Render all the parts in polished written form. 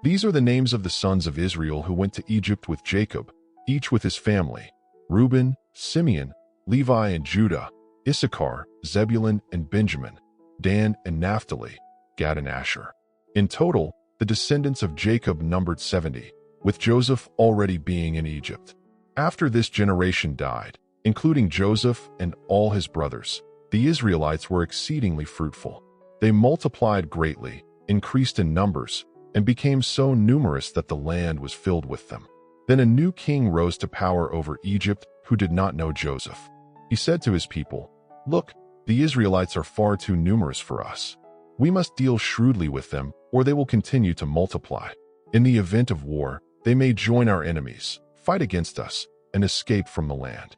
These are the names of the sons of Israel who went to Egypt with Jacob, each with his family: Reuben, Simeon, Levi and Judah, Issachar, Zebulun and Benjamin, Dan and Naphtali, Gad and Asher. In total, the descendants of Jacob numbered 70, with Joseph already being in Egypt. After this generation died, including Joseph and all his brothers, the Israelites were exceedingly fruitful. They multiplied greatly, increased in numbers, and became so numerous that the land was filled with them. Then a new king rose to power over Egypt who did not know Joseph. He said to his people, "Look, the Israelites are far too numerous for us. We must deal shrewdly with them, or they will continue to multiply. In the event of war, they may join our enemies, fight against us, and escape from the land."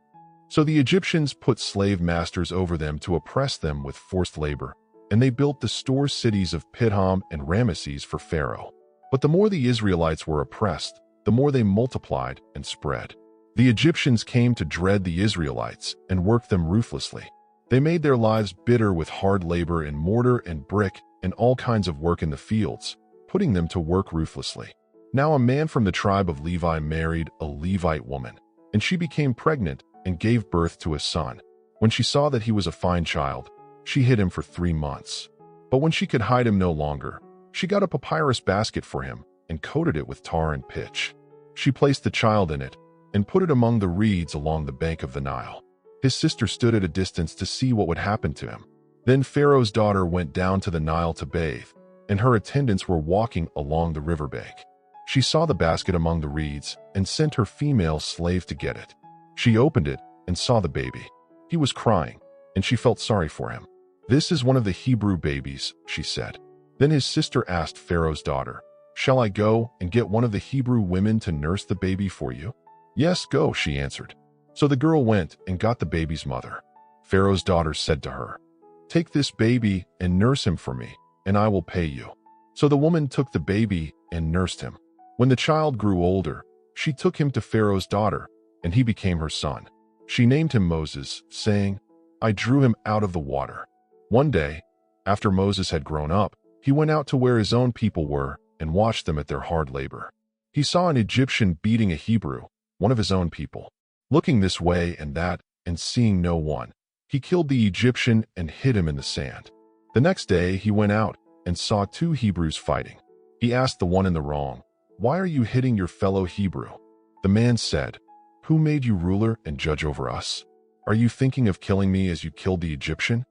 So the Egyptians put slave masters over them to oppress them with forced labor, and they built the store cities of Pithom and Ramesses for Pharaoh. But the more the Israelites were oppressed, the more they multiplied and spread. The Egyptians came to dread the Israelites and worked them ruthlessly. They made their lives bitter with hard labor in mortar and brick and all kinds of work in the fields, putting them to work ruthlessly. Now a man from the tribe of Levi married a Levite woman, and she became pregnant and gave birth to a son. When she saw that he was a fine child, she hid him for 3 months. But when she could hide him no longer, she got a papyrus basket for him and coated it with tar and pitch. She placed the child in it and put it among the reeds along the bank of the Nile. His sister stood at a distance to see what would happen to him. Then Pharaoh's daughter went down to the Nile to bathe, and her attendants were walking along the riverbank. She saw the basket among the reeds and sent her female slave to get it. She opened it and saw the baby. He was crying, and she felt sorry for him. "This is one of the Hebrew babies," she said. Then his sister asked Pharaoh's daughter, "Shall I go and get one of the Hebrew women to nurse the baby for you?" "Yes, go," she answered. So the girl went and got the baby's mother. Pharaoh's daughter said to her, "Take this baby and nurse him for me, and I will pay you." So the woman took the baby and nursed him. When the child grew older, she took him to Pharaoh's daughter, and he became her son. She named him Moses, saying, "I drew him out of the water." One day, after Moses had grown up, he went out to where his own people were and watched them at their hard labor. He saw an Egyptian beating a Hebrew, one of his own people. Looking this way and that, and seeing no one, he killed the Egyptian and hid him in the sand. The next day he went out and saw 2 Hebrews fighting. He asked the one in the wrong, "Why are you hitting your fellow Hebrew?" The man said, "Who made you ruler and judge over us? Are you thinking of killing me as you killed the Egyptian?"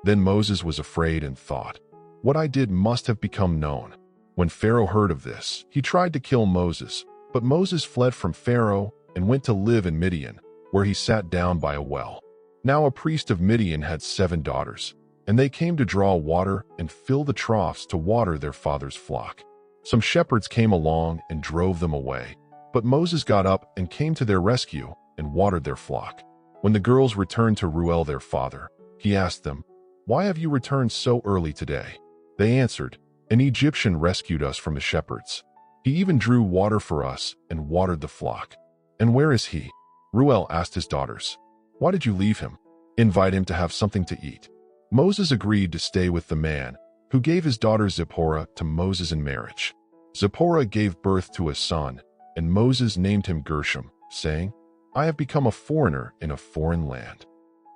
Then Moses was afraid and thought, "What I did must have become known." When Pharaoh heard of this, he tried to kill Moses, but Moses fled from Pharaoh and went to live in Midian, where he sat down by a well. Now a priest of Midian had 7 daughters, and they came to draw water and fill the troughs to water their father's flock. Some shepherds came along and drove them away, but Moses got up and came to their rescue and watered their flock. When the girls returned to Reuel their father, he asked them, "Why have you returned so early today?" They answered, "An Egyptian rescued us from the shepherds. He even drew water for us and watered the flock." "And where is he?" Reuel asked his daughters. "Why did you leave him? Invite him to have something to eat." Moses agreed to stay with the man, who gave his daughter Zipporah to Moses in marriage. Zipporah gave birth to a son, and Moses named him Gershom, saying, "I have become a foreigner in a foreign land."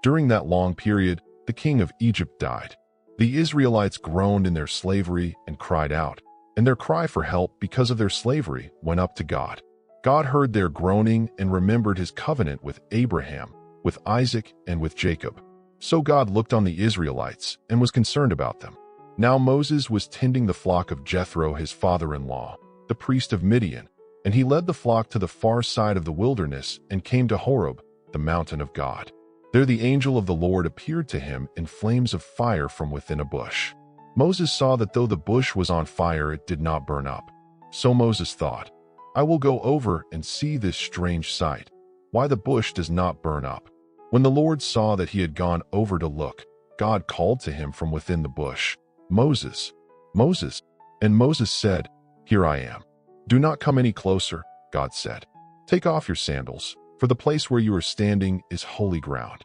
During that long period, the king of Egypt died. The Israelites groaned in their slavery and cried out, and their cry for help because of their slavery went up to God. God heard their groaning and remembered his covenant with Abraham, with Isaac, and with Jacob. So God looked on the Israelites and was concerned about them. Now Moses was tending the flock of Jethro, his father-in-law, the priest of Midian, and he led the flock to the far side of the wilderness and came to Horeb, the mountain of God. There the angel of the Lord appeared to him in flames of fire from within a bush. Moses saw that though the bush was on fire, it did not burn up. So Moses thought, "I will go over and see this strange sight, why the bush does not burn up." When the Lord saw that he had gone over to look, God called to him from within the bush, "Moses, Moses." And Moses said, "Here I am." "Do not come any closer," God said. "Take off your sandals, for the place where you are standing is holy ground."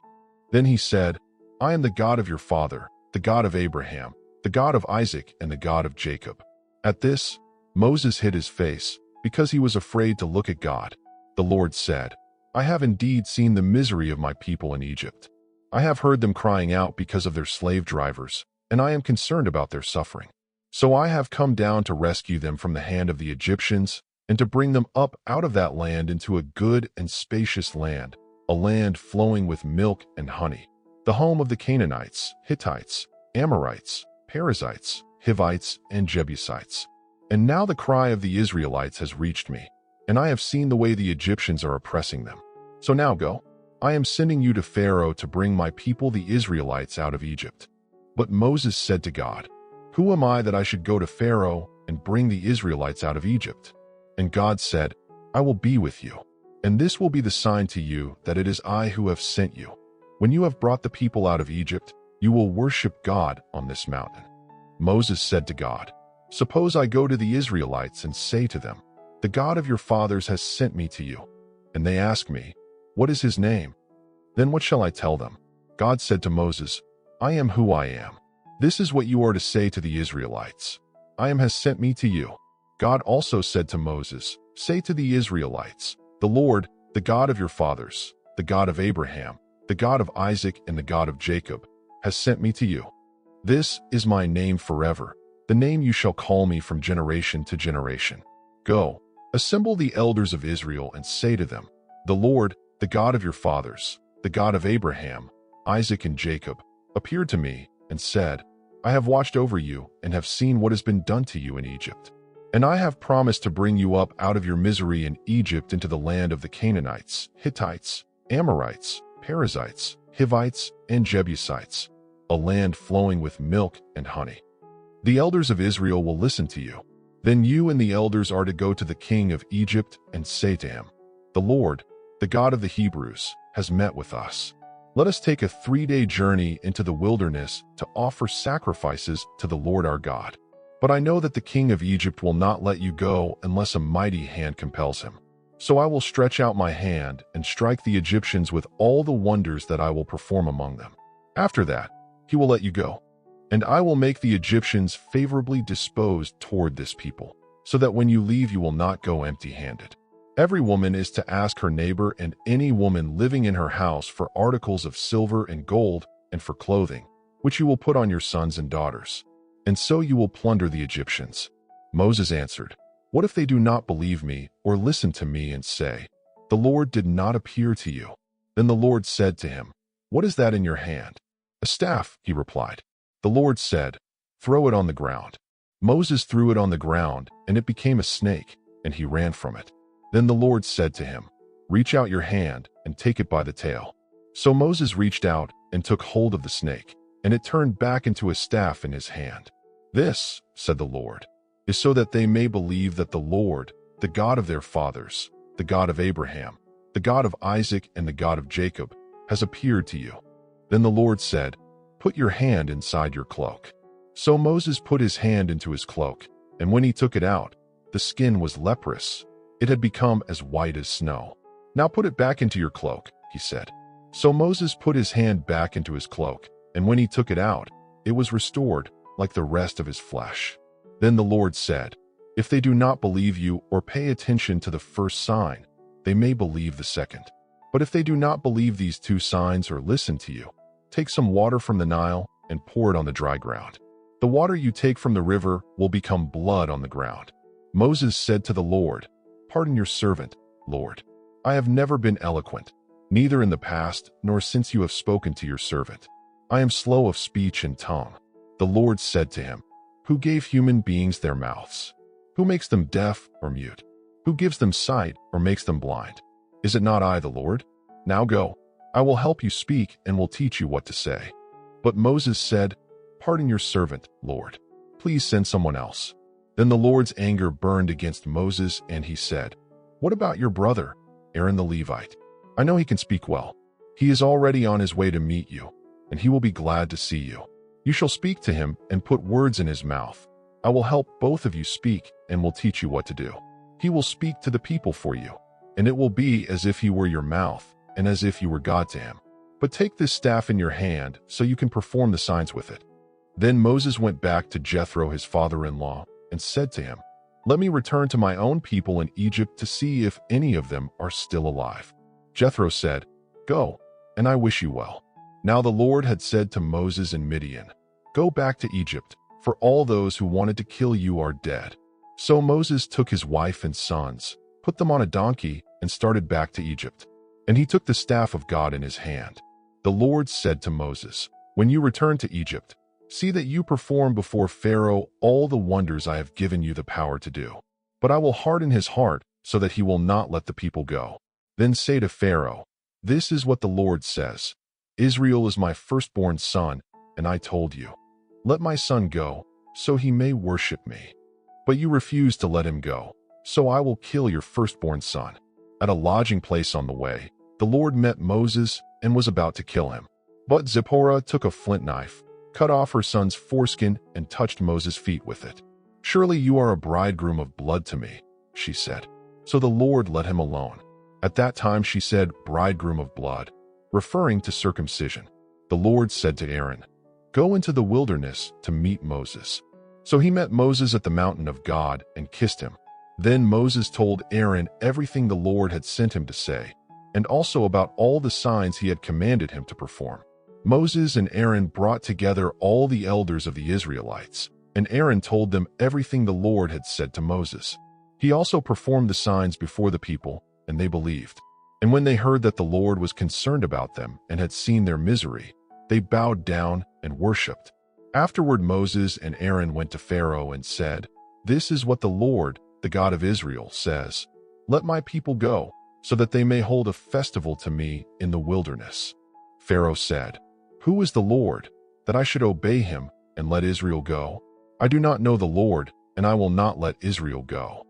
Then he said, "I am the God of your father, the God of Abraham, the God of Isaac, and the God of Jacob." At this, Moses hid his face because he was afraid to look at God. The Lord said, I have indeed seen the misery of my people in Egypt. I have heard them crying out because of their slave drivers, and I am concerned about their suffering. So I have come down to rescue them from the hand of the Egyptians and to bring them up out of that land into a good and spacious land, a land flowing with milk and honey, the home of the Canaanites, Hittites, Amorites, Perizzites, Hivites, and Jebusites. And now the cry of the Israelites has reached me, and I have seen the way the Egyptians are oppressing them. So now go. I am sending you to Pharaoh to bring my people the Israelites out of Egypt. But Moses said to God, Who am I that I should go to Pharaoh and bring the Israelites out of Egypt? And God said, I will be with you, and this will be the sign to you that it is I who have sent you. When you have brought the people out of Egypt, you will worship God on this mountain. Moses said to God, Suppose I go to the Israelites and say to them, The God of your fathers has sent me to you. And they ask me, What is his name? Then what shall I tell them? God said to Moses, I am who I am. This is what you are to say to the Israelites. I am has sent me to you. God also said to Moses, Say to the Israelites, The Lord, the God of your fathers, the God of Abraham, the God of Isaac, and the God of Jacob, has sent me to you. This is my name forever, the name you shall call me from generation to generation. Go, assemble the elders of Israel and say to them, The Lord, the God of your fathers, the God of Abraham, Isaac, and Jacob, appeared to me and said, I have watched over you and have seen what has been done to you in Egypt. And I have promised to bring you up out of your misery in Egypt into the land of the Canaanites, Hittites, Amorites, Perizzites, Hivites, and Jebusites, a land flowing with milk and honey. The elders of Israel will listen to you. Then you and the elders are to go to the king of Egypt and say to him, The Lord, the God of the Hebrews, has met with us. Let us take a 3-day journey into the wilderness to offer sacrifices to the Lord our God. But I know that the king of Egypt will not let you go unless a mighty hand compels him. So I will stretch out my hand and strike the Egyptians with all the wonders that I will perform among them. After that, he will let you go. And I will make the Egyptians favorably disposed toward this people, so that when you leave you will not go empty-handed. Every woman is to ask her neighbor and any woman living in her house for articles of silver and gold and for clothing, which you will put on your sons and daughters. And so you will plunder the Egyptians. Moses answered, What if they do not believe me or listen to me and say, The Lord did not appear to you? Then the Lord said to him, What is that in your hand? A staff, he replied. The Lord said, Throw it on the ground. Moses threw it on the ground, and it became a snake, and he ran from it. Then the Lord said to him, Reach out your hand and take it by the tail. So Moses reached out and took hold of the snake, and it turned back into a staff in his hand. This, said the Lord, is so that they may believe that the Lord, the God of their fathers, the God of Abraham, the God of Isaac, and the God of Jacob, has appeared to you. Then the Lord said, Put your hand inside your cloak. So Moses put his hand into his cloak, and when he took it out, the skin was leprous. It had become as white as snow. Now put it back into your cloak, he said. So Moses put his hand back into his cloak, and when he took it out, it was restored, like the rest of his flesh. Then the Lord said, If they do not believe you or pay attention to the first sign, they may believe the second. But if they do not believe these 2 signs or listen to you, take some water from the Nile and pour it on the dry ground. The water you take from the river will become blood on the ground. Moses said to the Lord, Pardon your servant, Lord. I have never been eloquent, neither in the past nor since you have spoken to your servant. I am slow of speech and tongue. The Lord said to him, Who gave human beings their mouths? Who makes them deaf or mute? Who gives them sight or makes them blind? Is it not I, the Lord? Now go. I will help you speak and will teach you what to say. But Moses said, Pardon your servant, Lord. Please send someone else. Then the Lord's anger burned against Moses, and he said, What about your brother, Aaron the Levite? I know he can speak well. He is already on his way to meet you, and he will be glad to see you. You shall speak to him and put words in his mouth. I will help both of you speak and will teach you what to do. He will speak to the people for you, and it will be as if he were your mouth and as if you were God to him. But take this staff in your hand so you can perform the signs with it. Then Moses went back to Jethro his father-in-law and said to him, Let me return to my own people in Egypt to see if any of them are still alive." Jethro said, "Go, and I wish you well." Now the Lord had said to Moses and Midian, "Go back to Egypt, for all those who wanted to kill you are dead." So Moses took his wife and sons, put them on a donkey, and started back to Egypt. And he took the staff of God in his hand. The Lord said to Moses, "When you return to Egypt, see that you perform before Pharaoh all the wonders I have given you the power to do. But I will harden his heart so that he will not let the people go. Then say to Pharaoh, 'This is what the Lord says. Israel is my firstborn son, and I told you, let my son go, so he may worship me. But you refuse to let him go, so I will kill your firstborn son.'" At a lodging place on the way, the Lord met Moses and was about to kill him. But Zipporah took a flint knife, cut off her son's foreskin, and touched Moses' feet with it. "Surely you are a bridegroom of blood to me," she said. So the Lord let him alone. At that time she said, "bridegroom of blood," referring to circumcision. The Lord said to Aaron, "Go into the wilderness to meet Moses." So he met Moses at the mountain of God and kissed him. Then Moses told Aaron everything the Lord had sent him to say, and also about all the signs he had commanded him to perform. Moses and Aaron brought together all the elders of the Israelites, and Aaron told them everything the Lord had said to Moses. He also performed the signs before the people, and they believed. And when they heard that the Lord was concerned about them and had seen their misery, they bowed down and worshipped. Afterward Moses and Aaron went to Pharaoh and said, "This is what the Lord, the God of Israel, says. Let my people go, so that they may hold a festival to me in the wilderness." Pharaoh said, "Who is the Lord, that I should obey him and let Israel go? I do not know the Lord, and I will not let Israel go."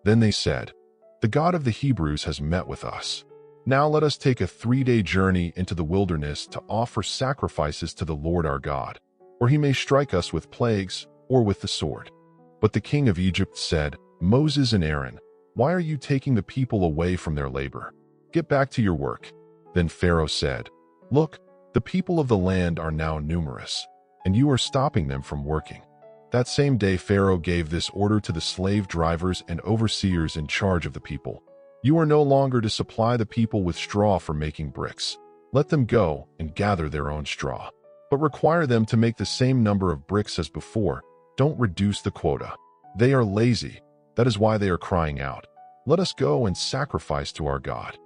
Then they said, "The God of the Hebrews has met with us. Now let us take a 3-day journey into the wilderness to offer sacrifices to the Lord our God, or he may strike us with plagues or with the sword." But the king of Egypt said, "Moses and Aaron, why are you taking the people away from their labor? Get back to your work." Then Pharaoh said, "Look, the people of the land are now numerous, and you are stopping them from working." That same day Pharaoh gave this order to the slave drivers and overseers in charge of the people: "You are no longer to supply the people with straw for making bricks. Let them go and gather their own straw. But require them to make the same number of bricks as before. Don't reduce the quota. They are lazy. That is why they are crying out, 'Let us go and sacrifice to our God.'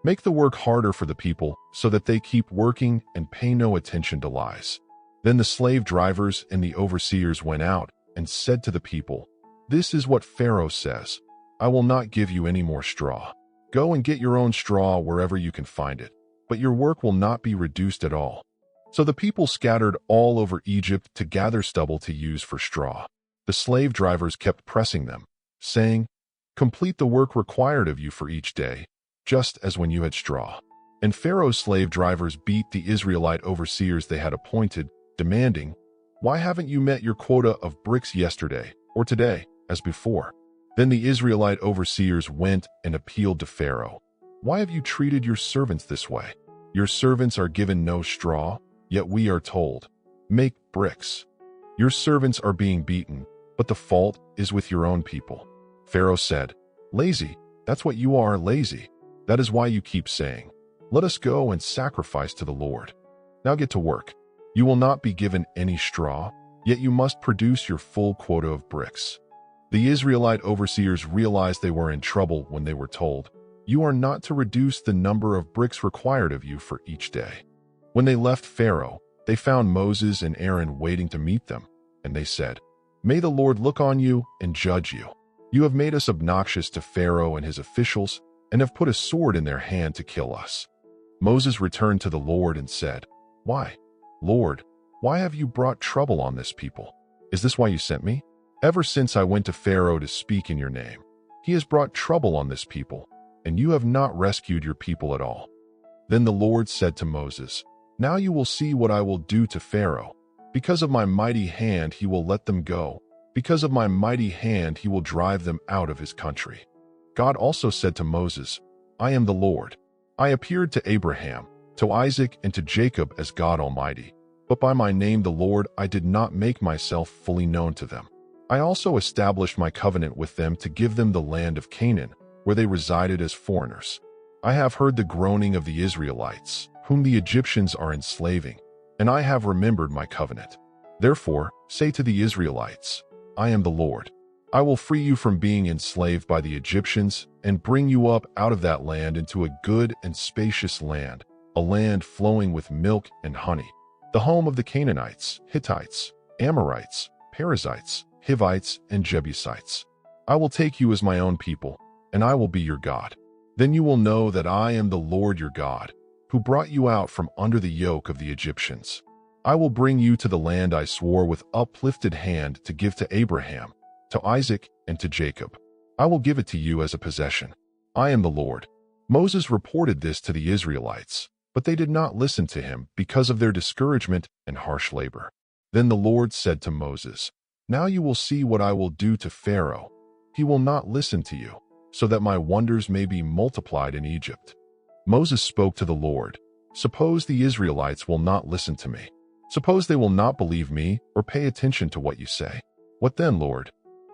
Make the work harder for the people so that they keep working and pay no attention to lies." Then the slave drivers and the overseers went out and said to the people, "This is what Pharaoh says. I will not give you any more straw. Go and get your own straw wherever you can find it, but your work will not be reduced at all." So the people scattered all over Egypt to gather stubble to use for straw. The slave drivers kept pressing them, saying, "Complete the work required of you for each day, just as when you had straw." And Pharaoh's slave drivers beat the Israelite overseers they had appointed, demanding, "Why haven't you met your quota of bricks yesterday or today, as before?" Then the Israelite overseers went and appealed to Pharaoh. "Why have you treated your servants this way? Your servants are given no straw, yet we are told, 'Make bricks.' Your servants are being beaten, but the fault is with your own people." Pharaoh said, "Lazy, that's what you are, lazy. That is why you keep saying, 'Let us go and sacrifice to the Lord.' Now get to work. You will not be given any straw, yet you must produce your full quota of bricks." The Israelite overseers realized they were in trouble when they were told, "You are not to reduce the number of bricks required of you for each day." When they left Pharaoh, they found Moses and Aaron waiting to meet them, and they said, "May the Lord look on you and judge you. You have made us obnoxious to Pharaoh and his officials, and have put a sword in their hand to kill us." Moses returned to the Lord and said, "Why, Lord, why have you brought trouble on this people? Is this why you sent me? Ever since I went to Pharaoh to speak in your name, he has brought trouble on this people, and you have not rescued your people at all." Then the Lord said to Moses, "Now you will see what I will do to Pharaoh. Because of my mighty hand he will let them go. Because of my mighty hand he will drive them out of his country." God also said to Moses, "I am the Lord. I appeared to Abraham, to Isaac, and to Jacob as God Almighty, but by my name the Lord I did not make myself fully known to them. I also established my covenant with them to give them the land of Canaan, where they resided as foreigners. I have heard the groaning of the Israelites, whom the Egyptians are enslaving, and I have remembered my covenant. Therefore, say to the Israelites, I am the Lord. I will free you from being enslaved by the Egyptians and bring you up out of that land into a good and spacious land, a land flowing with milk and honey, the home of the Canaanites, Hittites, Amorites, Perizzites, Hivites, and Jebusites. I will take you as my own people, and I will be your God. Then you will know that I am the Lord your God, who brought you out from under the yoke of the Egyptians. I will bring you to the land I swore with uplifted hand to give to Abraham, to Isaac, and to Jacob. I will give it to you as a possession. I am the Lord. Moses reported this to the Israelites, but they did not listen to him because of their discouragement and harsh labor. Then the Lord said to Moses, Now you will see what I will do to Pharaoh. He will not listen to you, so that my wonders may be multiplied in Egypt. Moses spoke to the Lord, Suppose the Israelites will not listen to me. Suppose they will not believe me or pay attention to what you say. What then, Lord?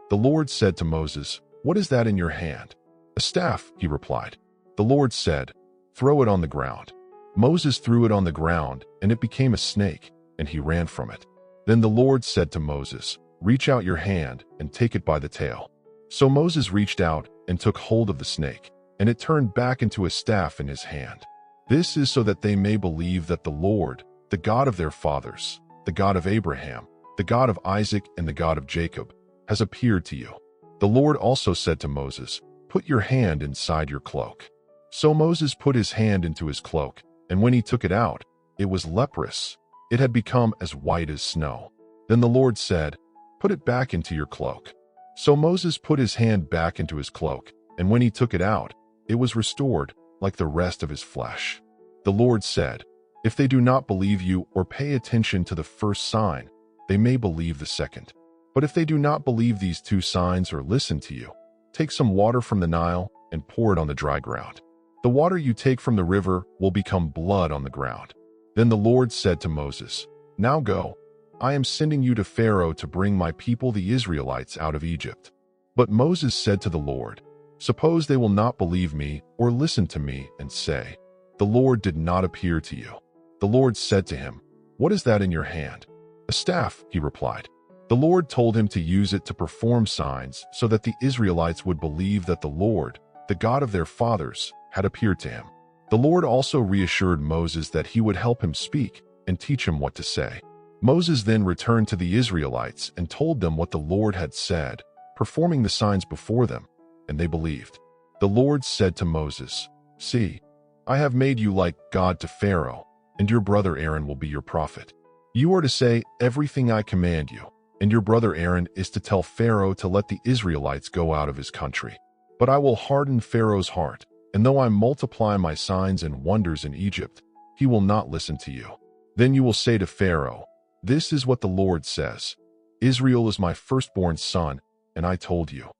The Lord said to Moses, What is that in your hand? A staff, he replied. The Lord said, Throw it on the ground. Moses threw it on the ground, and it became a snake, and he ran from it. Then the Lord said to Moses, Reach out your hand and take it by the tail. So Moses reached out and took hold of the snake, and it turned back into a staff in his hand. This is so that they may believe that the Lord, the God of their fathers, the God of Abraham, the God of Isaac, and the God of Jacob, has appeared to you. The Lord also said to Moses, Put your hand inside your cloak. So Moses put his hand into his cloak, and when he took it out, it was leprous. It had become as white as snow. Then the Lord said, Put it back into your cloak. So Moses put his hand back into his cloak, and when he took it out, it was restored, like the rest of his flesh. The Lord said, If they do not believe you or pay attention to the first sign, they may believe the second. But if they do not believe these two signs or listen to you, take some water from the Nile and pour it on the dry ground. The water you take from the river will become blood on the ground. Then the Lord said to Moses, Now go. I am sending you to Pharaoh to bring my people the Israelites out of Egypt. But Moses said to the Lord, Suppose they will not believe me or listen to me and say, The Lord did not appear to you. The Lord said to him, What is that in your hand? A staff, he replied. The Lord told him to use it to perform signs so that the Israelites would believe that the Lord, the God of their fathers, had appeared to him. The Lord also reassured Moses that he would help him speak and teach him what to say. Moses then returned to the Israelites and told them what the Lord had said, performing the signs before them, and they believed. The Lord said to Moses, See, I have made you like God to Pharaoh, and your brother Aaron will be your prophet. You are to say everything I command you, and your brother Aaron is to tell Pharaoh to let the Israelites go out of his country. But I will harden Pharaoh's heart, and though I multiply my signs and wonders in Egypt, he will not listen to you. Then you will say to Pharaoh, This is what the Lord says, Israel is my firstborn son, and I told you,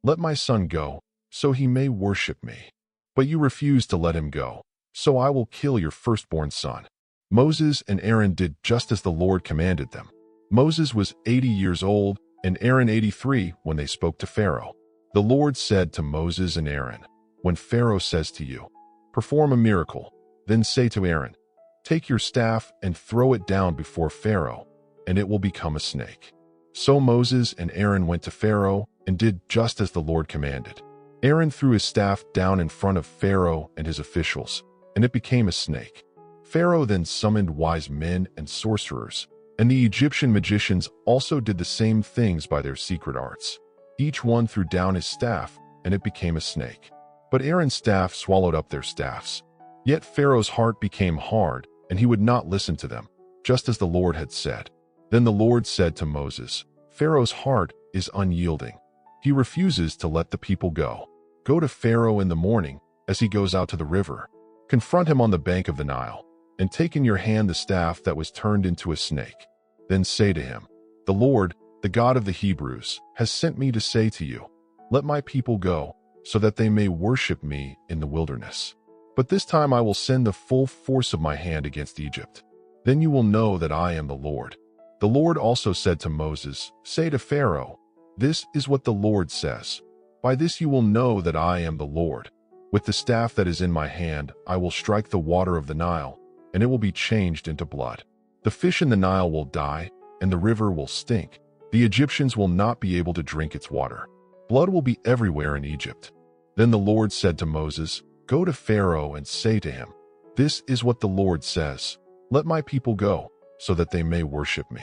Let my son go, so he may worship me. But you refused to let him go, so I will kill your firstborn son. Moses and Aaron did just as the Lord commanded them. Moses was 80 years old, and Aaron 83 when they spoke to Pharaoh. The Lord said to Moses and Aaron, When Pharaoh says to you, Perform a miracle, then say to Aaron, Take your staff and throw it down before Pharaoh, and it will become a snake. So Moses and Aaron went to Pharaoh and did just as the Lord commanded. Aaron threw his staff down in front of Pharaoh and his officials, and it became a snake. Pharaoh then summoned wise men and sorcerers, and the Egyptian magicians also did the same things by their secret arts. Each one threw down his staff, and it became a snake. But Aaron's staff swallowed up their staffs. Yet Pharaoh's heart became hard, and he would not listen to them, just as the Lord had said. Then the Lord said to Moses, Pharaoh's heart is unyielding. He refuses to let the people go. Go to Pharaoh in the morning as he goes out to the river. Confront him on the bank of the Nile, and take in your hand the staff that was turned into a snake. Then say to him, The Lord, the God of the Hebrews, has sent me to say to you, Let my people go, so that they may worship me in the wilderness. But this time I will send the full force of my hand against Egypt. Then you will know that I am the Lord. The Lord also said to Moses, Say to Pharaoh, This is what the Lord says. By this you will know that I am the Lord. With the staff that is in my hand, I will strike the water of the Nile, and it will be changed into blood. The fish in the Nile will die, and the river will stink. The Egyptians will not be able to drink its water. Blood will be everywhere in Egypt. Then the Lord said to Moses, Go to Pharaoh and say to him, This is what the Lord says. Let my people go, so that they may worship me.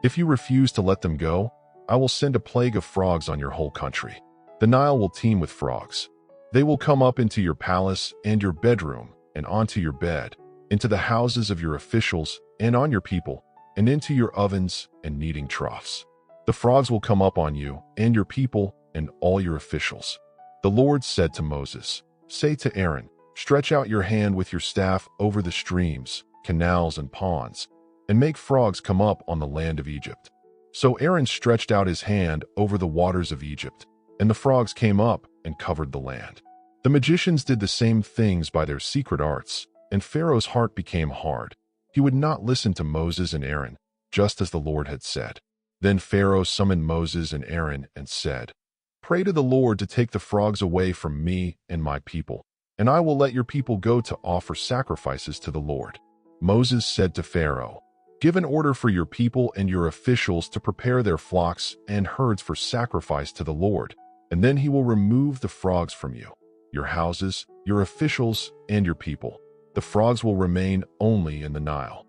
If you refuse to let them go, I will send a plague of frogs on your whole country. The Nile will teem with frogs. They will come up into your palace and your bedroom and onto your bed, into the houses of your officials and on your people, and into your ovens and kneading troughs. The frogs will come up on you and your people and all your officials. The Lord said to Moses, Say to Aaron, Stretch out your hand with your staff over the streams, canals, and ponds, and make frogs come up on the land of Egypt. So Aaron stretched out his hand over the waters of Egypt, and the frogs came up and covered the land. The magicians did the same things by their secret arts, and Pharaoh's heart became hard. He would not listen to Moses and Aaron, just as the Lord had said. Then Pharaoh summoned Moses and Aaron and said, Pray to the Lord to take the frogs away from me and my people, and I will let your people go to offer sacrifices to the Lord. Moses said to Pharaoh, Give an order for your people and your officials to prepare their flocks and herds for sacrifice to the Lord, and then he will remove the frogs from you, your houses, your officials, and your people. The frogs will remain only in the Nile.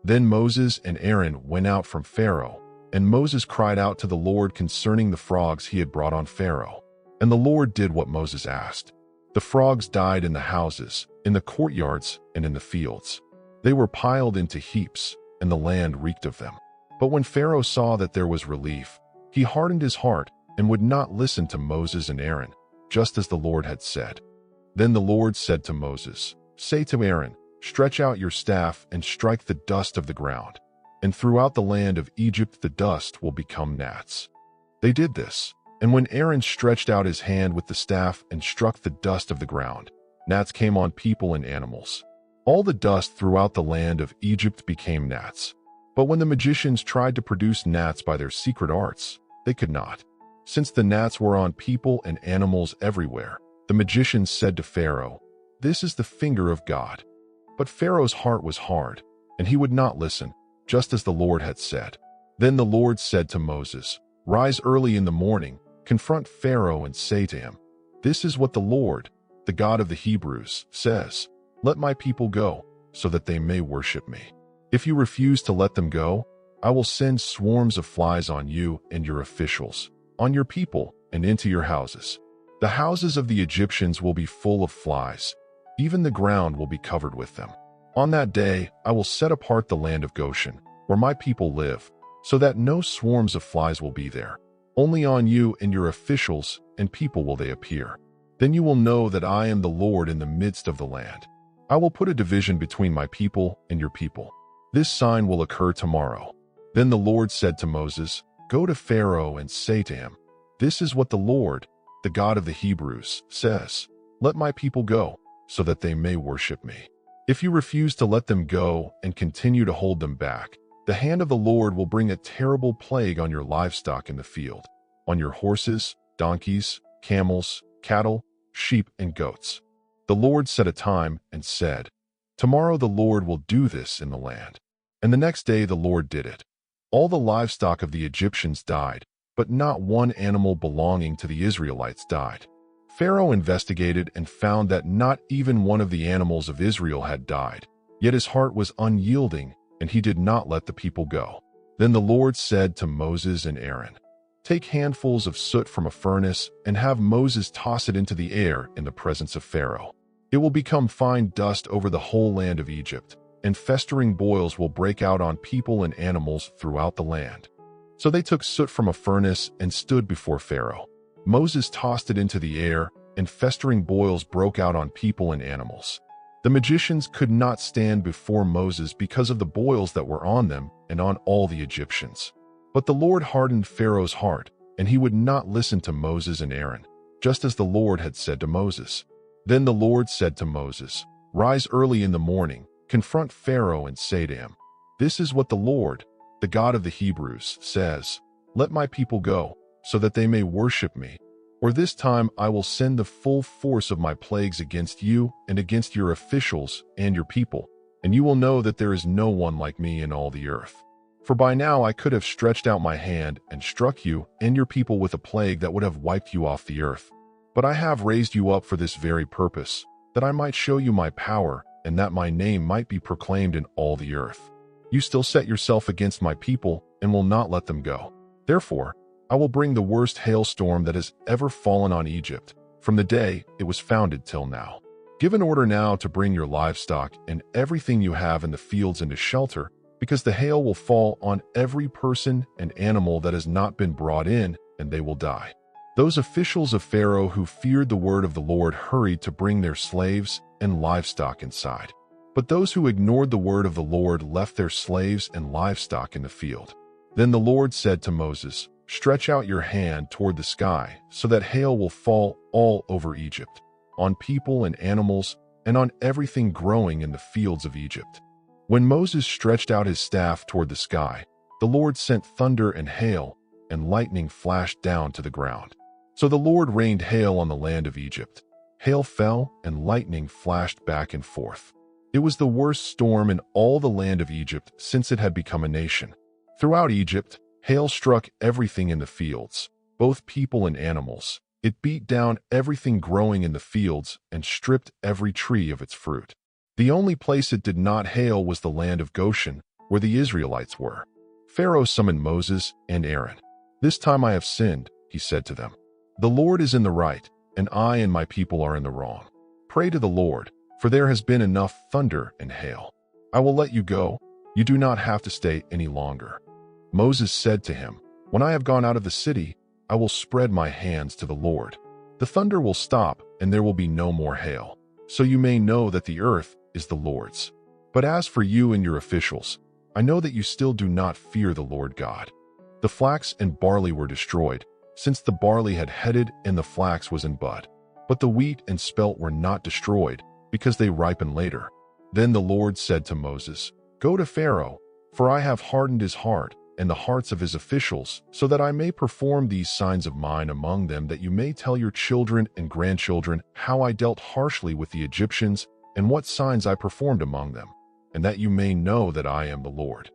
Then Moses and Aaron went out from Pharaoh, and Moses cried out to the Lord concerning the frogs he had brought on Pharaoh. And the Lord did what Moses asked. The frogs died in the houses, in the courtyards, and in the fields. They were piled into heaps, and the land reeked of them. But when Pharaoh saw that there was relief, he hardened his heart and would not listen to Moses and Aaron, just as the Lord had said. Then the Lord said to Moses, Say to Aaron, Stretch out your staff and strike the dust of the ground, and throughout the land of Egypt the dust will become gnats. They did this, and when Aaron stretched out his hand with the staff and struck the dust of the ground, gnats came on people and animals. All the dust throughout the land of Egypt became gnats. But when the magicians tried to produce gnats by their secret arts, they could not. Since the gnats were on people and animals everywhere, the magicians said to Pharaoh, This is the finger of God. But Pharaoh's heart was hard, and he would not listen, just as the Lord had said. Then the Lord said to Moses, Rise early in the morning, confront Pharaoh and say to him, This is what the Lord, the God of the Hebrews, says. Let my people go, so that they may worship me. If you refuse to let them go, I will send swarms of flies on you and your officials, on your people, and into your houses. The houses of the Egyptians will be full of flies. Even the ground will be covered with them. On that day, I will set apart the land of Goshen, where my people live, so that no swarms of flies will be there. Only on you and your officials and people will they appear. Then you will know that I am the Lord in the midst of the land. I will put a division between my people and your people. This sign will occur tomorrow. Then the Lord said to Moses, Go to Pharaoh and say to him, This is what the Lord, the God of the Hebrews, says. Let my people go, so that they may worship me. If you refuse to let them go and continue to hold them back, the hand of the Lord will bring a terrible plague on your livestock in the field, on your horses, donkeys, camels, cattle, sheep, and goats. The Lord set a time and said, Tomorrow the Lord will do this in the land. And the next day the Lord did it. All the livestock of the Egyptians died, but not one animal belonging to the Israelites died. Pharaoh investigated and found that not even one of the animals of Israel had died. Yet his heart was unyielding, and he did not let the people go. Then the Lord said to Moses and Aaron, Take handfuls of soot from a furnace and have Moses toss it into the air in the presence of Pharaoh. It will become fine dust over the whole land of Egypt, and festering boils will break out on people and animals throughout the land. So they took soot from a furnace and stood before Pharaoh. Moses tossed it into the air, and festering boils broke out on people and animals. The magicians could not stand before Moses because of the boils that were on them and on all the Egyptians. But the Lord hardened Pharaoh's heart, and he would not listen to Moses and Aaron, just as the Lord had said to Moses. Then the Lord said to Moses, Rise early in the morning, confront Pharaoh and say to him, This is what the Lord, the God of the Hebrews, says. Let my people go, so that they may worship me. Or this time I will send the full force of my plagues against you and against your officials and your people, and you will know that there is no one like me in all the earth. For by now I could have stretched out my hand and struck you and your people with a plague that would have wiped you off the earth. But I have raised you up for this very purpose, that I might show you my power, and that my name might be proclaimed in all the earth. You still set yourself against my people and will not let them go. Therefore, I will bring the worst hailstorm that has ever fallen on Egypt, from the day it was founded till now. Give an order now to bring your livestock and everything you have in the fields into shelter, because the hail will fall on every person and animal that has not been brought in, and they will die. Those officials of Pharaoh who feared the word of the Lord hurried to bring their slaves and livestock inside. But those who ignored the word of the Lord left their slaves and livestock in the field. Then the Lord said to Moses, "Stretch out your hand toward the sky, so that hail will fall all over Egypt, on people and animals, and on everything growing in the fields of Egypt." When Moses stretched out his staff toward the sky, the Lord sent thunder and hail, and lightning flashed down to the ground. So the Lord rained hail on the land of Egypt. Hail fell, and lightning flashed back and forth. It was the worst storm in all the land of Egypt since it had become a nation. Throughout Egypt, hail struck everything in the fields, both people and animals. It beat down everything growing in the fields and stripped every tree of its fruit. The only place it did not hail was the land of Goshen, where the Israelites were. Pharaoh summoned Moses and Aaron. "This time I have sinned," he said to them. "The Lord is in the right, and I and my people are in the wrong. Pray to the Lord, for there has been enough thunder and hail. I will let you go. You do not have to stay any longer." Moses said to him, "When I have gone out of the city, I will spread my hands to the Lord. The thunder will stop, and there will be no more hail, so you may know that the earth is the Lord's. But as for you and your officials, I know that you still do not fear the Lord God." The flax and barley were destroyed, since the barley had headed and the flax was in bud. But the wheat and spelt were not destroyed, because they ripen later. Then the Lord said to Moses, "Go to Pharaoh, for I have hardened his heart and the hearts of his officials, so that I may perform these signs of mine among them, that you may tell your children and grandchildren how I dealt harshly with the Egyptians and what signs I performed among them, and that you may know that I am the Lord."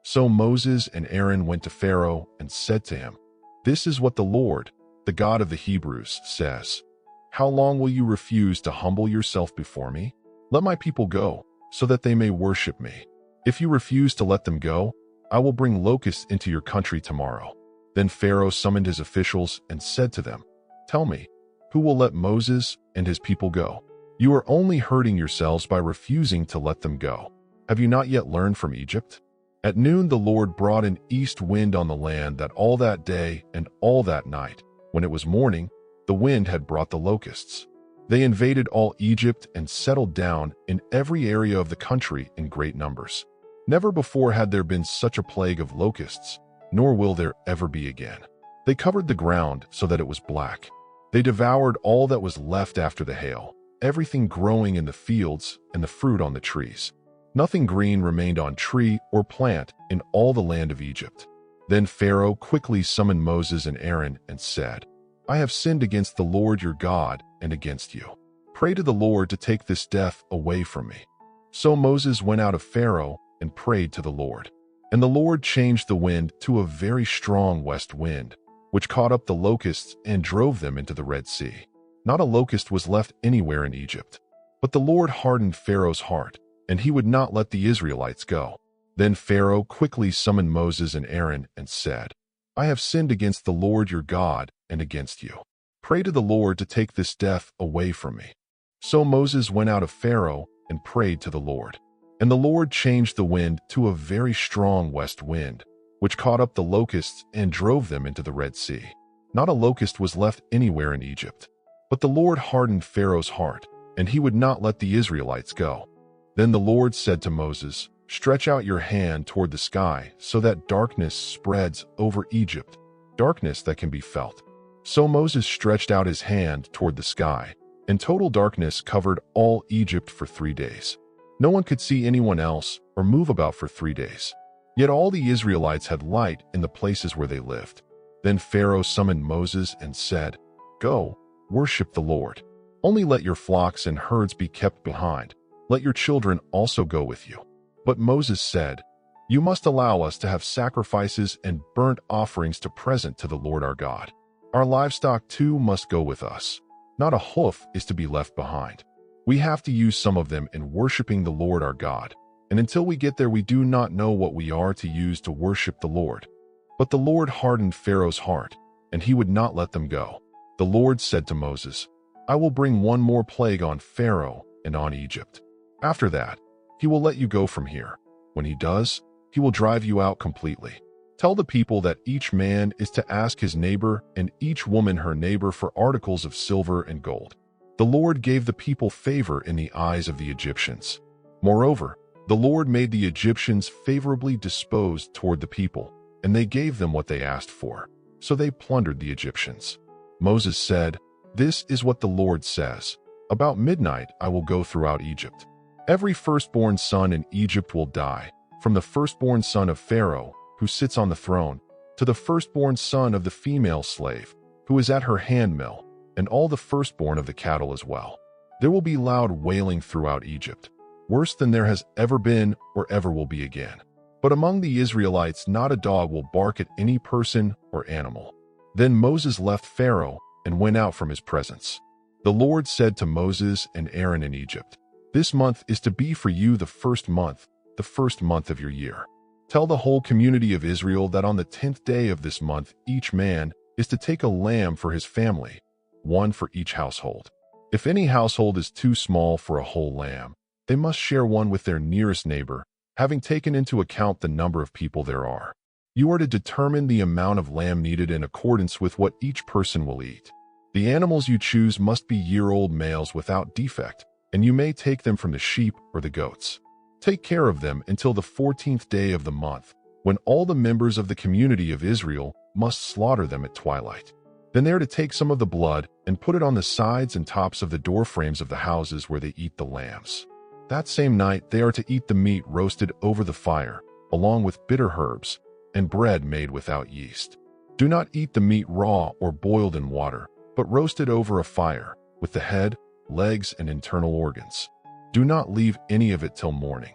So Moses and Aaron went to Pharaoh and said to him, "This is what the Lord, the God of the Hebrews, says. How long will you refuse to humble yourself before me? Let my people go, so that they may worship me. If you refuse to let them go, I will bring locusts into your country tomorrow." Then Pharaoh summoned his officials and said to them, "Tell me, who will let Moses and his people go? You are only hurting yourselves by refusing to let them go. Have you not yet learned from Egypt?" At noon the Lord brought an east wind on the land that all that day and all that night. When it was morning, the wind had brought the locusts. They invaded all Egypt and settled down in every area of the country in great numbers. Never before had there been such a plague of locusts, nor will there ever be again. They covered the ground so that it was black. They devoured all that was left after the hail, everything growing in the fields and the fruit on the trees. Nothing green remained on tree or plant in all the land of Egypt. Then Pharaoh quickly summoned Moses and Aaron and said, "I have sinned against the Lord your God and against you. Pray to the Lord to take this death away from me." So Moses went out of Pharaoh and prayed to the Lord. And the Lord changed the wind to a very strong west wind, which caught up the locusts and drove them into the Red Sea. Not a locust was left anywhere in Egypt. But the Lord hardened Pharaoh's heart, and he would not let the Israelites go. Then Pharaoh quickly summoned Moses and Aaron and said, "I have sinned against the Lord your God and against you. Pray to the Lord to take this death away from me." So Moses went out of Pharaoh and prayed to the Lord. And the Lord changed the wind to a very strong west wind, which caught up the locusts and drove them into the Red Sea. Not a locust was left anywhere in Egypt. But the Lord hardened Pharaoh's heart, and he would not let the Israelites go. Then the Lord said to Moses, "Stretch out your hand toward the sky, so that darkness spreads over Egypt, darkness that can be felt." So Moses stretched out his hand toward the sky, and total darkness covered all Egypt for 3 days. No one could see anyone else or move about for 3 days. Yet all the Israelites had light in the places where they lived. Then Pharaoh summoned Moses and said, "Go, worship the Lord. Only let your flocks and herds be kept behind. Let your children also go with you." But Moses said, "You must allow us to have sacrifices and burnt offerings to present to the Lord our God. Our livestock too must go with us. Not a hoof is to be left behind. We have to use some of them in worshiping the Lord our God. And until we get there, we do not know what we are to use to worship the Lord." But the Lord hardened Pharaoh's heart, and he would not let them go. The Lord said to Moses, "I will bring one more plague on Pharaoh and on Egypt. After that, he will let you go from here. When he does, he will drive you out completely. Tell the people that each man is to ask his neighbor and each woman her neighbor for articles of silver and gold." The Lord gave the people favor in the eyes of the Egyptians. Moreover, the Lord made the Egyptians favorably disposed toward the people, and they gave them what they asked for. So they plundered the Egyptians. Moses said, "This is what the Lord says. About midnight I will go throughout Egypt. Every firstborn son in Egypt will die, from the firstborn son of Pharaoh, who sits on the throne, to the firstborn son of the female slave, who is at her handmill, and all the firstborn of the cattle as well. There will be loud wailing throughout Egypt, worse than there has ever been or ever will be again. But among the Israelites not a dog will bark at any person or animal." Then Moses left Pharaoh and went out from his presence. The Lord said to Moses and Aaron in Egypt, "This month is to be for you the first month of your year. Tell the whole community of Israel that on the 10th day of this month each man is to take a lamb for his family, one for each household. If any household is too small for a whole lamb, they must share one with their nearest neighbor, having taken into account the number of people there are. You are to determine the amount of lamb needed in accordance with what each person will eat. The animals you choose must be year-old males without defect, and you may take them from the sheep or the goats. Take care of them until the 14th day of the month, when all the members of the community of Israel must slaughter them at twilight. Then they are to take some of the blood and put it on the sides and tops of the door frames of the houses where they eat the lambs. That same night they are to eat the meat roasted over the fire, along with bitter herbs, and bread made without yeast. Do not eat the meat raw or boiled in water, but roast it over a fire, with the head, legs, and internal organs. Do not leave any of it till morning.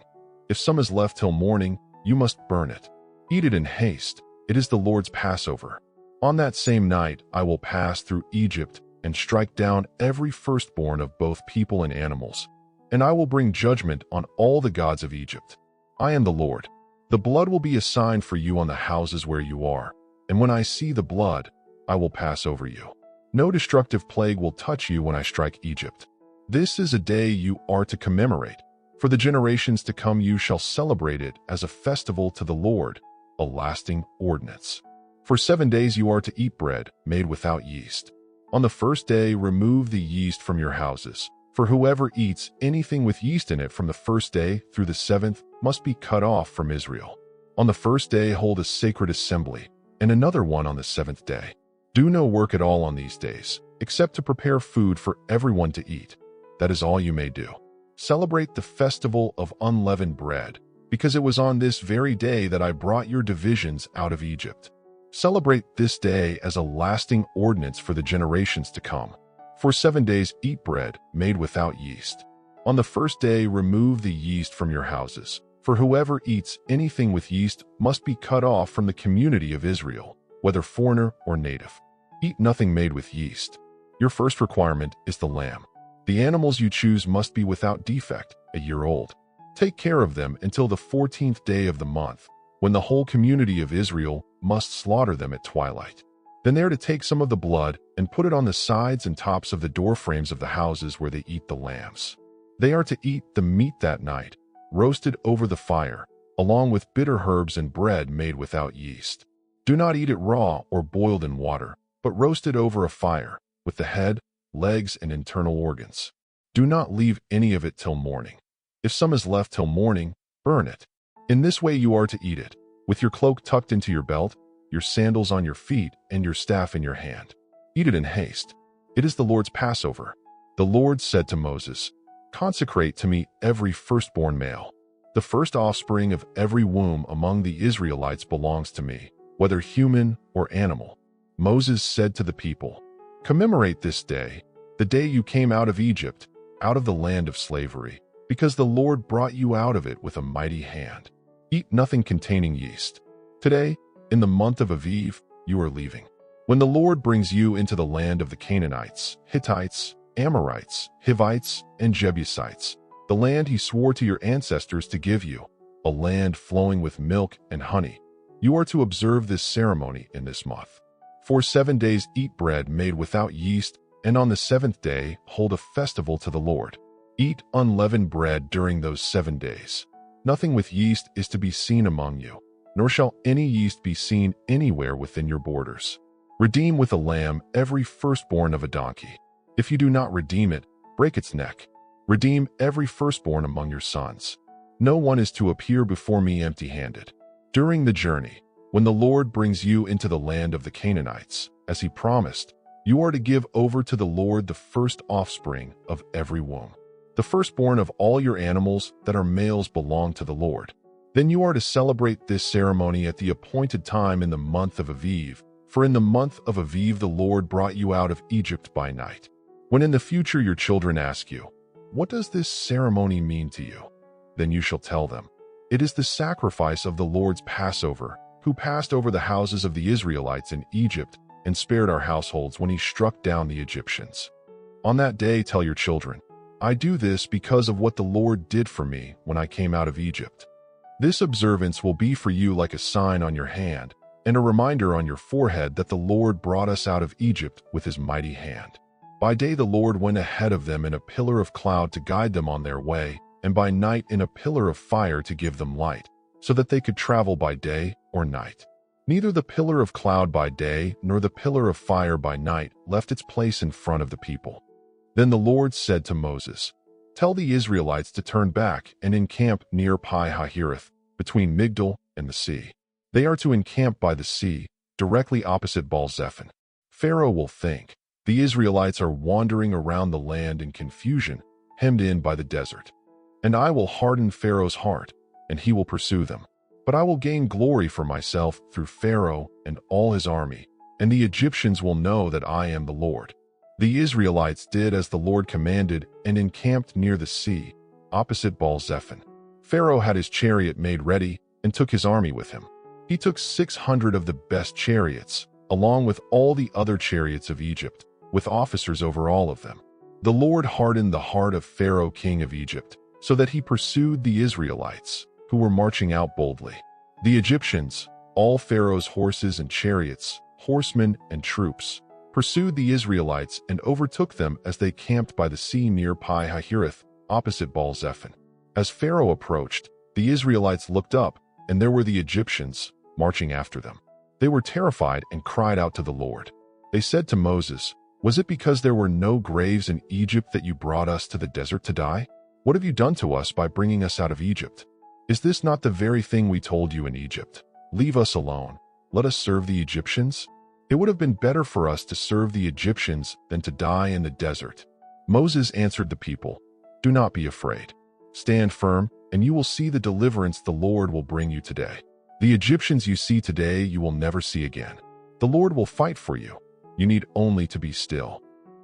If some is left till morning, you must burn it. Eat it in haste. It is the Lord's Passover. On that same night I will pass through Egypt and strike down every firstborn of both people and animals, and I will bring judgment on all the gods of Egypt. I am the Lord. The blood will be a sign for you on the houses where you are, and when I see the blood, I will pass over you. No destructive plague will touch you when I strike Egypt. This is a day you are to commemorate. For the generations to come you shall celebrate it as a festival to the Lord, a lasting ordinance. For 7 days you are to eat bread made without yeast. On the first day remove the yeast from your houses, for whoever eats anything with yeast in it from the first day through the 7th must be cut off from Israel. On the first day hold a sacred assembly, and another one on the 7th day. Do no work at all on these days, except to prepare food for everyone to eat. That is all you may do. Celebrate the festival of unleavened bread, because it was on this very day that I brought your divisions out of Egypt. Celebrate this day as a lasting ordinance for the generations to come. For 7 days eat bread made without yeast. On the first day remove the yeast from your houses, for whoever eats anything with yeast must be cut off from the community of Israel, whether foreigner or native. Eat nothing made with yeast. Your first requirement is the lamb. The animals you choose must be without defect, a year old. Take care of them until the 14th day of the month, when the whole community of Israel must slaughter them at twilight. Then they are to take some of the blood and put it on the sides and tops of the door frames of the houses where they eat the lambs. They are to eat the meat that night, roasted over the fire, along with bitter herbs and bread made without yeast. Do not eat it raw or boiled in water, but roast it over a fire, with the head, legs, and internal organs. Do not leave any of it till morning. If some is left till morning, burn it. In this way you are to eat it, with your cloak tucked into your belt, your sandals on your feet, and your staff in your hand. Eat it in haste. It is the Lord's Passover. The Lord said to Moses, "Consecrate to me every firstborn male. The first offspring of every womb among the Israelites belongs to me, whether human or animal. Moses said to the people, "Commemorate this day, the day you came out of Egypt, out of the land of slavery, because the Lord brought you out of it with a mighty hand. Eat nothing containing yeast. Today, in the month of Aviv, you are leaving. When the Lord brings you into the land of the Canaanites, Hittites, Amorites, Hivites, and Jebusites, the land he swore to your ancestors to give you, a land flowing with milk and honey. You are to observe this ceremony in this month. For 7 days eat bread made without yeast, and on the 7th day hold a festival to the Lord. Eat unleavened bread during those 7 days. Nothing with yeast is to be seen among you, nor shall any yeast be seen anywhere within your borders. Redeem with a lamb every firstborn of a donkey. If you do not redeem it, break its neck. Redeem every firstborn among your sons. No one is to appear before me empty-handed. During the journey, when the Lord brings you into the land of the Canaanites, as he promised, you are to give over to the Lord the first offspring of every womb. The firstborn of all your animals that are males belong to the Lord. Then you are to celebrate this ceremony at the appointed time in the month of Aviv, for in the month of Aviv the Lord brought you out of Egypt by night. When in the future your children ask you, "What does this ceremony mean to you?" then you shall tell them, "It is the sacrifice of the Lord's Passover, who passed over the houses of the Israelites in Egypt and spared our households when he struck down the Egyptians." On that day tell your children, "I do this because of what the Lord did for me when I came out of Egypt." This observance will be for you like a sign on your hand and a reminder on your forehead that the Lord brought us out of Egypt with his mighty hand. By day the Lord went ahead of them in a pillar of cloud to guide them on their way, and by night in a pillar of fire to give them light, so that they could travel by day or night. Neither the pillar of cloud by day nor the pillar of fire by night left its place in front of the people. Then the Lord said to Moses, "Tell the Israelites to turn back and encamp near Pi-Hahiroth, between Migdol and the sea. They are to encamp by the sea, directly opposite Baal-zephon. Pharaoh will think, 'The Israelites are wandering around the land in confusion, hemmed in by the desert.' And I will harden Pharaoh's heart, and he will pursue them. But I will gain glory for myself through Pharaoh and all his army, and the Egyptians will know that I am the Lord." The Israelites did as the Lord commanded and encamped near the sea, opposite Baal-zephon. Pharaoh had his chariot made ready and took his army with him. He took 600 of the best chariots, along with all the other chariots of Egypt, with officers over all of them. The Lord hardened the heart of Pharaoh, king of Egypt, so that he pursued the Israelites, who were marching out boldly. The Egyptians, all Pharaoh's horses and chariots, horsemen and troops, pursued the Israelites and overtook them as they camped by the sea near Pi-Hahiroth, opposite Baal-zephon. As Pharaoh approached, the Israelites looked up, and there were the Egyptians marching after them. They were terrified and cried out to the Lord. They said to Moses, "Was it because there were no graves in Egypt that you brought us to the desert to die? What have you done to us by bringing us out of Egypt? Is this not the very thing we told you in Egypt? Leave us alone. Let us serve the Egyptians? It would have been better for us to serve the Egyptians than to die in the desert." Moses answered the people, "Do not be afraid. Stand firm, and you will see the deliverance the Lord will bring you today. The Egyptians you see today you will never see again. The Lord will fight for you. You need only to be still."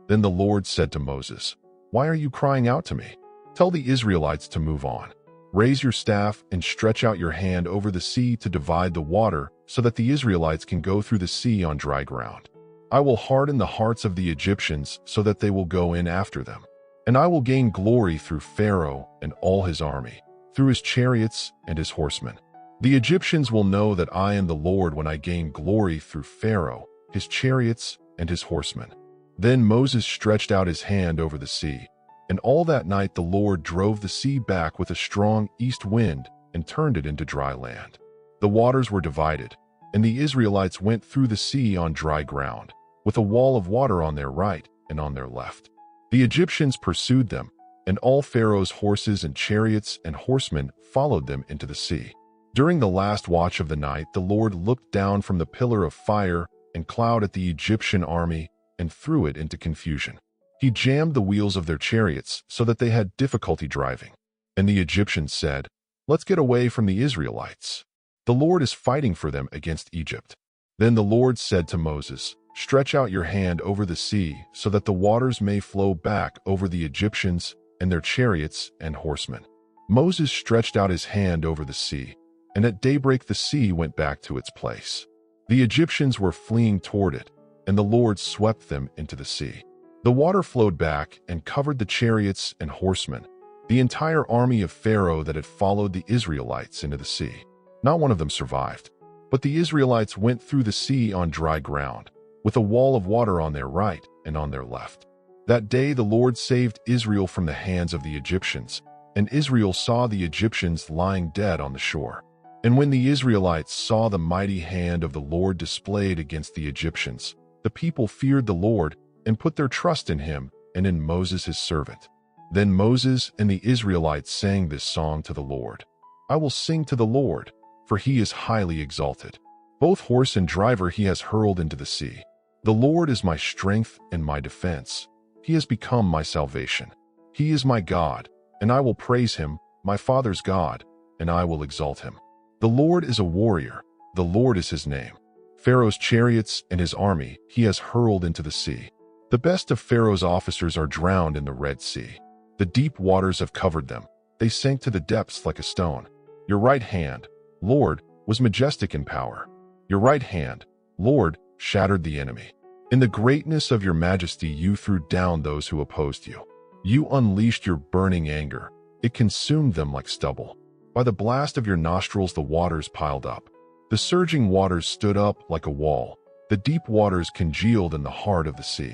Then the Lord said to Moses, "Why are you crying out to me? Tell the Israelites to move on. Raise your staff and stretch out your hand over the sea to divide the water so that the Israelites can go through the sea on dry ground. I will harden the hearts of the Egyptians so that they will go in after them. And I will gain glory through Pharaoh and all his army, through his chariots and his horsemen. The Egyptians will know that I am the Lord when I gain glory through Pharaoh, his chariots, and his horsemen." Then Moses stretched out his hand over the sea, and all that night the Lord drove the sea back with a strong east wind and turned it into dry land. The waters were divided, and the Israelites went through the sea on dry ground, with a wall of water on their right and on their left. The Egyptians pursued them, and all Pharaoh's horses and chariots and horsemen followed them into the sea. During the last watch of the night, the Lord looked down from the pillar of fire and cloud at the Egyptian army and threw it into confusion. He jammed the wheels of their chariots so that they had difficulty driving. And the Egyptians said, "Let's get away from the Israelites. The Lord is fighting for them against Egypt." Then the Lord said to Moses, Stretch out your hand over the sea so that the waters may flow back over the Egyptians and their chariots and horsemen." Moses stretched out his hand over the sea, and at daybreak the sea went back to its place. The Egyptians were fleeing toward it, and the Lord swept them into the sea. The water flowed back and covered the chariots and horsemen, the entire army of Pharaoh that had followed the Israelites into the sea. Not one of them survived, but the Israelites went through the sea on dry ground, with a wall of water on their right and on their left. That day the Lord saved Israel from the hands of the Egyptians, and Israel saw the Egyptians lying dead on the shore. And when the Israelites saw the mighty hand of the Lord displayed against the Egyptians, the people feared the Lord and put their trust in him and in Moses his servant. Then Moses and the Israelites sang this song to the Lord. "I will sing to the Lord, for he is highly exalted. Both horse and driver he has hurled into the sea. The Lord is my strength and my defense. He has become my salvation. He is my God, and I will praise him, my father's God, and I will exalt him. The Lord is a warrior. The Lord is his name. Pharaoh's chariots and his army he has hurled into the sea. The best of Pharaoh's officers are drowned in the Red Sea. The deep waters have covered them. They sank to the depths like a stone. Your right hand, Lord, was majestic in power. Your right hand, Lord, shattered the enemy. In the greatness of your majesty you threw down those who opposed you. You unleashed your burning anger. It consumed them like stubble. By the blast of your nostrils the waters piled up. The surging waters stood up like a wall. The deep waters congealed in the heart of the sea.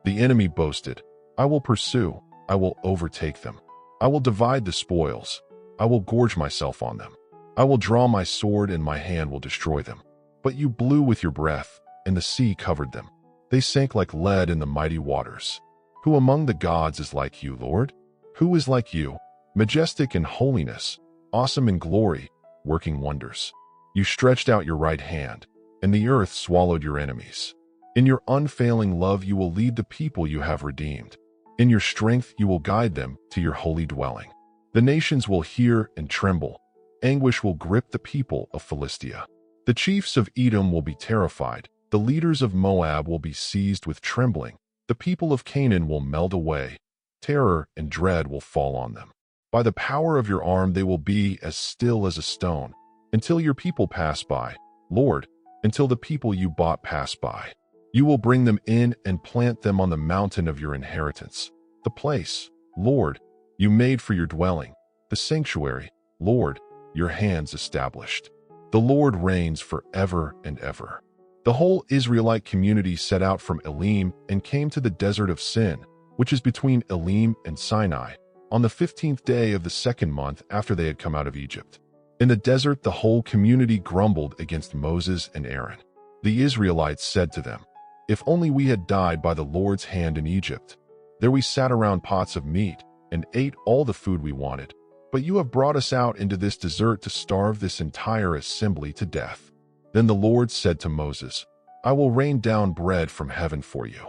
The enemy boasted, "I will pursue. I will overtake them. I will divide the spoils. I will gorge myself on them. I will draw my sword and my hand will destroy them." But you blew with your breath, and the sea covered them. They sank like lead in the mighty waters. Who among the gods is like you, Lord? Who is like you, majestic in holiness, awesome in glory, working wonders? You stretched out your right hand, and the earth swallowed your enemies. In your unfailing love you will lead the people you have redeemed. In your strength you will guide them to your holy dwelling. The nations will hear and tremble. Anguish will grip the people of Philistia. The chiefs of Edom will be terrified. The leaders of Moab will be seized with trembling. The people of Canaan will melt away. Terror and dread will fall on them. By the power of your arm they will be as still as a stone, until your people pass by, Lord, until the people you bought pass by. You will bring them in and plant them on the mountain of your inheritance, the place, Lord, you made for your dwelling, the sanctuary, Lord, your hands established. The Lord reigns forever and ever. The whole Israelite community set out from Elim and came to the desert of Sin, which is between Elim and Sinai, on the 15th day of the second month after they had come out of Egypt. In the desert the whole community grumbled against Moses and Aaron. The Israelites said to them, "If only we had died by the Lord's hand in Egypt. There we sat around pots of meat and ate all the food we wanted. But you have brought us out into this desert to starve this entire assembly to death." Then the Lord said to Moses, "I will rain down bread from heaven for you.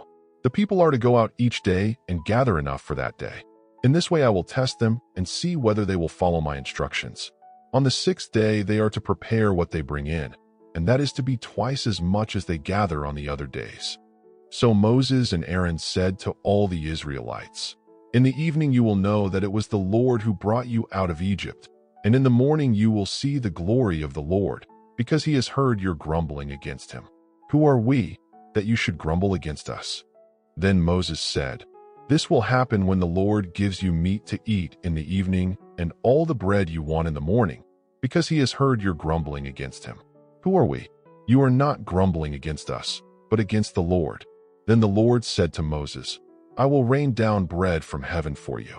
The people are to go out each day and gather enough for that day. In this way I will test them and see whether they will follow my instructions. On the 6th day they are to prepare what they bring in, and that is to be twice as much as they gather on the other days." So Moses and Aaron said to all the Israelites, "In the evening you will know that it was the Lord who brought you out of Egypt, and in the morning you will see the glory of the Lord, because he has heard your grumbling against him. Who are we, that you should grumble against us?" Then Moses said, "This will happen when the Lord gives you meat to eat in the evening and all the bread you want in the morning, because he has heard your grumbling against him. Who are we? You are not grumbling against us, but against the Lord." Then the Lord said to Moses, "I will rain down bread from heaven for you.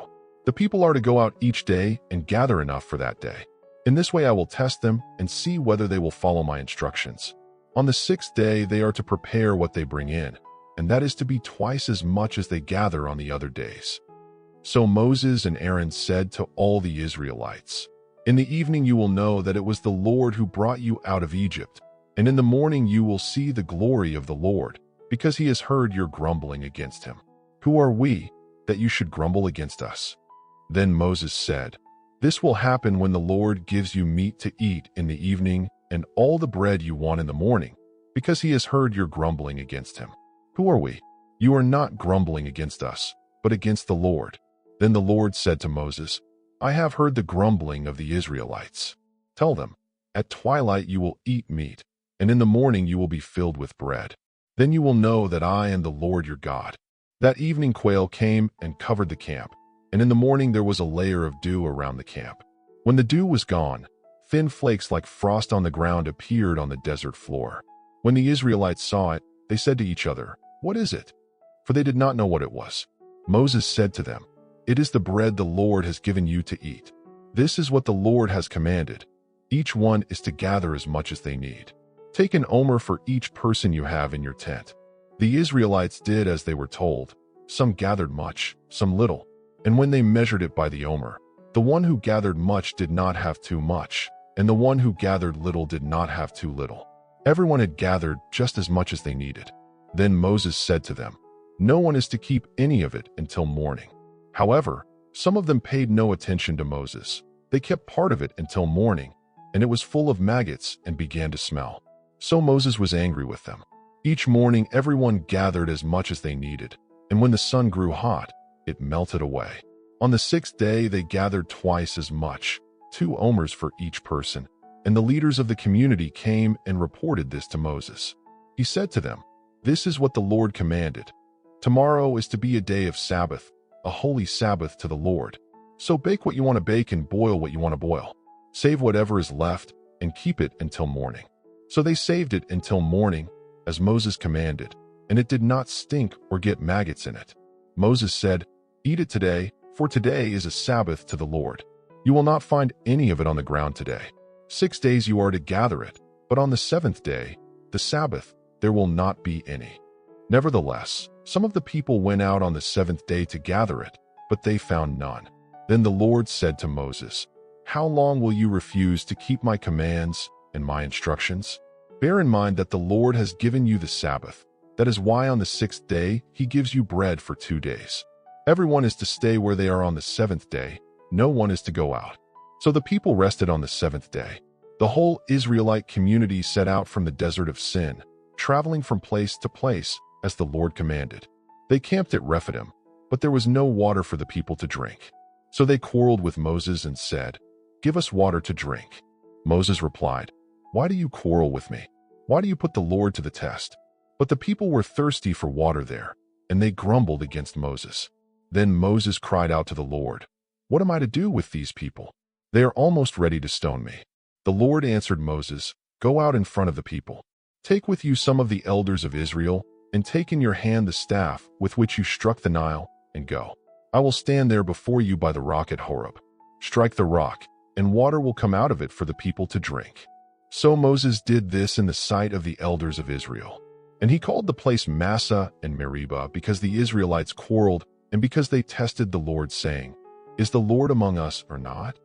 The people are to go out each day and gather enough for that day. In this way I will test them and see whether they will follow my instructions. On the 6th day they are to prepare what they bring in, and that is to be twice as much as they gather on the other days." So Moses and Aaron said to all the Israelites, "In the evening you will know that it was the Lord who brought you out of Egypt, and in the morning you will see the glory of the Lord, because he has heard your grumbling against him. Who are we, that you should grumble against us?" Then Moses said, "This will happen when the Lord gives you meat to eat in the evening and all the bread you want in the morning, because he has heard your grumbling against him. Who are we? You are not grumbling against us, but against the Lord." Then the Lord said to Moses, "I have heard the grumbling of the Israelites. Tell them, at twilight you will eat meat, and in the morning you will be filled with bread. Then you will know that I am the Lord your God." That evening quail came and covered the camp, and in the morning there was a layer of dew around the camp. When the dew was gone, thin flakes like frost on the ground appeared on the desert floor. When the Israelites saw it, they said to each other, "What is it?" For they did not know what it was. Moses said to them, "It is the bread the Lord has given you to eat. This is what the Lord has commanded. Each one is to gather as much as they need. Take an omer for each person you have in your tent." The Israelites did as they were told. Some gathered much, some little. And when they measured it by the omer, the one who gathered much did not have too much, and the one who gathered little did not have too little. Everyone had gathered just as much as they needed. Then Moses said to them, "No one is to keep any of it until morning." However, some of them paid no attention to Moses. They kept part of it until morning, and it was full of maggots and began to smell. So Moses was angry with them. Each morning everyone gathered as much as they needed, and when the sun grew hot, it melted away. On the sixth day they gathered twice as much, 2 omers for each person, and the leaders of the community came and reported this to Moses. He said to them, "This is what the Lord commanded. Tomorrow is to be a day of Sabbath, a holy Sabbath to the Lord. So bake what you want to bake and boil what you want to boil. Save whatever is left and keep it until morning." So they saved it until morning, as Moses commanded, and it did not stink or get maggots in it. Moses said, "Eat it today, for today is a Sabbath to the Lord. You will not find any of it on the ground today. 6 days you are to gather it, but on the 7th day, the Sabbath, there will not be any." Nevertheless, some of the people went out on the 7th day to gather it, but they found none. Then the Lord said to Moses, "How long will you refuse to keep my commands and my instructions? Bear in mind that the Lord has given you the Sabbath. That is why on the 6th day he gives you bread for 2 days. Everyone is to stay where they are on the 7th day. No one is to go out." So the people rested on the 7th day. The whole Israelite community set out from the desert of Sin, traveling from place to place as the Lord commanded. They camped at Rephidim, but there was no water for the people to drink. So they quarreled with Moses and said, "Give us water to drink." Moses replied, "Why do you quarrel with me? Why do you put the Lord to the test?" But the people were thirsty for water there, and they grumbled against Moses. Then Moses cried out to the Lord, "What am I to do with these people? They are almost ready to stone me." The Lord answered Moses, "Go out in front of the people. Take with you some of the elders of Israel, and take in your hand the staff with which you struck the Nile, and go. I will stand there before you by the rock at Horeb. Strike the rock, and water will come out of it for the people to drink." So Moses did this in the sight of the elders of Israel. And he called the place Massah and Meribah because the Israelites quarreled and because they tested the Lord, saying, "Is the Lord among us or not?"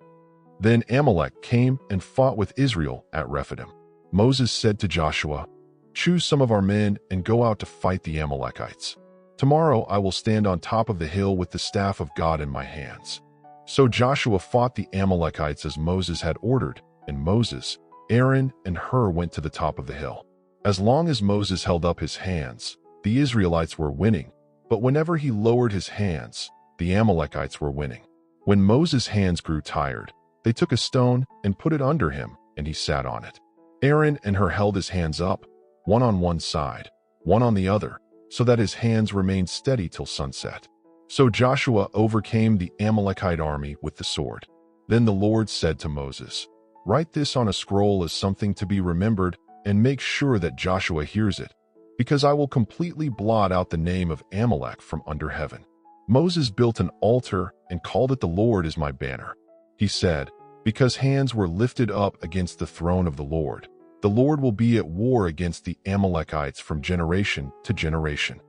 Then Amalek came and fought with Israel at Rephidim. Moses said to Joshua, "Choose some of our men and go out to fight the Amalekites. Tomorrow I will stand on top of the hill with the staff of God in my hands." So Joshua fought the Amalekites as Moses had ordered, and Moses, Aaron, and Hur went to the top of the hill. As long as Moses held up his hands, the Israelites were winning, but whenever he lowered his hands, the Amalekites were winning. When Moses' hands grew tired, they took a stone and put it under him, and he sat on it. Aaron and Hur held his hands up, one on one side, one on the other, so that his hands remained steady till sunset. So Joshua overcame the Amalekite army with the sword. Then the Lord said to Moses, "Write this on a scroll as something to be remembered, and make sure that Joshua hears it, because I will completely blot out the name of Amalek from under heaven." Moses built an altar and called it "The Lord is my banner." He said, "Because hands were lifted up against the throne of the Lord will be at war against the Amalekites from generation to generation."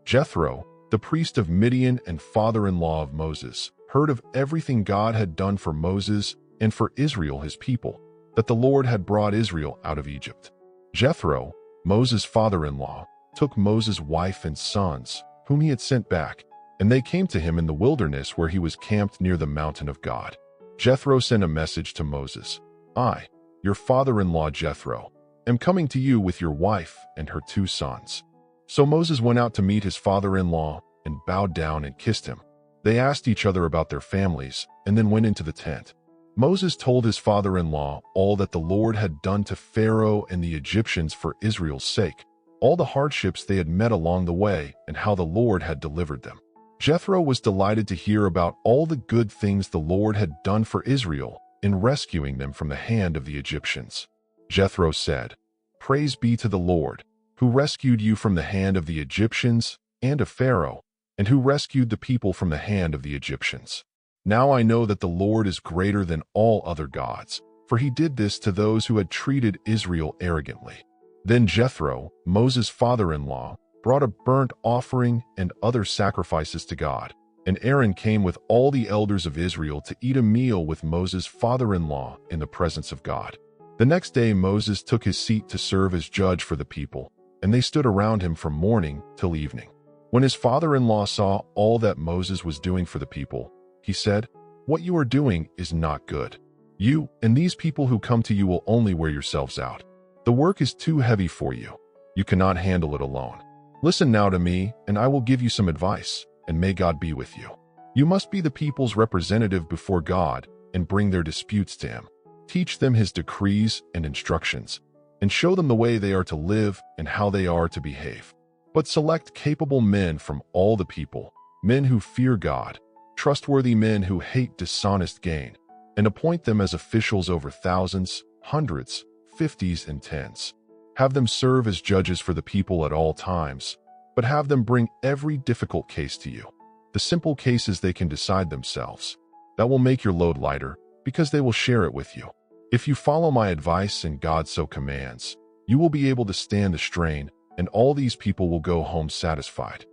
Jethro, the priest of Midian and father-in-law of Moses, heard of everything God had done for Moses and for Israel his people, that the Lord had brought Israel out of Egypt. Jethro, Moses' father-in-law, took Moses' wife and sons, whom he had sent back, and they came to him in the wilderness where he was camped near the mountain of God. Jethro sent a message to Moses, "I, your father-in-law Jethro, am coming to you with your wife and her 2 sons." So Moses went out to meet his father-in-law and bowed down and kissed him. They asked each other about their families and then went into the tent. Moses told his father-in-law all that the Lord had done to Pharaoh and the Egyptians for Israel's sake, all the hardships they had met along the way, and how the Lord had delivered them. Jethro was delighted to hear about all the good things the Lord had done for Israel in rescuing them from the hand of the Egyptians. Jethro said, "Praise be to the Lord, who rescued you from the hand of the Egyptians and of Pharaoh, and who rescued the people from the hand of the Egyptians. Now I know that the Lord is greater than all other gods, for he did this to those who had treated Israel arrogantly." Then Jethro, Moses' father-in-law, brought a burnt offering and other sacrifices to God, and Aaron came with all the elders of Israel to eat a meal with Moses' father-in-law in the presence of God. The next day Moses took his seat to serve as judge for the people, and they stood around him from morning till evening. When his father-in-law saw all that Moses was doing for the people, he said, "What you are doing is not good. You and these people who come to you will only wear yourselves out. The work is too heavy for you. You cannot handle it alone. Listen now to me, and I will give you some advice, and may God be with you. You must be the people's representative before God and bring their disputes to him. Teach them his decrees and instructions, and show them the way they are to live and how they are to behave. But select capable men from all the people, men who fear God, trustworthy men who hate dishonest gain, and appoint them as officials over thousands, hundreds, fifties, and tens. Have them serve as judges for the people at all times, but have them bring every difficult case to you. The simple cases they can decide themselves. That will make your load lighter, because they will share it with you. If you follow my advice and God so commands, you will be able to stand the strain, and all these people will go home satisfied."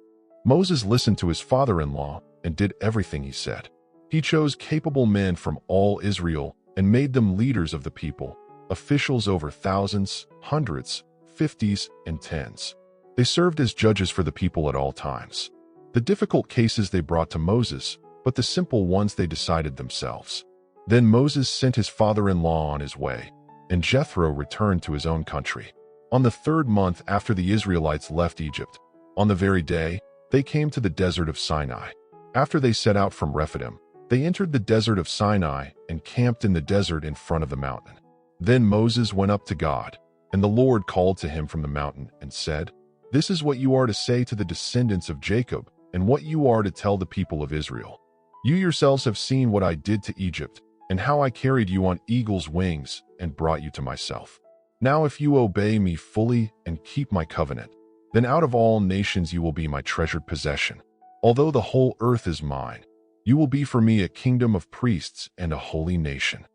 Moses listened to his father-in-law and did everything he said. He chose capable men from all Israel and made them leaders of the people, officials over thousands, hundreds, fifties, and tens. They served as judges for the people at all times. The difficult cases they brought to Moses, but the simple ones they decided themselves. Then Moses sent his father-in-law on his way, and Jethro returned to his own country. On the 3rd month after the Israelites left Egypt, on the very day, they came to the desert of Sinai. After they set out from Rephidim, they entered the desert of Sinai and camped in the desert in front of the mountain. Then Moses went up to God, and the Lord called to him from the mountain and said, "This is what you are to say to the descendants of Jacob, and what you are to tell the people of Israel. You yourselves have seen what I did to Egypt, and how I carried you on eagle's wings and brought you to myself. Now if you obey me fully and keep my covenant, then out of all nations you will be my treasured possession. Although the whole earth is mine, you will be for me a kingdom of priests and a holy nation.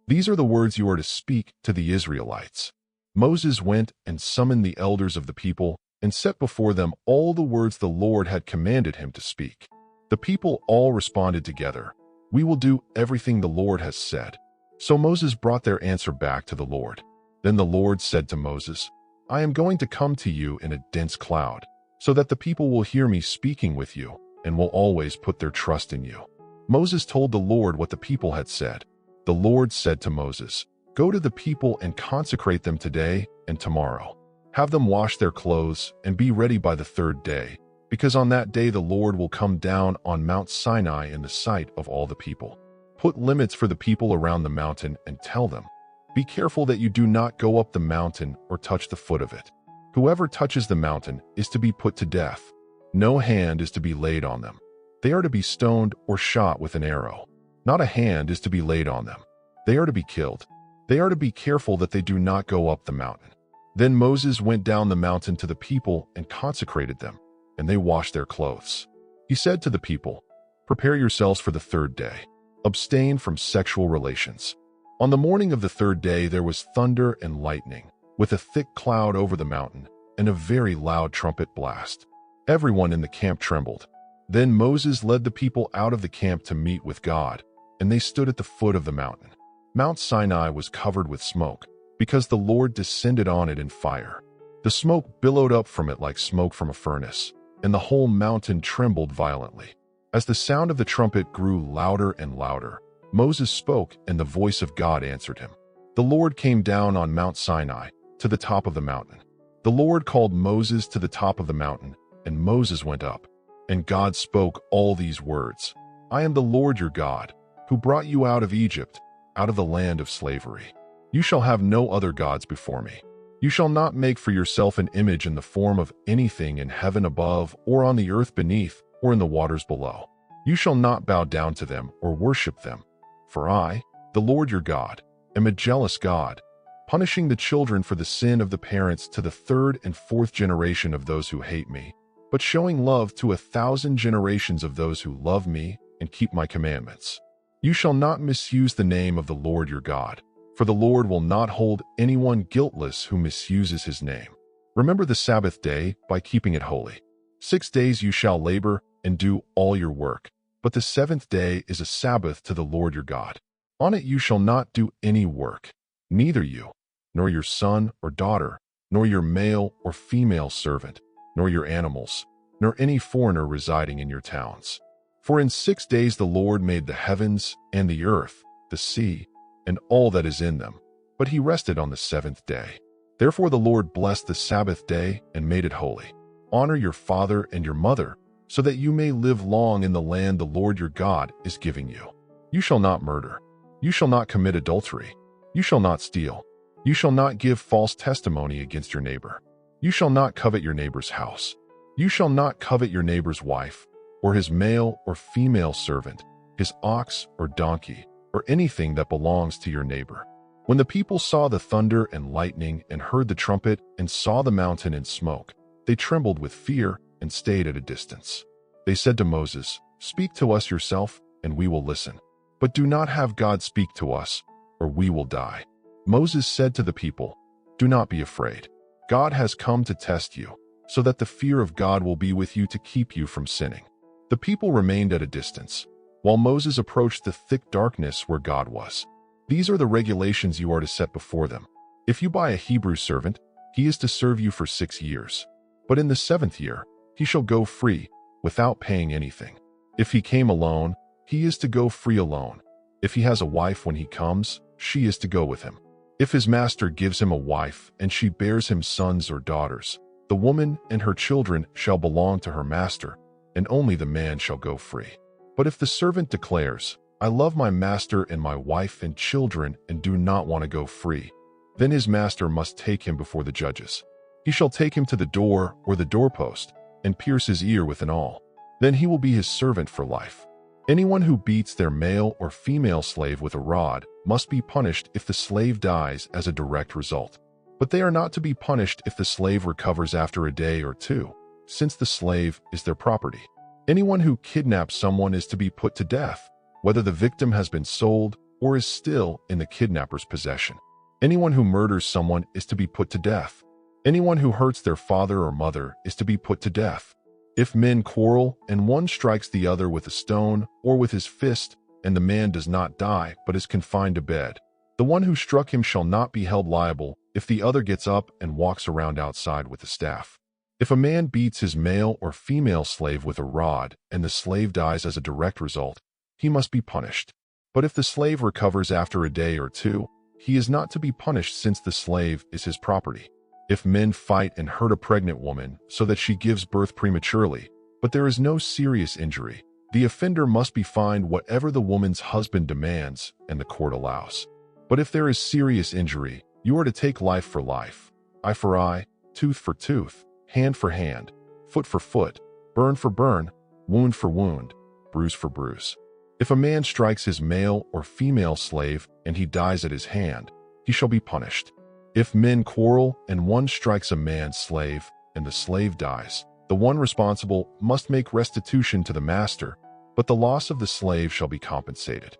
These are the words you are to speak to the Israelites." Moses went and summoned the elders of the people and set before them all the words the Lord had commanded him to speak. The people all responded together, "We will do everything the Lord has said." So Moses brought their answer back to the Lord. Then the Lord said to Moses, "I am going to come to you in a dense cloud, so that the people will hear me speaking with you and will always put their trust in you." Moses told the Lord what the people had said. The Lord said to Moses, "Go to the people and consecrate them today and tomorrow. Have them wash their clothes and be ready by the 3rd day, because on that day the Lord will come down on Mount Sinai in the sight of all the people. Put limits for the people around the mountain and tell them, 'Be careful that you do not go up the mountain or touch the foot of it. Whoever touches the mountain is to be put to death. No hand is to be laid on them. They are to be stoned or shot with an arrow. Not a hand is to be laid on them. They are to be killed. They are to be careful that they do not go up the mountain.'" Then Moses went down the mountain to the people and consecrated them, and they washed their clothes. He said to the people, "Prepare yourselves for the 3rd day. Abstain from sexual relations." On the morning of the 3rd day there was thunder and lightning, with a thick cloud over the mountain, and a very loud trumpet blast. Everyone in the camp trembled. Then Moses led the people out of the camp to meet with God, and they stood at the foot of the mountain. Mount Sinai was covered with smoke, because the Lord descended on it in fire. The smoke billowed up from it like smoke from a furnace, and the whole mountain trembled violently. As the sound of the trumpet grew louder and louder, Moses spoke, and the voice of God answered him. The Lord came down on Mount Sinai to the top of the mountain. The Lord called Moses to the top of the mountain, and Moses went up. And God spoke all these words. I am the Lord your God, who brought you out of Egypt, out of the land of slavery. You shall have no other gods before me. You shall not make for yourself an image in the form of anything in heaven above, or on the earth beneath, or in the waters below. You shall not bow down to them or worship them. For I, the Lord your God, am a jealous God, punishing the children for the sin of the parents to the third and fourth generation of those who hate me, but showing love to 1,000 generations of those who love me and keep my commandments. You shall not misuse the name of the Lord your God, for the Lord will not hold anyone guiltless who misuses his name. Remember the Sabbath day by keeping it holy. 6 days you shall labor and do all your work, but the seventh day is a Sabbath to the Lord your God. On it you shall not do any work, neither you, nor your son or daughter, nor your male or female servant, nor your animals, nor any foreigner residing in your towns. For in 6 days the Lord made the heavens and the earth, the sea, and all that is in them, but he rested on the seventh day. Therefore the Lord blessed the Sabbath day and made it holy. Honor your father and your mother, so that you may live long in the land the Lord your God is giving you. You shall not murder. You shall not commit adultery. You shall not steal. You shall not give false testimony against your neighbor. You shall not covet your neighbor's house. You shall not covet your neighbor's wife, or his male or female servant, his ox or donkey, or anything that belongs to your neighbor. When the people saw the thunder and lightning and heard the trumpet and saw the mountain in smoke, they trembled with fear and stayed at a distance. They said to Moses, Speak to us yourself, and we will listen. But do not have God speak to us, or we will die. Moses said to the people, Do not be afraid. God has come to test you, so that the fear of God will be with you to keep you from sinning. The people remained at a distance, while Moses approached the thick darkness where God was. These are the regulations you are to set before them. If you buy a Hebrew servant, he is to serve you for 6 years. But in the 7th year, he shall go free, without paying anything. If he came alone, he is to go free alone. If he has a wife when he comes, she is to go with him. If his master gives him a wife and she bears him sons or daughters, the woman and her children shall belong to her master, and only the man shall go free. But if the servant declares, I love my master and my wife and children and do not want to go free, then his master must take him before the judges. He shall take him to the door or the doorpost and pierce his ear with an awl. Then he will be his servant for life. Anyone who beats their male or female slave with a rod must be punished if the slave dies as a direct result. But they are not to be punished if the slave recovers after a day or 2, since the slave is their property. Anyone who kidnaps someone is to be put to death, whether the victim has been sold or is still in the kidnapper's possession. Anyone who murders someone is to be put to death. Anyone who hurts their father or mother is to be put to death. If men quarrel and one strikes the other with a stone or with his fist, and the man does not die but is confined to bed, the one who struck him shall not be held liable if the other gets up and walks around outside with a staff. If a man beats his male or female slave with a rod and the slave dies as a direct result, he must be punished. But if the slave recovers after a day or 2, he is not to be punished since the slave is his property. If men fight and hurt a pregnant woman so that she gives birth prematurely, but there is no serious injury, the offender must be fined whatever the woman's husband demands and the court allows. But if there is serious injury, you are to take life for life, eye for eye, tooth for tooth, hand for hand, foot for foot, burn for burn, wound for wound, bruise for bruise. If a man strikes his male or female slave and he dies at his hand, he shall be punished. If men quarrel and one strikes a man's slave and the slave dies, the one responsible must make restitution to the master, but the loss of the slave shall be compensated.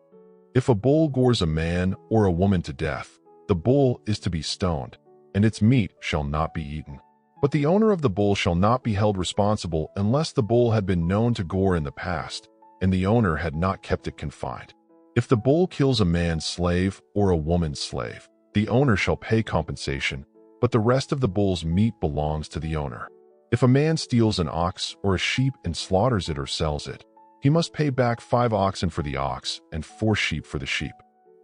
If a bull gores a man or a woman to death, the bull is to be stoned, and its meat shall not be eaten. But the owner of the bull shall not be held responsible unless the bull had been known to gore in the past, and the owner had not kept it confined. If the bull kills a man's slave or a woman's slave, the owner shall pay compensation, but the rest of the bull's meat belongs to the owner. If a man steals an ox or a sheep and slaughters it or sells it, he must pay back 5 oxen for the ox and 4 sheep for the sheep.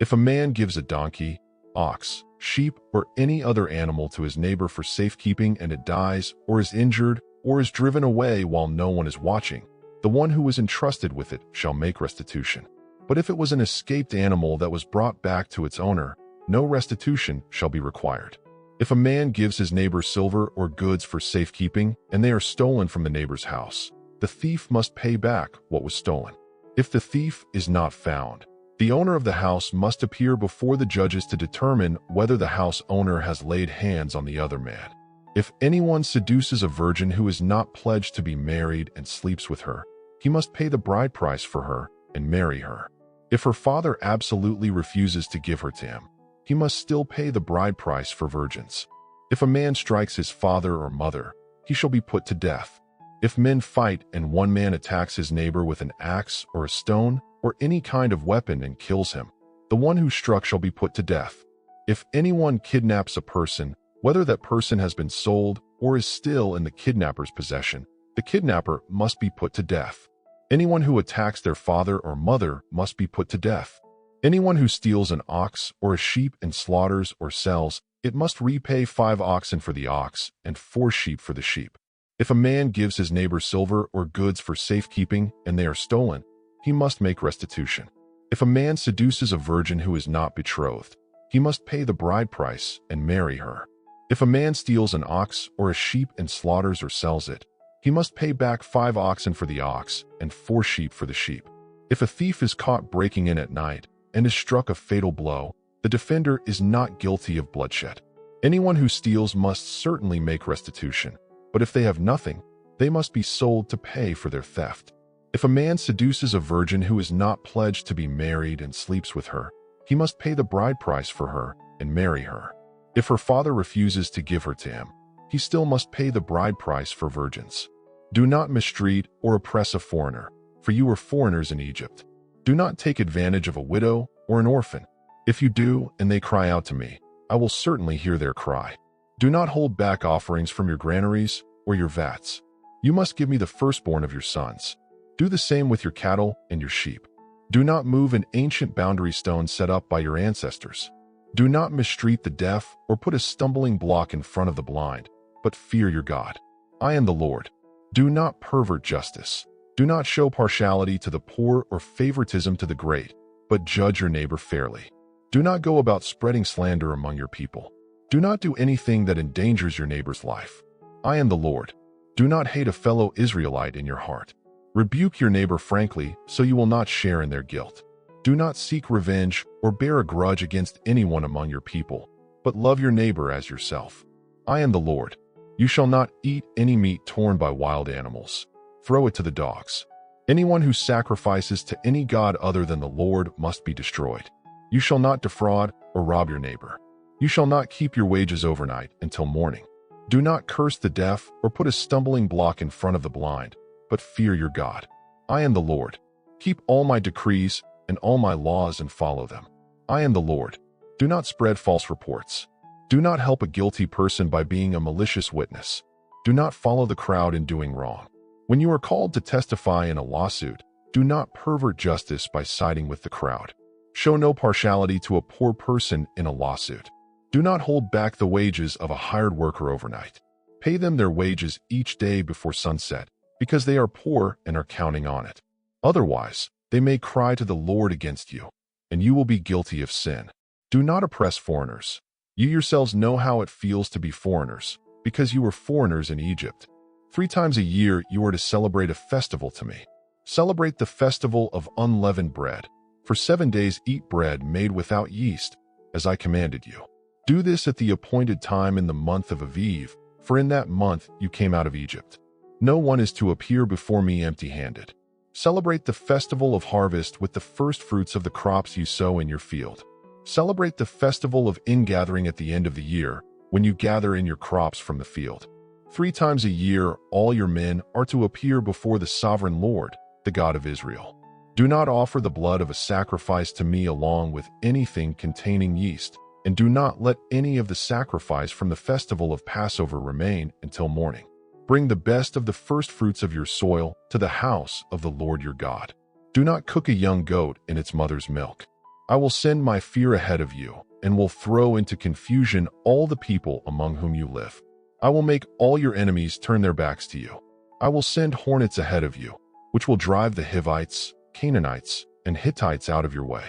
If a man gives a donkey, ox, sheep, or any other animal to his neighbor for safekeeping and it dies, or is injured, or is driven away while no one is watching, the one who was entrusted with it shall make restitution. But if it was an escaped animal that was brought back to its owner, no restitution shall be required. If a man gives his neighbor silver or goods for safekeeping, and they are stolen from the neighbor's house, the thief must pay back what was stolen. If the thief is not found, the owner of the house must appear before the judges to determine whether the house owner has laid hands on the other man. If anyone seduces a virgin who is not pledged to be married and sleeps with her, he must pay the bride price for her and marry her. If her father absolutely refuses to give her to him, he must still pay the bride price for virgins. If a man strikes his father or mother, he shall be put to death. If men fight and one man attacks his neighbor with an axe or a stone or any kind of weapon and kills him, the one who struck shall be put to death. If anyone kidnaps a person, whether that person has been sold or is still in the kidnapper's possession, the kidnapper must be put to death. Anyone who attacks their father or mother must be put to death. Anyone who steals an ox or a sheep and slaughters or sells, it must repay 5 oxen for the ox and 4 sheep for the sheep. If a man gives his neighbor silver or goods for safekeeping and they are stolen, he must make restitution. If a man seduces a virgin who is not betrothed, he must pay the bride price and marry her. If a man steals an ox or a sheep and slaughters or sells it, he must pay back 5 oxen for the ox and 4 sheep for the sheep. If a thief is caught breaking in at night and is struck a fatal blow, the defender is not guilty of bloodshed. Anyone who steals must certainly make restitution, but if they have nothing, they must be sold to pay for their theft. If a man seduces a virgin who is not pledged to be married and sleeps with her, he must pay the bride price for her and marry her. If her father refuses to give her to him, he still must pay the bride price for virgins. Do not mistreat or oppress a foreigner, for you were foreigners in Egypt. Do not take advantage of a widow or an orphan. If you do, and they cry out to me, I will certainly hear their cry. Do not hold back offerings from your granaries or your vats. You must give me the firstborn of your sons. Do the same with your cattle and your sheep. Do not move an ancient boundary stone set up by your ancestors. Do not mistreat the deaf or put a stumbling block in front of the blind, but fear your God. I am the Lord. Do not pervert justice. Do not show partiality to the poor or favoritism to the great, but judge your neighbor fairly. Do not go about spreading slander among your people. Do not do anything that endangers your neighbor's life. I am the Lord. Do not hate a fellow Israelite in your heart. Rebuke your neighbor frankly so you will not share in their guilt. Do not seek revenge or bear a grudge against anyone among your people, but love your neighbor as yourself. I am the Lord. You shall not eat any meat torn by wild animals. Throw it to the dogs. Anyone who sacrifices to any god other than the Lord must be destroyed. You shall not defraud or rob your neighbor. You shall not keep your wages overnight until morning. Do not curse the deaf or put a stumbling block in front of the blind, but fear your God. I am the Lord. Keep all my decrees and all my laws and follow them. I am the Lord. Do not spread false reports. Do not help a guilty person by being a malicious witness. Do not follow the crowd in doing wrong. When you are called to testify in a lawsuit, do not pervert justice by siding with the crowd. Show no partiality to a poor person in a lawsuit. Do not hold back the wages of a hired worker overnight. Pay them their wages each day before sunset, because they are poor and are counting on it. Otherwise, they may cry to the Lord against you, and you will be guilty of sin. Do not oppress foreigners. You yourselves know how it feels to be foreigners, because you were foreigners in Egypt. 3 times a year you are to celebrate a festival to me. Celebrate the festival of unleavened bread. For 7 days eat bread made without yeast, as I commanded you. Do this at the appointed time in the month of Aviv, for in that month you came out of Egypt. No one is to appear before me empty-handed. Celebrate the festival of harvest with the first fruits of the crops you sow in your field. Celebrate the festival of ingathering at the end of the year, when you gather in your crops from the field. 3 times a year all your men are to appear before the sovereign Lord, the God of Israel. Do not offer the blood of a sacrifice to me along with anything containing yeast, and do not let any of the sacrifice from the festival of Passover remain until morning. Bring the best of the first fruits of your soil to the house of the Lord your God. Do not cook a young goat in its mother's milk. I will send my fear ahead of you, and will throw into confusion all the people among whom you live. I will make all your enemies turn their backs to you. I will send hornets ahead of you, which will drive the Hivites, Canaanites, and Hittites out of your way.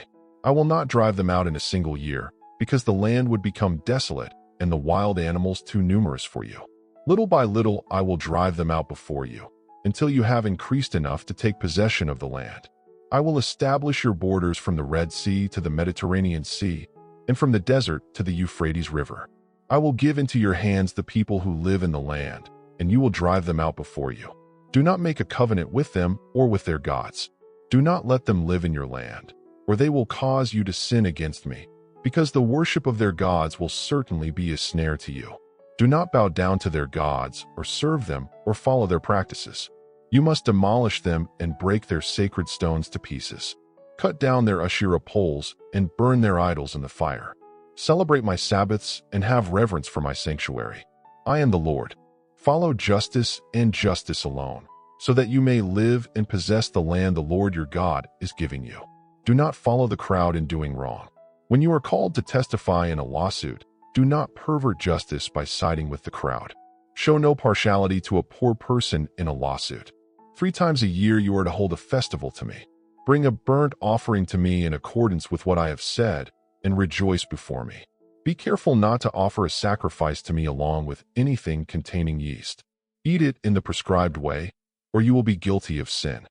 I will not drive them out in a single year, because the land would become desolate and the wild animals too numerous for you. Little by little I will drive them out before you, until you have increased enough to take possession of the land. I will establish your borders from the Red Sea to the Mediterranean Sea, and from the desert to the Euphrates River. I will give into your hands the people who live in the land, and you will drive them out before you. Do not make a covenant with them or with their gods. Do not let them live in your land, or they will cause you to sin against me, because the worship of their gods will certainly be a snare to you. Do not bow down to their gods, or serve them, or follow their practices. You must demolish them and break their sacred stones to pieces. Cut down their Asherah poles and burn their idols in the fire. Celebrate my Sabbaths and have reverence for my sanctuary. I am the Lord. Follow justice and justice alone, so that you may live and possess the land the Lord your God is giving you. Do not follow the crowd in doing wrong. When you are called to testify in a lawsuit, do not pervert justice by siding with the crowd. Show no partiality to a poor person in a lawsuit. 3 times a year you are to hold a festival to me. Bring a burnt offering to me in accordance with what I have said, and rejoice before me. Be careful not to offer a sacrifice to me along with anything containing yeast. Eat it in the prescribed way, or you will be guilty of sin.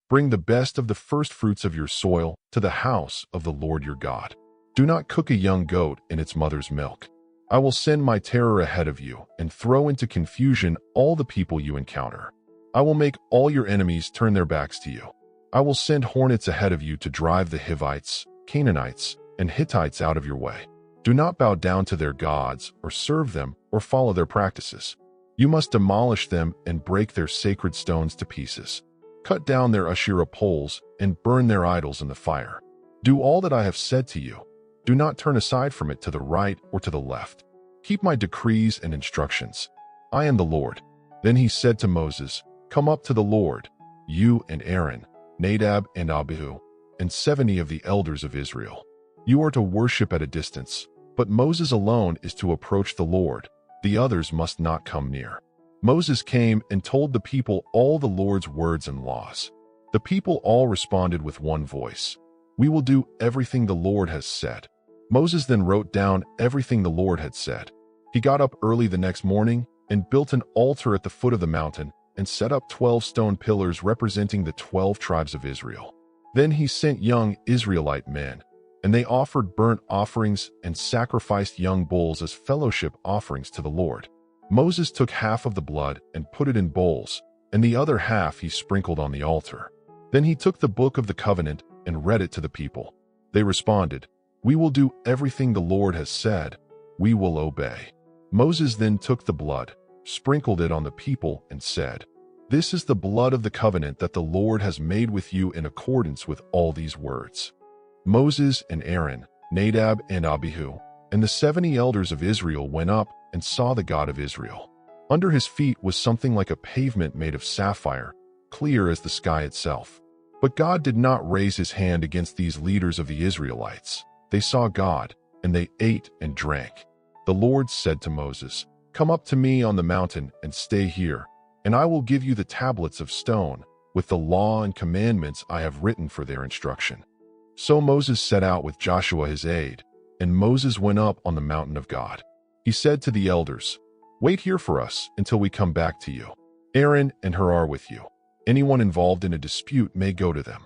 Bring the best of the first fruits of your soil to the house of the Lord your God. Do not cook a young goat in its mother's milk. I will send my terror ahead of you and throw into confusion all the people you encounter. I will make all your enemies turn their backs to you. I will send hornets ahead of you to drive the Hivites, Canaanites, and Hittites out of your way. Do not bow down to their gods, or serve them, or follow their practices. You must demolish them and break their sacred stones to pieces. Cut down their Asherah poles and burn their idols in the fire. Do all that I have said to you. Do not turn aside from it to the right or to the left. Keep my decrees and instructions. I am the Lord. Then he said to Moses, Come up to the Lord, you and Aaron, Nadab and Abihu, and 70 of the elders of Israel. You are to worship at a distance, but Moses alone is to approach the Lord. The others must not come near. Moses came and told the people all the Lord's words and laws. The people all responded with one voice, We will do everything the Lord has said. Moses then wrote down everything the Lord had said. He got up early the next morning and built an altar at the foot of the mountain and set up 12 stone pillars representing the 12 tribes of Israel. Then he sent young Israelite men, and they offered burnt offerings and sacrificed young bulls as fellowship offerings to the Lord. Moses took half of the blood and put it in bowls, and the other half he sprinkled on the altar. Then he took the book of the covenant and read it to the people. They responded, We will do everything the Lord has said. We will obey. Moses then took the blood, sprinkled it on the people, and said, This is the blood of the covenant that the Lord has made with you in accordance with all these words. Moses and Aaron, Nadab and Abihu, and the 70 elders of Israel went up and saw the God of Israel. Under his feet was something like a pavement made of sapphire, clear as the sky itself. But God did not raise his hand against these leaders of the Israelites. They saw God, and they ate and drank. The Lord said to Moses, Come up to me on the mountain and stay here, and I will give you the tablets of stone, with the law and commandments I have written for their instruction. So Moses set out with Joshua his aide, and Moses went up on the mountain of God. He said to the elders, Wait here for us until we come back to you. Aaron and Hur are with you. Anyone involved in a dispute may go to them.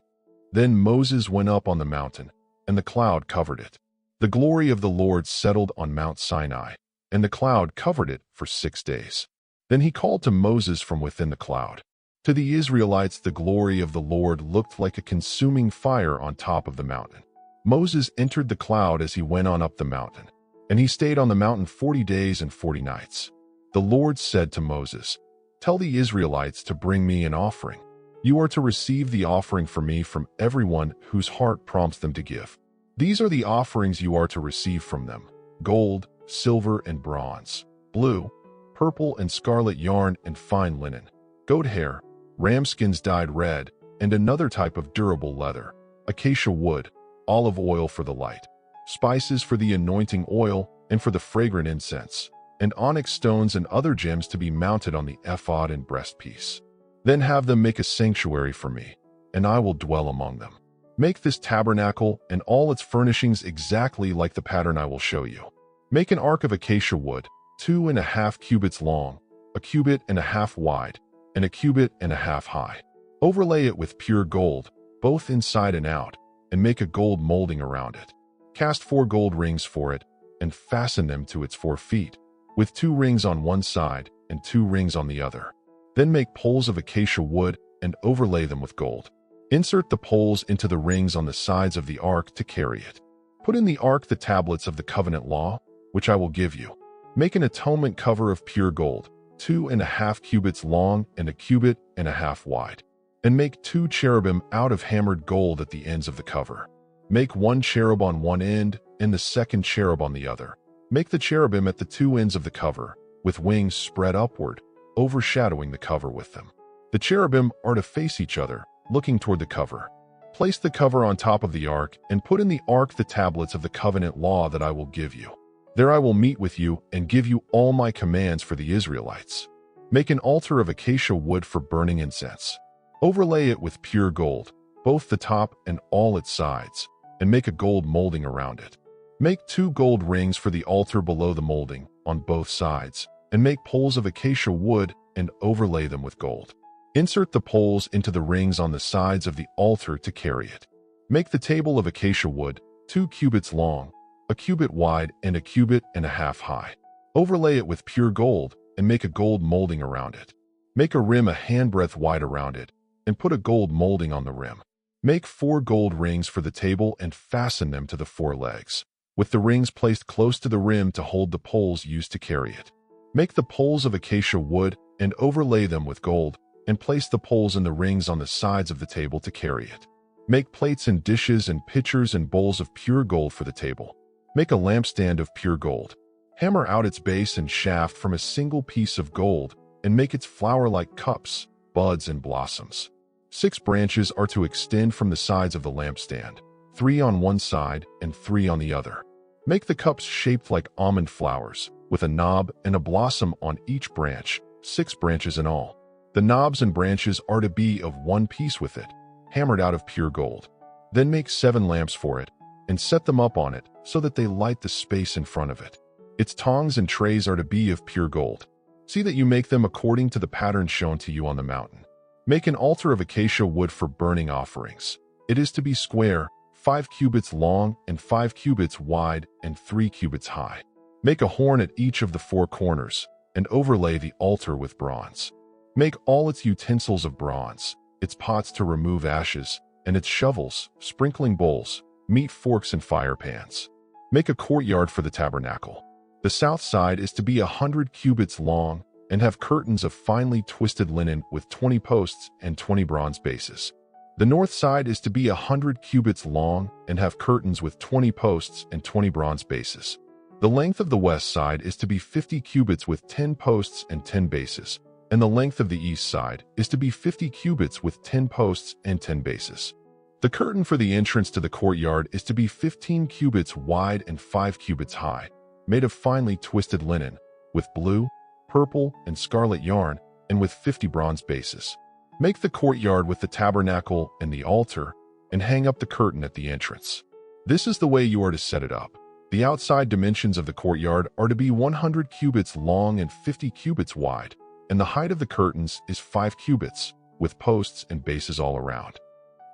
Then Moses went up on the mountain, and the cloud covered it. The glory of the Lord settled on Mount Sinai, and the cloud covered it for 6 days. Then he called to Moses from within the cloud. To the Israelites the glory of the Lord looked like a consuming fire on top of the mountain. Moses entered the cloud as he went on up the mountain, and he stayed on the mountain 40 days and 40 nights. The Lord said to Moses, Tell the Israelites to bring me an offering. You are to receive the offering for me from everyone whose heart prompts them to give. These are the offerings you are to receive from them: gold, silver, and bronze, blue, purple, and scarlet yarn and fine linen, goat hair, ram skins dyed red, and another type of durable leather, acacia wood, olive oil for the light, spices for the anointing oil and for the fragrant incense, and onyx stones and other gems to be mounted on the ephod and breastpiece. Then have them make a sanctuary for me, and I will dwell among them. Make this tabernacle and all its furnishings exactly like the pattern I will show you. Make an ark of acacia wood, 2.5 cubits long, 1.5 cubits wide, and 1.5 cubits high. Overlay it with pure gold, both inside and out, and make a gold molding around it. Cast 4 gold rings for it, and fasten them to its 4 feet, with 2 rings on one side and 2 rings on the other. Then make poles of acacia wood and overlay them with gold. Insert the poles into the rings on the sides of the ark to carry it. Put in the ark the tablets of the covenant law, which I will give you. Make an atonement cover of pure gold, 2.5 cubits long and 1.5 cubits wide. And make 2 cherubim out of hammered gold at the ends of the cover. Make 1 cherub on one end and the second cherub on the other. Make the cherubim at the 2 ends of the cover, with wings spread upward, overshadowing the cover with them. The cherubim are to face each other, looking toward the cover. Place the cover on top of the ark and put in the ark the tablets of the covenant law that I will give you. There I will meet with you and give you all my commands for the Israelites. Make an altar of acacia wood for burning incense. Overlay it with pure gold, both the top and all its sides, and make a gold molding around it. Make 2 gold rings for the altar below the molding, on both sides, and make poles of acacia wood and overlay them with gold. Insert the poles into the rings on the sides of the altar to carry it. Make the table of acacia wood, 2 cubits long, 1 cubit wide, and 1.5 cubits high. Overlay it with pure gold and make a gold molding around it. Make a rim a handbreadth wide around it, and put a gold molding on the rim. Make 4 gold rings for the table and fasten them to the 4 legs, with the rings placed close to the rim to hold the poles used to carry it. Make the poles of acacia wood and overlay them with gold, and place the poles in the rings on the sides of the table to carry it. Make plates and dishes and pitchers and bowls of pure gold for the table. Make a lampstand of pure gold. Hammer out its base and shaft from a single piece of gold, and make its flower-like cups, buds, and blossoms. 6 branches are to extend from the sides of the lampstand, 3 on one side and 3 on the other. Make the cups shaped like almond flowers, with a knob and a blossom on each branch, 6 branches in all. The knobs and branches are to be of one piece with it, hammered out of pure gold. Then make 7 lamps for it, and set them up on it so that they light the space in front of it. Its tongs and trays are to be of pure gold. See that you make them according to the pattern shown to you on the mountain. Make an altar of acacia wood for burning offerings. It is to be square, 5 cubits long and 5 cubits wide and 3 cubits high. Make a horn at each of the 4 corners, and overlay the altar with bronze. Make all its utensils of bronze, its pots to remove ashes, and its shovels, sprinkling bowls, meat forks, and fire pans. Make a courtyard for the tabernacle. The south side is to be 100 cubits long and have curtains of finely twisted linen with 20 posts and 20 bronze bases. The north side is to be 100 cubits long and have curtains with 20 posts and 20 bronze bases. The length of the west side is to be 50 cubits with 10 posts and 10 bases, and the length of the east side is to be 50 cubits with 10 posts and 10 bases. The curtain for the entrance to the courtyard is to be 15 cubits wide and 5 cubits high, made of finely twisted linen, with blue, purple, and scarlet yarn, and with 50 bronze bases. Make the courtyard with the tabernacle and the altar, and hang up the curtain at the entrance. This is the way you are to set it up. The outside dimensions of the courtyard are to be 100 cubits long and 50 cubits wide, and the height of the curtains is 5 cubits, with posts and bases all around.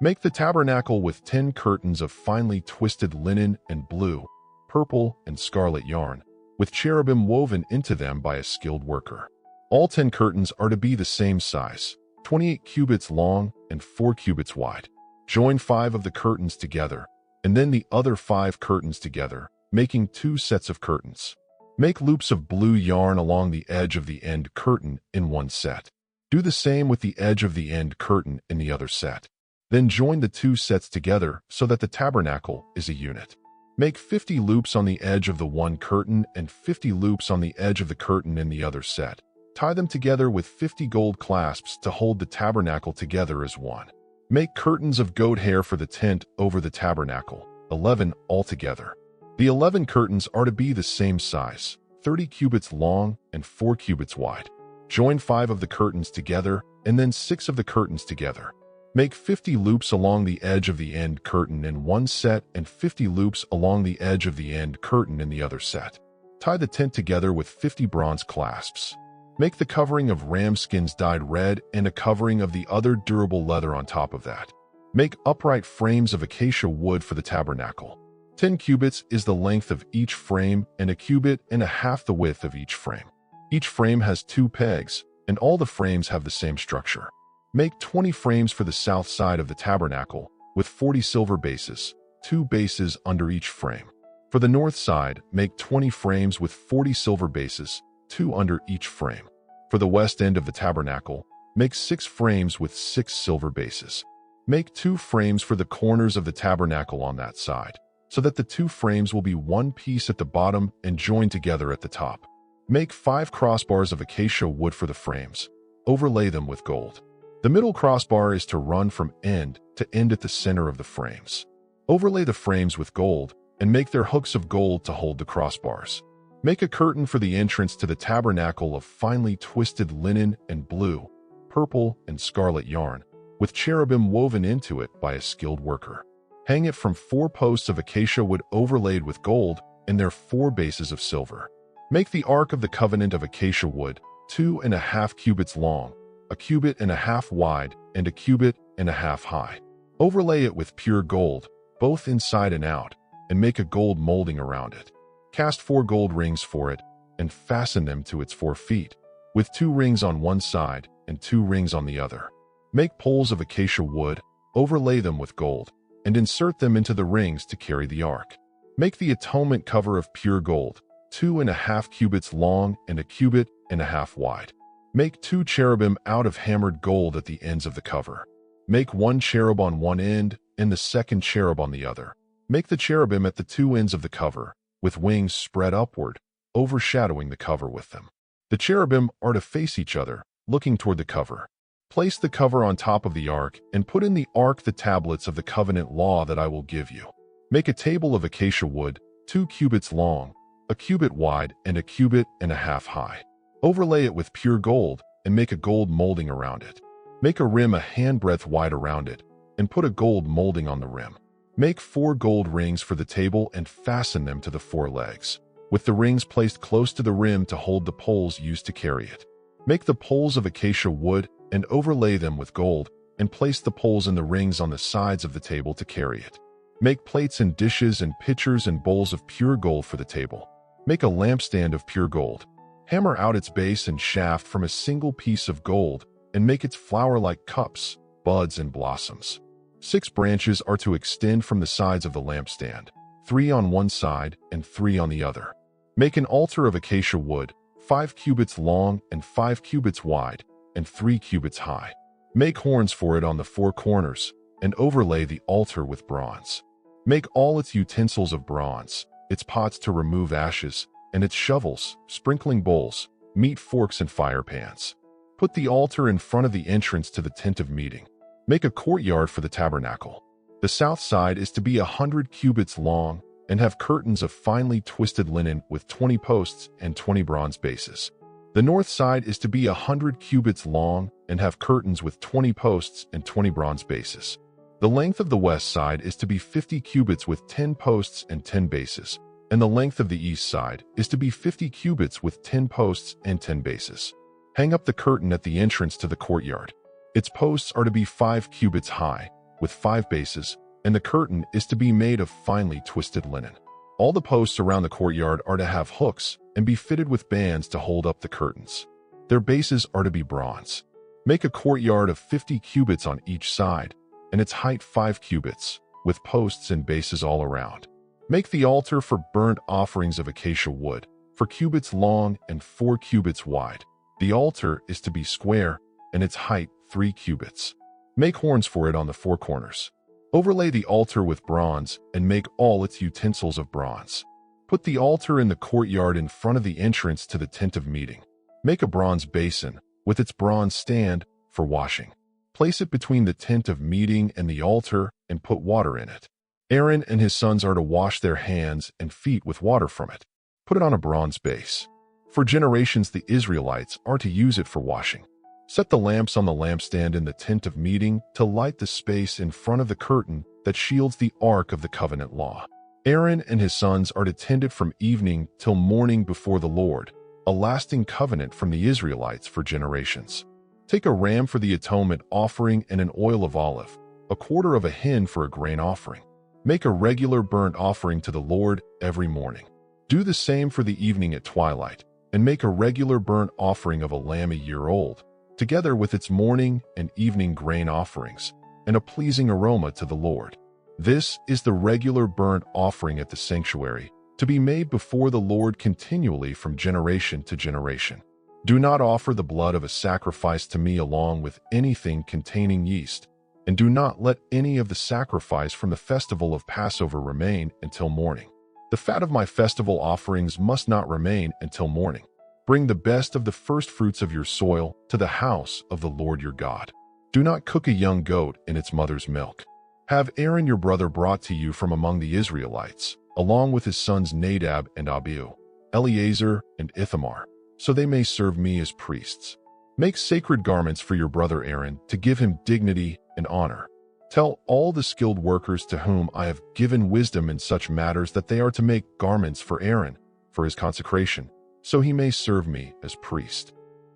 Make the tabernacle with 10 curtains of finely twisted linen and blue, purple, and scarlet yarn, with cherubim woven into them by a skilled worker. All 10 curtains are to be the same size, 28 cubits long and 4 cubits wide. Join 5 of the curtains together, and then the other 5 curtains together, making 2 sets of curtains. Make loops of blue yarn along the edge of the end curtain in one set. Do the same with the edge of the end curtain in the other set. Then join the 2 sets together so that the tabernacle is a unit. Make 50 loops on the edge of the one curtain and 50 loops on the edge of the curtain in the other set. Tie them together with 50 gold clasps to hold the tabernacle together as one. Make curtains of goat hair for the tent over the tabernacle, 11 altogether. The 11 curtains are to be the same size, 30 cubits long and 4 cubits wide. Join 5 of the curtains together and then 6 of the curtains together. Make 50 loops along the edge of the end curtain in one set and 50 loops along the edge of the end curtain in the other set. Tie the tent together with 50 bronze clasps. Make the covering of ram skins dyed red and a covering of the other durable leather on top of that. Make upright frames of acacia wood for the tabernacle. 10 cubits is the length of each frame and a cubit and a half the width of each frame. Each frame has 2 pegs, and all the frames have the same structure. Make 20 frames for the south side of the tabernacle with 40 silver bases, 2 bases under each frame. For the north side, make 20 frames with 40 silver bases, 2 under each frame. For the west end of the tabernacle, make 6 frames with 6 silver bases. Make 2 frames for the corners of the tabernacle on that side, so that the 2 frames will be one piece at the bottom and joined together at the top. Make 5 crossbars of acacia wood for the frames. Overlay them with gold. The middle crossbar is to run from end to end at the center of the frames. Overlay the frames with gold and make their hooks of gold to hold the crossbars. Make a curtain for the entrance to the tabernacle of finely twisted linen and blue, purple, and scarlet yarn, with cherubim woven into it by a skilled worker. Hang it from 4 posts of acacia wood overlaid with gold and their 4 bases of silver. Make the Ark of the Covenant of acacia wood, 2.5 cubits long, a cubit and a half wide, and a cubit and a half high. Overlay it with pure gold, both inside and out, and make a gold molding around it. Cast 4 gold rings for it, and fasten them to its 4 feet, with 2 rings on one side and 2 rings on the other. Make poles of acacia wood, overlay them with gold, and insert them into the rings to carry the ark. Make the atonement cover of pure gold, 2.5 cubits long and a cubit and a half wide. Make 2 cherubim out of hammered gold at the ends of the cover. Make 1 cherub on one end and the second cherub on the other. Make the cherubim at the 2 ends of the cover, with wings spread upward, overshadowing the cover with them. The cherubim are to face each other, looking toward the cover. Place the cover on top of the ark and put in the ark the tablets of the covenant law that I will give you. Make a table of acacia wood, 2 cubits long, a cubit wide, and a cubit and a half high. Overlay it with pure gold and make a gold molding around it. Make a rim a handbreadth wide around it and put a gold molding on the rim. Make 4 gold rings for the table and fasten them to the 4 legs, with the rings placed close to the rim to hold the poles used to carry it. Make the poles of acacia wood and overlay them with gold and place the poles in the rings on the sides of the table to carry it. Make plates and dishes and pitchers and bowls of pure gold for the table. Make a lampstand of pure gold. Hammer out its base and shaft from a single piece of gold and make its flower-like cups, buds, and blossoms. 6 branches are to extend from the sides of the lampstand, 3 on one side and 3 on the other. Make an altar of acacia wood, 5 cubits long and 5 cubits wide, and 3 cubits high. Make horns for it on the 4 corners, and overlay the altar with bronze. Make all its utensils of bronze, its pots to remove ashes, and its shovels, sprinkling bowls, meat forks, and fire pans. Put the altar in front of the entrance to the tent of meeting. Make a courtyard for the tabernacle. The south side is to be 100 cubits long and have curtains of finely twisted linen with 20 posts and 20 bronze bases. The north side is to be 100 cubits long and have curtains with 20 posts and 20 bronze bases. The length of the west side is to be 50 cubits with 10 posts and 10 bases, and the length of the east side is to be 50 cubits with 10 posts and 10 bases. Hang up the curtain at the entrance to the courtyard. Its posts are to be 5 cubits high, with 5 bases, and the curtain is to be made of finely twisted linen. All the posts around the courtyard are to have hooks and be fitted with bands to hold up the curtains. Their bases are to be bronze. Make a courtyard of 50 cubits on each side, and its height 5 cubits, with posts and bases all around. Make the altar for burnt offerings of acacia wood, 4 cubits long and 4 cubits wide. The altar is to be square, and its height 3 cubits. Make horns for it on the 4 corners. Overlay the altar with bronze and make all its utensils of bronze. Put the altar in the courtyard in front of the entrance to the tent of meeting. Make a bronze basin, with its bronze stand, for washing. Place it between the tent of meeting and the altar and put water in it. Aaron and his sons are to wash their hands and feet with water from it. Put it on a bronze base. For generations, the Israelites are to use it for washing. Set the lamps on the lampstand in the tent of meeting to light the space in front of the curtain that shields the ark of the covenant law. Aaron and his sons are to tend it from evening till morning before the Lord, a lasting covenant from the Israelites for generations. Take a ram for the atonement offering and an oil of olive, a quarter of a hin for a grain offering. Make a regular burnt offering to the Lord every morning. Do the same for the evening at twilight, and make a regular burnt offering of a lamb a year old, together with its morning and evening grain offerings, and a pleasing aroma to the Lord. This is the regular burnt offering at the sanctuary, to be made before the Lord continually from generation to generation. Do not offer the blood of a sacrifice to me along with anything containing yeast, and do not let any of the sacrifice from the festival of Passover remain until morning. The fat of my festival offerings must not remain until morning. Bring the best of the first fruits of your soil to the house of the Lord your God. Do not cook a young goat in its mother's milk. Have Aaron your brother brought to you from among the Israelites, along with his sons Nadab and Abihu, Eleazar and Ithamar, so they may serve me as priests. Make sacred garments for your brother Aaron to give him dignity and honor. Tell all the skilled workers to whom I have given wisdom in such matters that they are to make garments for Aaron, for his consecration, so he may serve me as priest.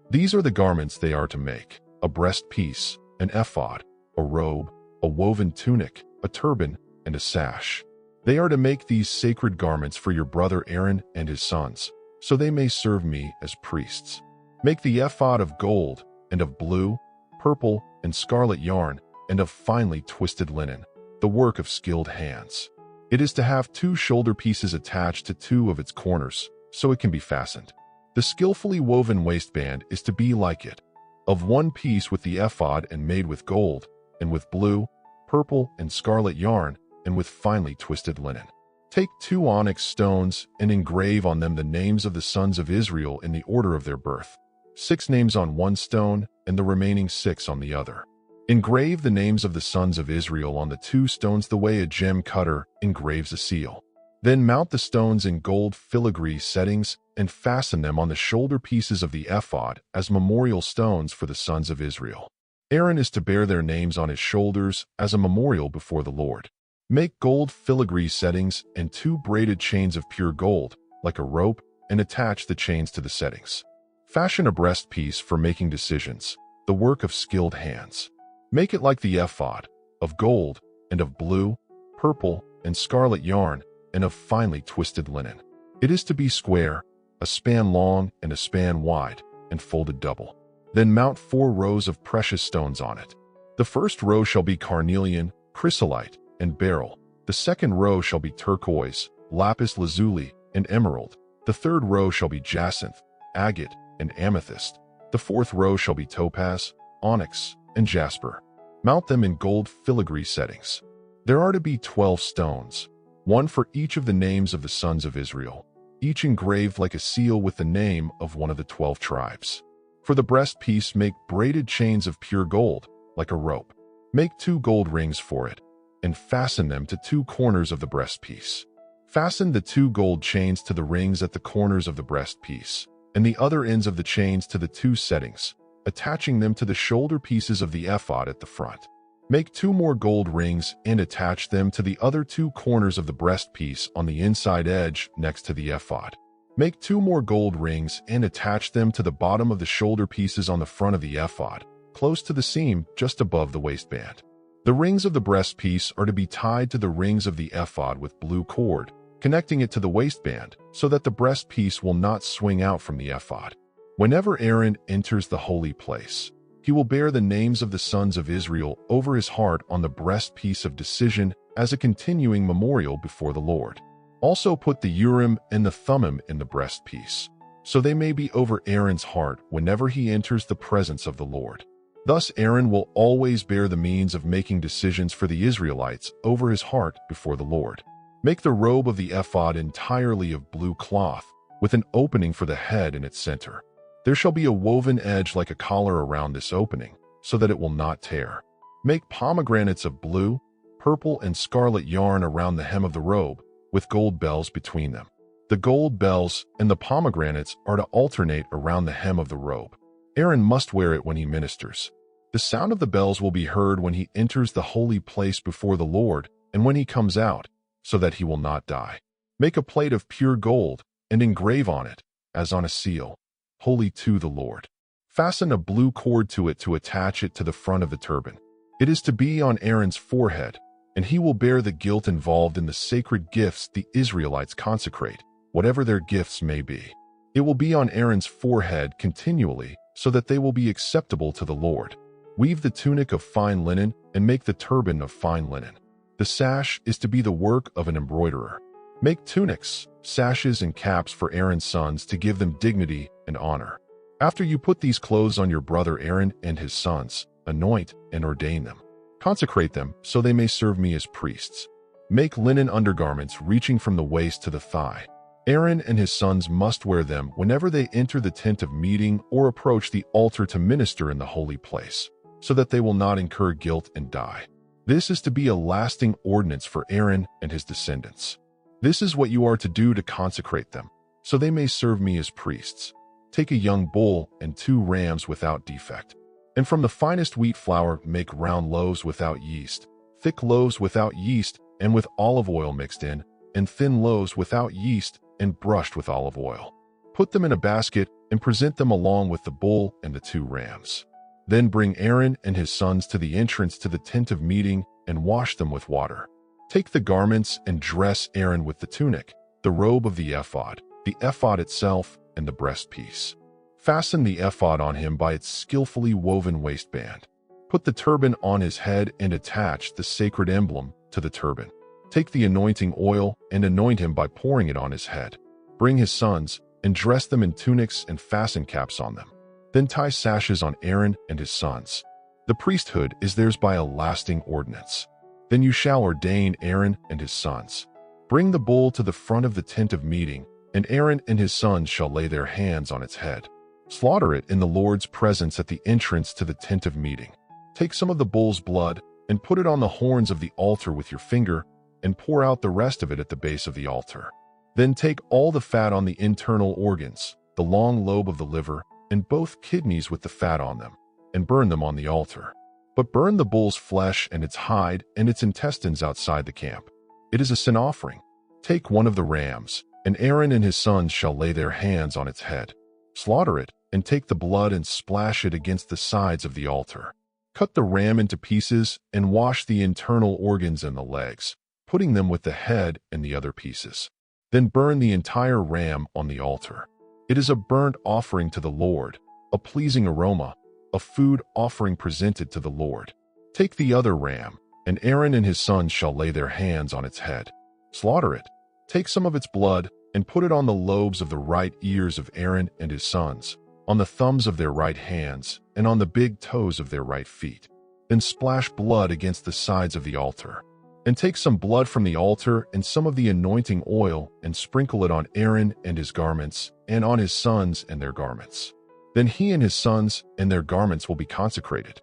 These are the garments they are to make: a breastpiece, an ephod, a robe, a woven tunic, a turban, and a sash. They are to make these sacred garments for your brother Aaron and his sons, so they may serve me as priests. Make the ephod of gold, and of blue, purple, and scarlet yarn, and of finely twisted linen, the work of skilled hands. It is to have 2 shoulder pieces attached to 2 of its corners, so it can be fastened. The skillfully woven waistband is to be like it, of 1 piece with the ephod and made with gold, and with blue, purple, and scarlet yarn, and with finely twisted linen. Take 2 onyx stones and engrave on them the names of the sons of Israel in the order of their birth, 6 names on 1 stone, and the remaining 6 on the other. Engrave the names of the sons of Israel on the 2 stones the way a gem cutter engraves a seal. Then mount the stones in gold filigree settings and fasten them on the shoulder pieces of the ephod as memorial stones for the sons of Israel. Aaron is to bear their names on his shoulders as a memorial before the Lord. Make gold filigree settings and 2 braided chains of pure gold, like a rope, and attach the chains to the settings. Fashion a breastpiece for making decisions, the work of skilled hands. Make it like the ephod, of gold, and of blue, purple, and scarlet yarn, and of finely twisted linen. It is to be square, a span long and a span wide, and folded double. Then mount 4 rows of precious stones on it. The first row shall be carnelian, chrysolite, and beryl. The second row shall be turquoise, lapis lazuli, and emerald. The third row shall be jacinth, agate, and amethyst. The fourth row shall be topaz, onyx, and jasper. Mount them in gold filigree settings. There are to be 12 stones, 1 for each of the names of the sons of Israel, each engraved like a seal with the name of one of the 12 tribes. For the breastpiece make braided chains of pure gold, like a rope. Make 2 gold rings for it, and fasten them to 2 corners of the breastpiece. Fasten the 2 gold chains to the rings at the corners of the breastpiece, and the other ends of the chains to the 2 settings, attaching them to the shoulder pieces of the ephod at the front. Make 2 more gold rings and attach them to the other 2 corners of the breastpiece on the inside edge next to the ephod. Make 2 more gold rings and attach them to the bottom of the shoulder pieces on the front of the ephod, close to the seam just above the waistband. The rings of the breastpiece are to be tied to the rings of the ephod with blue cord, connecting it to the waistband so that the breastpiece will not swing out from the ephod. Whenever Aaron enters the holy place, he will bear the names of the sons of Israel over his heart on the breastpiece of decision as a continuing memorial before the Lord. Also put the Urim and the Thummim in the breastpiece, so they may be over Aaron's heart whenever he enters the presence of the Lord. Thus Aaron will always bear the means of making decisions for the Israelites over his heart before the Lord. Make the robe of the ephod entirely of blue cloth, with an opening for the head in its center. There shall be a woven edge like a collar around this opening, so that it will not tear. Make pomegranates of blue, purple and scarlet yarn around the hem of the robe, with gold bells between them. The gold bells and the pomegranates are to alternate around the hem of the robe. Aaron must wear it when he ministers. The sound of the bells will be heard when he enters the holy place before the Lord and when he comes out, so that he will not die. Make a plate of pure gold and engrave on it, as on a seal, holy to the Lord. Fasten a blue cord to it to attach it to the front of the turban. It is to be on Aaron's forehead, and he will bear the guilt involved in the sacred gifts the Israelites consecrate, whatever their gifts may be. It will be on Aaron's forehead continually, so that they will be acceptable to the Lord. Weave the tunic of fine linen and make the turban of fine linen. The sash is to be the work of an embroiderer. Make tunics, sashes, and caps for Aaron's sons to give them dignity and honor. After you put these clothes on your brother Aaron and his sons, anoint and ordain them. Consecrate them so they may serve me as priests. Make linen undergarments reaching from the waist to the thigh. Aaron and his sons must wear them whenever they enter the tent of meeting or approach the altar to minister in the holy place, so that they will not incur guilt and die. This is to be a lasting ordinance for Aaron and his descendants. This is what you are to do to consecrate them, so they may serve me as priests. Take a young bull and 2 rams without defect. And from the finest wheat flour make round loaves without yeast, thick loaves without yeast and with olive oil mixed in, and thin loaves without yeast and brushed with olive oil. Put them in a basket and present them along with the bull and the 2 rams. Then bring Aaron and his sons to the entrance to the tent of meeting and wash them with water. Take the garments and dress Aaron with the tunic, the robe of the ephod itself, and the breastpiece. Fasten the ephod on him by its skillfully woven waistband. Put the turban on his head and attach the sacred emblem to the turban. Take the anointing oil and anoint him by pouring it on his head. Bring his sons and dress them in tunics and fasten caps on them. Then tie sashes on Aaron and his sons. The priesthood is theirs by a lasting ordinance. Then you shall ordain Aaron and his sons. Bring the bull to the front of the tent of meeting, and Aaron and his sons shall lay their hands on its head. Slaughter it in the Lord's presence at the entrance to the tent of meeting. Take some of the bull's blood and put it on the horns of the altar with your finger, and pour out the rest of it at the base of the altar. Then take all the fat on the internal organs, the long lobe of the liver, and both kidneys with the fat on them, and burn them on the altar. But burn the bull's flesh and its hide and its intestines outside the camp. It is a sin offering. Take one of the rams, and Aaron and his sons shall lay their hands on its head. Slaughter it, and take the blood and splash it against the sides of the altar. Cut the ram into pieces and wash the internal organs and the legs, putting them with the head and the other pieces. Then burn the entire ram on the altar. It is a burnt offering to the Lord, a pleasing aroma, a food offering presented to the Lord. Take the other ram, and Aaron and his sons shall lay their hands on its head. Slaughter it. Take some of its blood and put it on the lobes of the right ears of Aaron and his sons, on the thumbs of their right hands, and on the big toes of their right feet. Then splash blood against the sides of the altar. And take some blood from the altar and some of the anointing oil and sprinkle it on Aaron and his garments, and on his sons and their garments. Then he and his sons and their garments will be consecrated.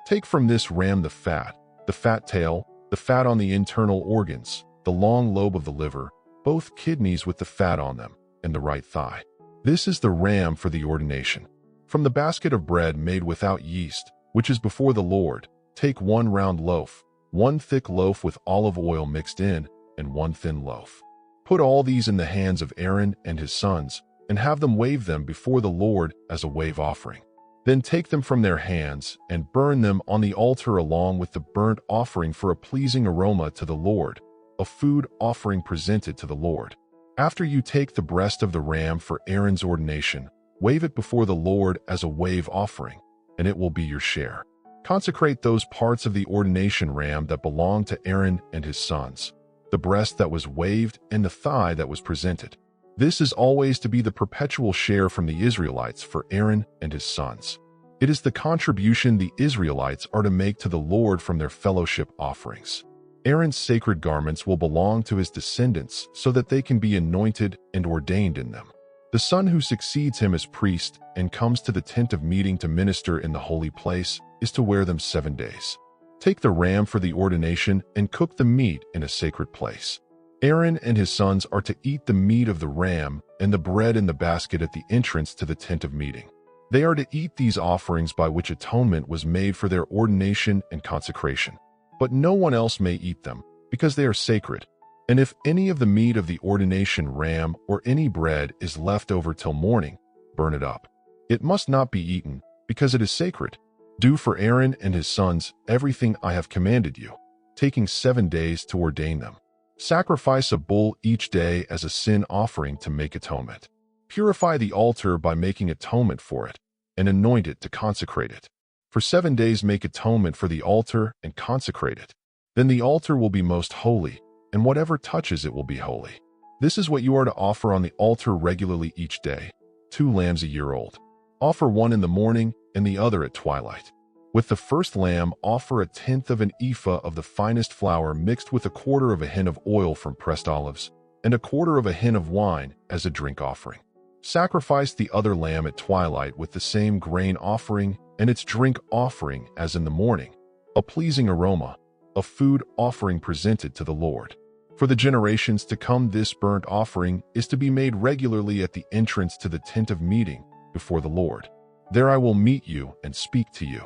Take from this ram the fat tail, the fat on the internal organs, the long lobe of the liver, both kidneys with the fat on them, and the right thigh. This is the ram for the ordination. From the basket of bread made without yeast, which is before the Lord, take 1 round loaf, 1 thick loaf with olive oil mixed in, and 1 thin loaf. Put all these in the hands of Aaron and his sons, and have them wave them before the Lord as a wave offering. Then take them from their hands and burn them on the altar along with the burnt offering for a pleasing aroma to the Lord, a food offering presented to the Lord. After you take the breast of the ram for Aaron's ordination, wave it before the Lord as a wave offering, and it will be your share. Consecrate those parts of the ordination ram that belong to Aaron and his sons, the breast that was waved and the thigh that was presented. This is always to be the perpetual share from the Israelites for Aaron and his sons. It is the contribution the Israelites are to make to the Lord from their fellowship offerings. Aaron's sacred garments will belong to his descendants so that they can be anointed and ordained in them. The son who succeeds him as priest and comes to the tent of meeting to minister in the holy place is to wear them 7 days. Take the ram for the ordination and cook the meat in a sacred place. Aaron and his sons are to eat the meat of the ram and the bread in the basket at the entrance to the tent of meeting. They are to eat these offerings by which atonement was made for their ordination and consecration. But no one else may eat them, because they are sacred. And if any of the meat of the ordination ram or any bread is left over till morning, burn it up. It must not be eaten, because it is sacred. Do for Aaron and his sons everything I have commanded you, taking 7 days to ordain them. Sacrifice a bull each day as a sin offering to make atonement. Purify the altar by making atonement for it, and anoint it to consecrate it. For 7 days make atonement for the altar and consecrate it. Then the altar will be most holy, and whatever touches it will be holy. This is what you are to offer on the altar regularly each day, 2 lambs a year old. Offer one in the morning and the other at twilight. With the first lamb, offer 1/10 of an ephah of the finest flour mixed with 1/4 of a hin of oil from pressed olives, and 1/4 of a hin of wine as a drink offering. Sacrifice the other lamb at twilight with the same grain offering and its drink offering as in the morning, a pleasing aroma, a food offering presented to the Lord. For the generations to come, this burnt offering is to be made regularly at the entrance to the tent of meeting before the Lord. There I will meet you and speak to you.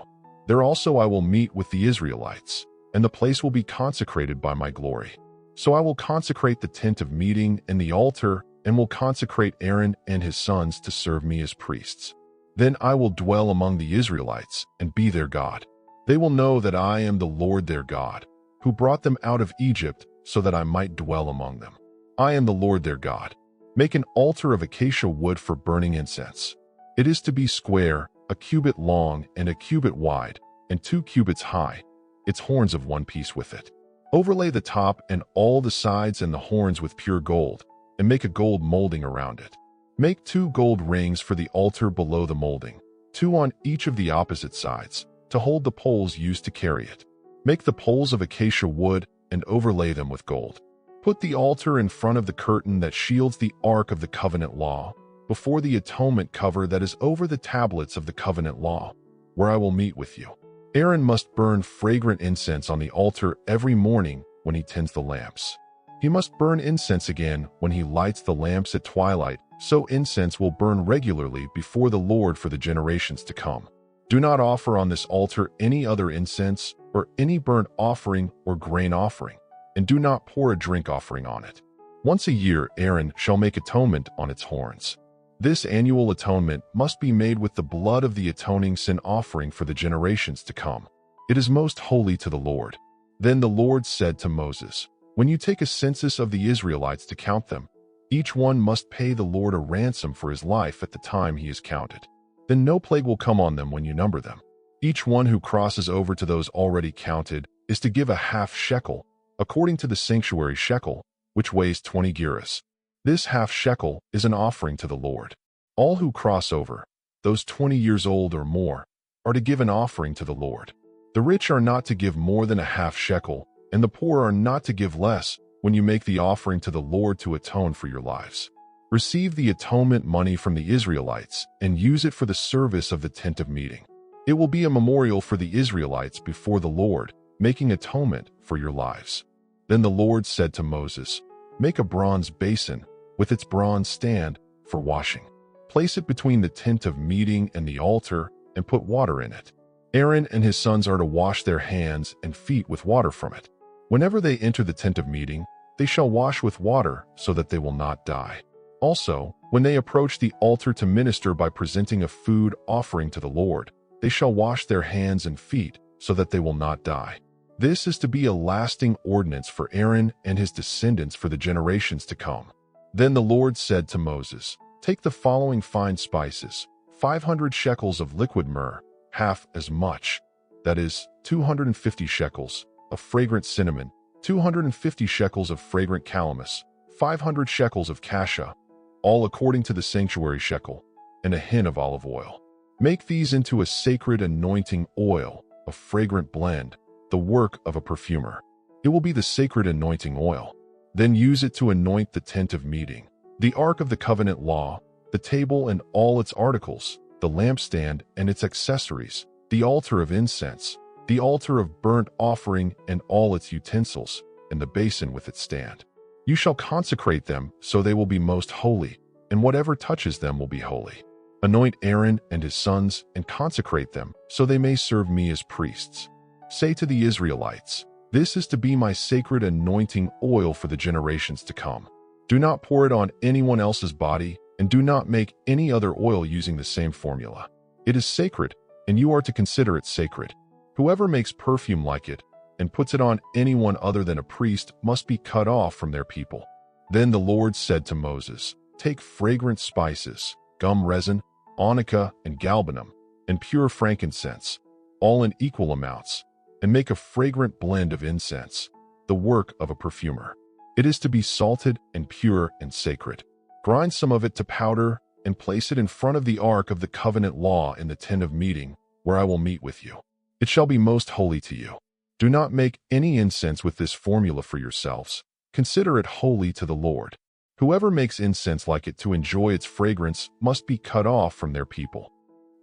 There also I will meet with the Israelites, and the place will be consecrated by my glory. So I will consecrate the tent of meeting and the altar, and will consecrate Aaron and his sons to serve me as priests. Then I will dwell among the Israelites and be their God. They will know that I am the Lord their God, who brought them out of Egypt so that I might dwell among them. I am the Lord their God. Make an altar of acacia wood for burning incense. It is to be square, 1 cubit long and 1 cubit wide, and 2 cubits high, its horns of one piece with it. Overlay the top and all the sides and the horns with pure gold, and make a gold molding around it. Make 2 gold rings for the altar below the molding, 2 on each of the opposite sides, to hold the poles used to carry it. Make the poles of acacia wood and overlay them with gold. Put the altar in front of the curtain that shields the ark of the covenant law, before the atonement cover that is over the tablets of the covenant law, where I will meet with you. Aaron must burn fragrant incense on the altar every morning when he tends the lamps. He must burn incense again when he lights the lamps at twilight, so incense will burn regularly before the Lord for the generations to come. Do not offer on this altar any other incense or any burnt offering or grain offering, and do not pour a drink offering on it. Once a year Aaron shall make atonement on its horns. This annual atonement must be made with the blood of the atoning sin offering for the generations to come. It is most holy to the Lord. Then the Lord said to Moses, when you take a census of the Israelites to count them, each one must pay the Lord a ransom for his life at the time he is counted. Then no plague will come on them when you number them. Each one who crosses over to those already counted is to give a half shekel, according to the sanctuary shekel, which weighs 20 gerahs. This half shekel is an offering to the Lord. All who cross over, those 20 years old or more, are to give an offering to the Lord. The rich are not to give more than a half shekel, and the poor are not to give less when you make the offering to the Lord to atone for your lives. Receive the atonement money from the Israelites and use it for the service of the tent of meeting. It will be a memorial for the Israelites before the Lord, making atonement for your lives. Then the Lord said to Moses, make a bronze basin with its bronze stand for washing. Place it between the tent of meeting and the altar and put water in it. Aaron and his sons are to wash their hands and feet with water from it. Whenever they enter the tent of meeting, they shall wash with water so that they will not die. Also, when they approach the altar to minister by presenting a food offering to the Lord, they shall wash their hands and feet so that they will not die. This is to be a lasting ordinance for Aaron and his descendants for the generations to come. Then the Lord said to Moses, take the following fine spices, 500 shekels of liquid myrrh, half as much, that is, 250 shekels, of fragrant cinnamon, 250 shekels of fragrant calamus, 500 shekels of cassia, all according to the sanctuary shekel, and a hin of olive oil. Make these into a sacred anointing oil, a fragrant blend, the work of a perfumer. It will be the sacred anointing oil. Then use it to anoint the tent of meeting, the ark of the covenant law, the table and all its articles, the lampstand and its accessories, the altar of incense, the altar of burnt offering and all its utensils, and the basin with its stand. You shall consecrate them so they will be most holy, and whatever touches them will be holy. Anoint Aaron and his sons and consecrate them so they may serve me as priests. Say to the Israelites, this is to be my sacred anointing oil for the generations to come. Do not pour it on anyone else's body, and do not make any other oil using the same formula. It is sacred, and you are to consider it sacred. Whoever makes perfume like it and puts it on anyone other than a priest must be cut off from their people. Then the Lord said to Moses, take fragrant spices, gum resin, onycha, and galbanum, and pure frankincense, all in equal amounts, and make a fragrant blend of incense, the work of a perfumer. It is to be salted and pure and sacred. Grind some of it to powder and place it in front of the ark of the covenant law in the tent of meeting, where I will meet with you. It shall be most holy to you. Do not make any incense with this formula for yourselves. Consider it holy to the Lord. Whoever makes incense like it to enjoy its fragrance must be cut off from their people.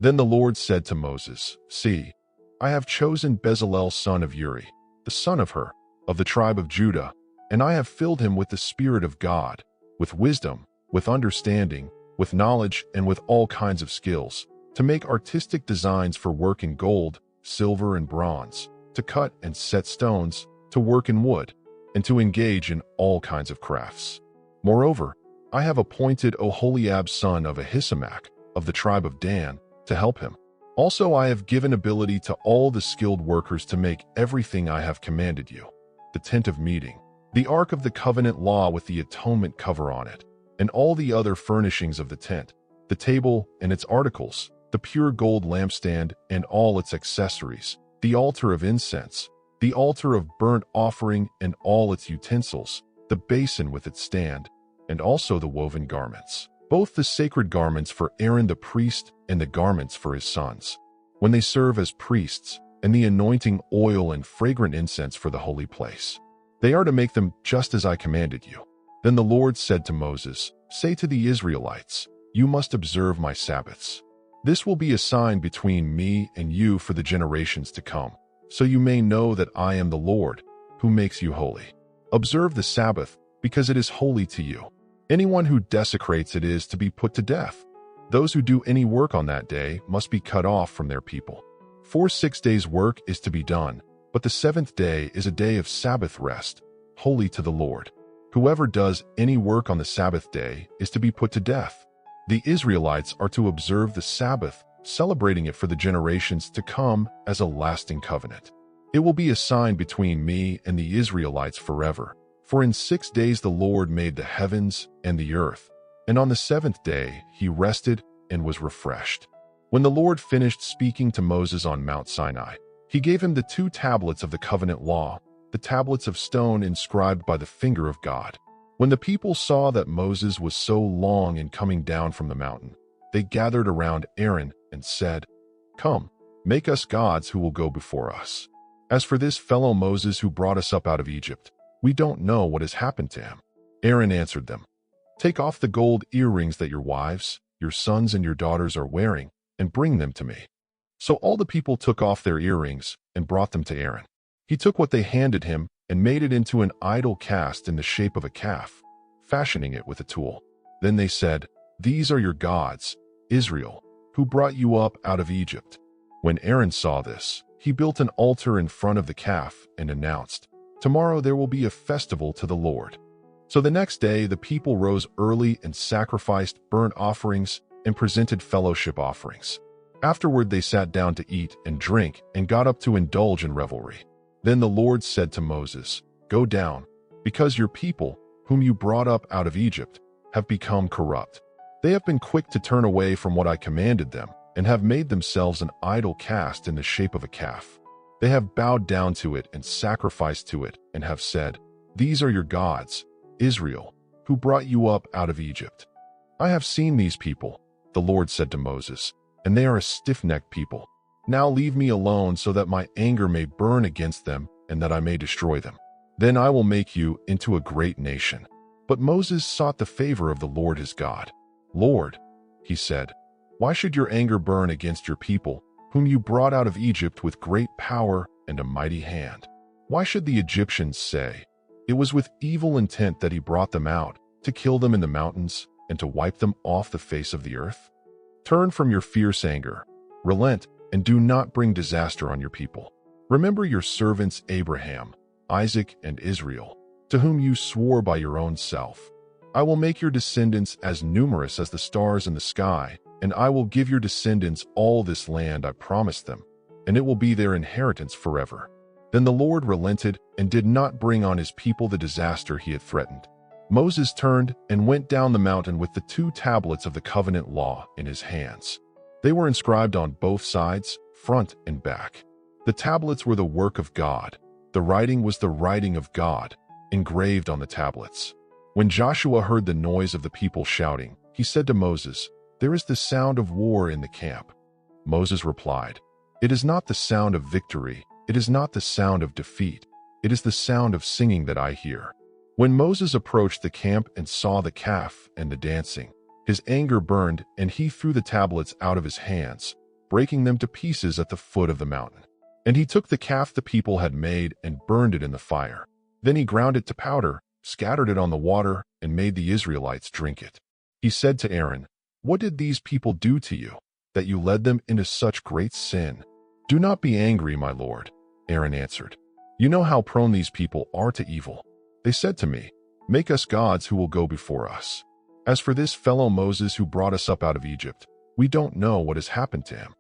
Then the Lord said to Moses, see, I have chosen Bezalel son of Uri, the son of Hur, of the tribe of Judah, and I have filled him with the Spirit of God, with wisdom, with understanding, with knowledge, and with all kinds of skills, to make artistic designs for work in gold, silver, and bronze, to cut and set stones, to work in wood, and to engage in all kinds of crafts. Moreover, I have appointed Oholiab son of Ahisamach, of the tribe of Dan, to help him. Also I have given ability to all the skilled workers to make everything I have commanded you: the tent of meeting, the ark of the covenant law with the atonement cover on it, and all the other furnishings of the tent, the table and its articles, the pure gold lampstand and all its accessories, the altar of incense, the altar of burnt offering and all its utensils, the basin with its stand, and also the woven garments, both the sacred garments for Aaron the priest and the garments for his sons, when they serve as priests, and the anointing oil and fragrant incense for the holy place. They are to make them just as I commanded you. Then the Lord said to Moses, say to the Israelites, you must observe my Sabbaths. This will be a sign between me and you for the generations to come, so you may know that I am the Lord, who makes you holy. Observe the Sabbath, because it is holy to you. Anyone who desecrates it is to be put to death. Those who do any work on that day must be cut off from their people. For 6 days' work is to be done, but the seventh day is a day of Sabbath rest, holy to the Lord. Whoever does any work on the Sabbath day is to be put to death. The Israelites are to observe the Sabbath, celebrating it for the generations to come as a lasting covenant. It will be a sign between me and the Israelites forever. For in 6 days the Lord made the heavens and the earth, and on the seventh day he rested and was refreshed. When the Lord finished speaking to Moses on Mount Sinai, he gave him the 2 tablets of the covenant law, the tablets of stone inscribed by the finger of God. When the people saw that Moses was so long in coming down from the mountain, they gathered around Aaron and said, come, make us gods who will go before us. As for this fellow Moses who brought us up out of Egypt, we don't know what has happened to him. Aaron answered them, take off the gold earrings that your wives, your sons, and your daughters are wearing, and bring them to me. So all the people took off their earrings and brought them to Aaron. He took what they handed him and made it into an idol cast in the shape of a calf, fashioning it with a tool. Then they said, these are your gods, Israel, who brought you up out of Egypt. When Aaron saw this, he built an altar in front of the calf and announced, tomorrow there will be a festival to the Lord. So the next day the people rose early and sacrificed burnt offerings and presented fellowship offerings. Afterward they sat down to eat and drink and got up to indulge in revelry. Then the Lord said to Moses, go down, because your people, whom you brought up out of Egypt, have become corrupt. They have been quick to turn away from what I commanded them and have made themselves an idol cast in the shape of a calf. They have bowed down to it and sacrificed to it and have said, these are your gods, Israel, who brought you up out of Egypt. I have seen these people, the Lord said to Moses, and they are a stiff-necked people. Now leave me alone so that my anger may burn against them and that I may destroy them. Then I will make you into a great nation. But Moses sought the favor of the Lord his God. Lord, he said, why should your anger burn against your people, whom you brought out of Egypt with great power and a mighty hand. Why should the Egyptians say, "It was with evil intent that he brought them out, to kill them in the mountains and to wipe them off the face of the earth"? Turn from your fierce anger, relent, and do not bring disaster on your people. Remember your servants Abraham, Isaac, and Israel, to whom you swore by your own self. I will make your descendants as numerous as the stars in the sky, and I will give your descendants all this land I promised them, and it will be their inheritance forever. Then the Lord relented and did not bring on his people the disaster he had threatened. Moses turned and went down the mountain with the 2 tablets of the covenant law in his hands. They were inscribed on both sides, front and back. The tablets were the work of God. The writing was the writing of God, engraved on the tablets. When Joshua heard the noise of the people shouting, he said to Moses, "There is the sound of war in the camp." Moses replied, "It is not the sound of victory, it is not the sound of defeat, it is the sound of singing that I hear." When Moses approached the camp and saw the calf and the dancing, his anger burned, and he threw the tablets out of his hands, breaking them to pieces at the foot of the mountain. And he took the calf the people had made and burned it in the fire. Then he ground it to powder, scattered it on the water, and made the Israelites drink it. He said to Aaron, "What did these people do to you, that you led them into such great sin?" "Do not be angry, my lord," Aaron answered. "You know how prone these people are to evil. They said to me, 'Make us gods who will go before us.' As for this fellow Moses who brought us up out of Egypt, we don't know what has happened to him."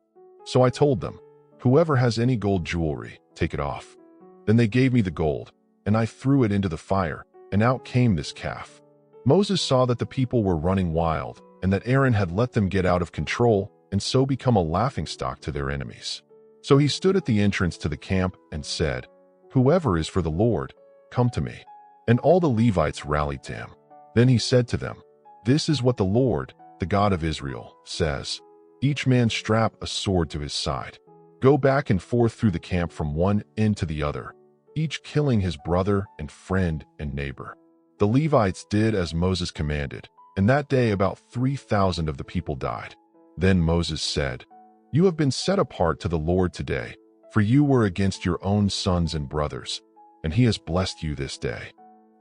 So I told them, "Whoever has any gold jewelry, take it off." Then they gave me the gold, and I threw it into the fire, and out came this calf. Moses saw that the people were running wild, and that Aaron had let them get out of control and so become a laughingstock to their enemies. So he stood at the entrance to the camp and said, "Whoever is for the Lord, come to me." And all the Levites rallied to him. Then he said to them, "This is what the Lord, the God of Israel, says. Each man strap a sword to his side. Go back and forth through the camp from one end to the other, each killing his brother and friend and neighbor." The Levites did as Moses commanded, and that day about 3,000 of the people died. Then Moses said, "You have been set apart to the Lord today, for you were against your own sons and brothers, and he has blessed you this day."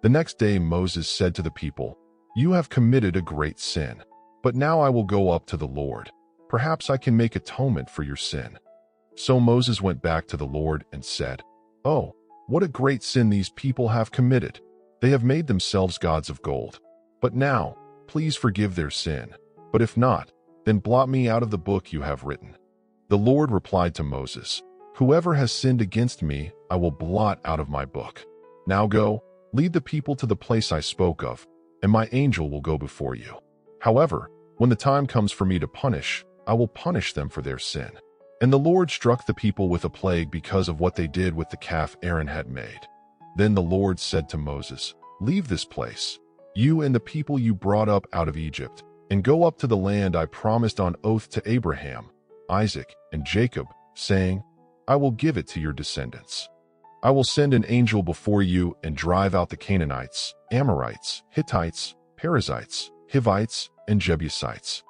The next day Moses said to the people, "You have committed a great sin, but now I will go up to the Lord. Perhaps I can make atonement for your sin." So Moses went back to the Lord and said, "Oh, what a great sin these people have committed. They have made themselves gods of gold. But now, please forgive their sin. But if not, then blot me out of the book you have written." The Lord replied to Moses, "Whoever has sinned against me, I will blot out of my book. Now go, lead the people to the place I spoke of, and my angel will go before you. However, when the time comes for me to punish, I will punish them for their sin." And the Lord struck the people with a plague because of what they did with the calf Aaron had made. Then the Lord said to Moses, "Leave this place, you and the people you brought up out of Egypt, and go up to the land I promised on oath to Abraham, Isaac, and Jacob, saying, 'I will give it to your descendants.' I will send an angel before you and drive out the Canaanites, Amorites, Hittites, Perizzites, Hivites, and Jebusites.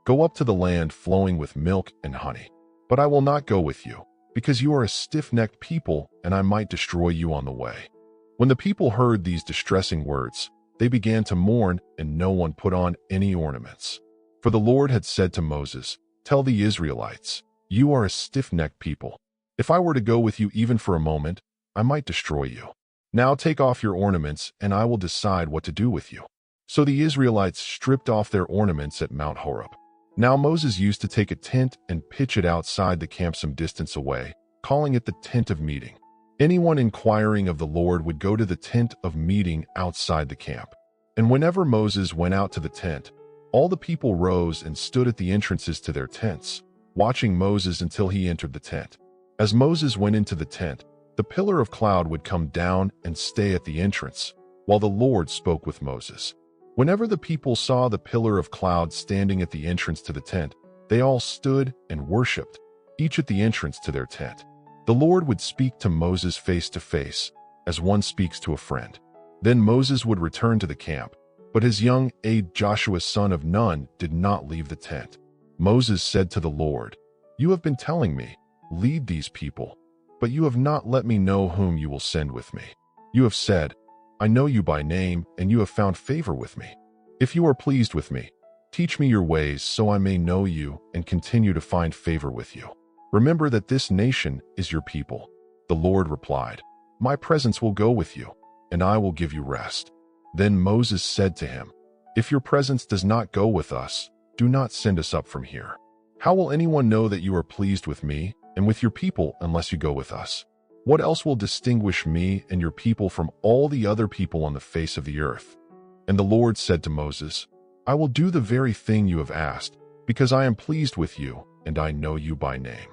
Go up to the land flowing with milk and honey. But I will not go with you, because you are a stiff-necked people, and I might destroy you on the way." When the people heard these distressing words, they began to mourn, and no one put on any ornaments. For the Lord had said to Moses, "Tell the Israelites, you are a stiff-necked people. If I were to go with you even for a moment, I might destroy you. Now take off your ornaments, and I will decide what to do with you." So the Israelites stripped off their ornaments at Mount Horeb. Now Moses used to take a tent and pitch it outside the camp some distance away, calling it the tent of meeting. Anyone inquiring of the Lord would go to the tent of meeting outside the camp. And whenever Moses went out to the tent, all the people rose and stood at the entrances to their tents, watching Moses until he entered the tent. As Moses went into the tent, the pillar of cloud would come down and stay at the entrance, while the Lord spoke with Moses. Whenever the people saw the pillar of cloud standing at the entrance to the tent, they all stood and worshipped, each at the entrance to their tent. The Lord would speak to Moses face to face, as one speaks to a friend. Then Moses would return to the camp, but his young aide Joshua son of Nun did not leave the tent. Moses said to the Lord, "You have been telling me, lead these people. But you have not let me know whom you will send with me. You have said, I know you by name, and you have found favor with me. If you are pleased with me, teach me your ways so I may know you and continue to find favor with you. Remember that this nation is your people. The Lord replied, My presence will go with you, and I will give you rest. Then Moses said to him, If your presence does not go with us, do not send us up from here. How will anyone know that you are pleased with me and with your people unless you go with us? What else will distinguish me and your people from all the other people on the face of the earth? And the Lord said to Moses, I will do the very thing you have asked, because I am pleased with you, and I know you by name.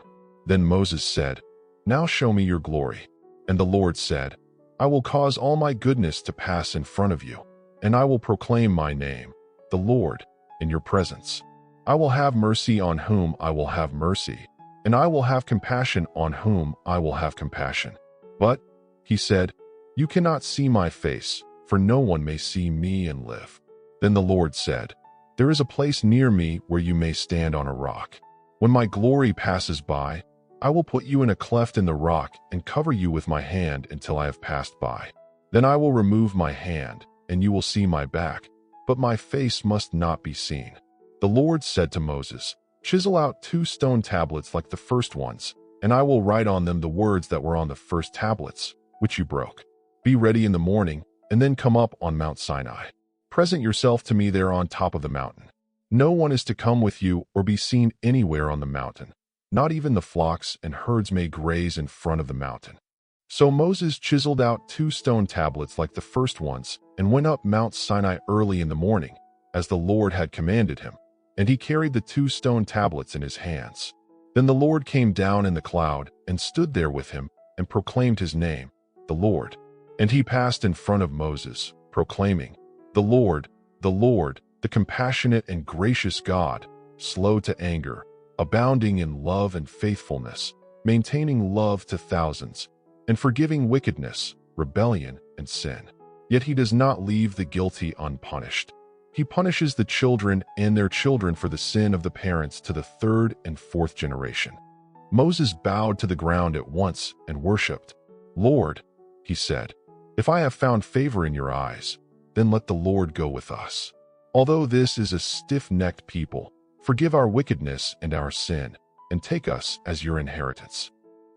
Then Moses said, Now show me your glory. And the Lord said, I will cause all my goodness to pass in front of you, and I will proclaim my name, the Lord, in your presence. I will have mercy on whom I will have mercy, and I will have compassion on whom I will have compassion. But, he said, you cannot see my face, for no one may see me and live. Then the Lord said, There is a place near me where you may stand on a rock. When my glory passes by, I will put you in a cleft in the rock and cover you with my hand until I have passed by. Then I will remove my hand, and you will see my back, but my face must not be seen. The Lord said to Moses, Chisel out 2 stone tablets like the first ones, and I will write on them the words that were on the first tablets, which you broke. Be ready in the morning, and then come up on Mount Sinai. Present yourself to me there on top of the mountain. No one is to come with you or be seen anywhere on the mountain. Not even the flocks and herds may graze in front of the mountain. So Moses chiseled out 2 stone tablets like the first ones and went up Mount Sinai early in the morning, as the Lord had commanded him, and he carried the 2 stone tablets in his hands. Then the Lord came down in the cloud and stood there with him and proclaimed his name, the Lord. And he passed in front of Moses, proclaiming, the Lord, the compassionate and gracious God, slow to anger, abounding in love and faithfulness, maintaining love to thousands, and forgiving wickedness, rebellion, and sin. Yet he does not leave the guilty unpunished. He punishes the children and their children for the sin of the parents to the 3rd and 4th generation. Moses bowed to the ground at once and worshipped. Lord, he said, if I have found favor in your eyes, then let the Lord go with us. Although this is a stiff-necked people, forgive our wickedness and our sin, and take us as your inheritance.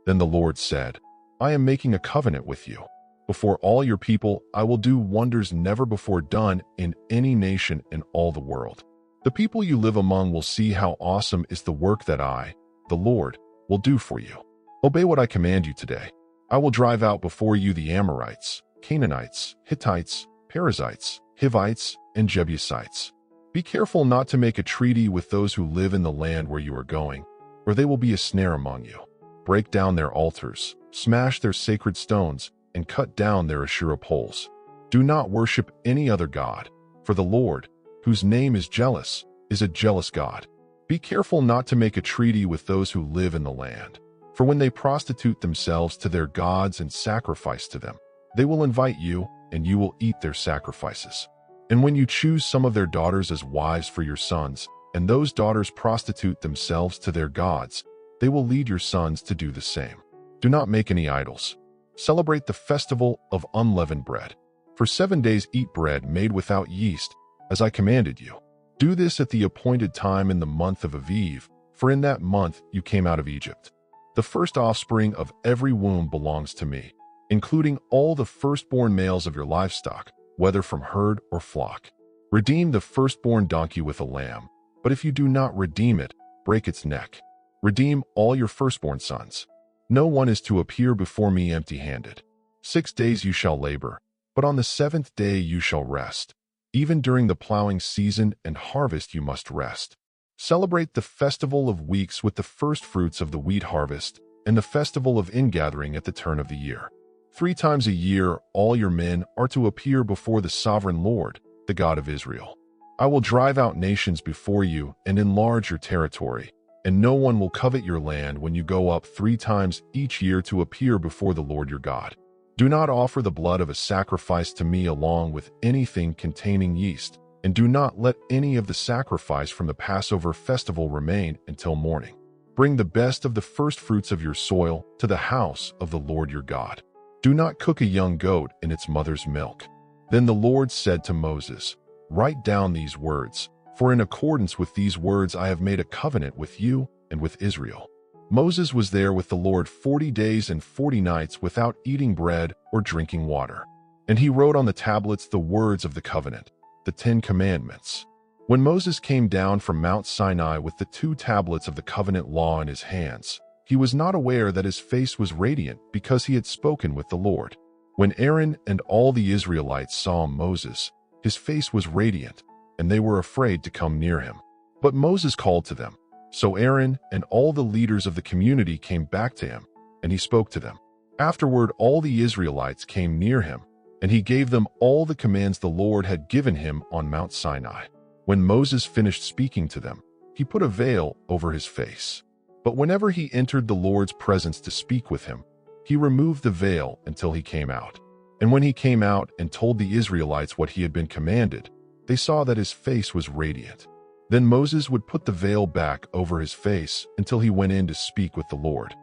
Then the Lord said, I am making a covenant with you. Before all your people, I will do wonders never before done in any nation in all the world. The people you live among will see how awesome is the work that I, the Lord, will do for you. Obey what I command you today. I will drive out before you the Amorites, Canaanites, Hittites, Perizzites, Hivites, and Jebusites. Be careful not to make a treaty with those who live in the land where you are going, or they will be a snare among you. Break down their altars, smash their sacred stones, and cut down their Asherah poles. Do not worship any other god, for the Lord, whose name is jealous, is a jealous God. Be careful not to make a treaty with those who live in the land, for when they prostitute themselves to their gods and sacrifice to them, they will invite you, and you will eat their sacrifices. And when you choose some of their daughters as wives for your sons, and those daughters prostitute themselves to their gods, they will lead your sons to do the same. Do not make any idols. Celebrate the festival of unleavened bread. For 7 days eat bread made without yeast, as I commanded you. Do this at the appointed time in the month of Aviv, for in that month you came out of Egypt. The first offspring of every womb belongs to me, including all the firstborn males of your livestock, whether from herd or flock. Redeem the firstborn donkey with a lamb, but if you do not redeem it, break its neck. Redeem all your firstborn sons. No one is to appear before me empty-handed. 6 days you shall labor, but on the 7th day you shall rest. Even during the plowing season and harvest you must rest. Celebrate the festival of weeks with the first fruits of the wheat harvest and the festival of ingathering at the turn of the year. 3 times a year all your men are to appear before the sovereign Lord, the God of Israel. I will drive out nations before you and enlarge your territory, and no one will covet your land when you go up 3 times each year to appear before the Lord your God. Do not offer the blood of a sacrifice to me along with anything containing yeast, and do not let any of the sacrifice from the Passover festival remain until morning. Bring the best of the first fruits of your soil to the house of the Lord your God. Do not cook a young goat in its mother's milk." Then the Lord said to Moses, "Write down these words, for in accordance with these words I have made a covenant with you and with Israel." Moses was there with the Lord 40 days and 40 nights without eating bread or drinking water. And he wrote on the tablets the words of the covenant, the 10 Commandments. When Moses came down from Mount Sinai with the 2 tablets of the covenant law in his hands, he was not aware that his face was radiant because he had spoken with the Lord. When Aaron and all the Israelites saw Moses, his face was radiant, and they were afraid to come near him. But Moses called to them. So Aaron and all the leaders of the community came back to him, and he spoke to them. Afterward, all the Israelites came near him, and he gave them all the commands the Lord had given him on Mount Sinai. When Moses finished speaking to them, he put a veil over his face. But whenever he entered the Lord's presence to speak with him, he removed the veil until he came out. And when he came out and told the Israelites what he had been commanded, they saw that his face was radiant. Then Moses would put the veil back over his face until he went in to speak with the Lord.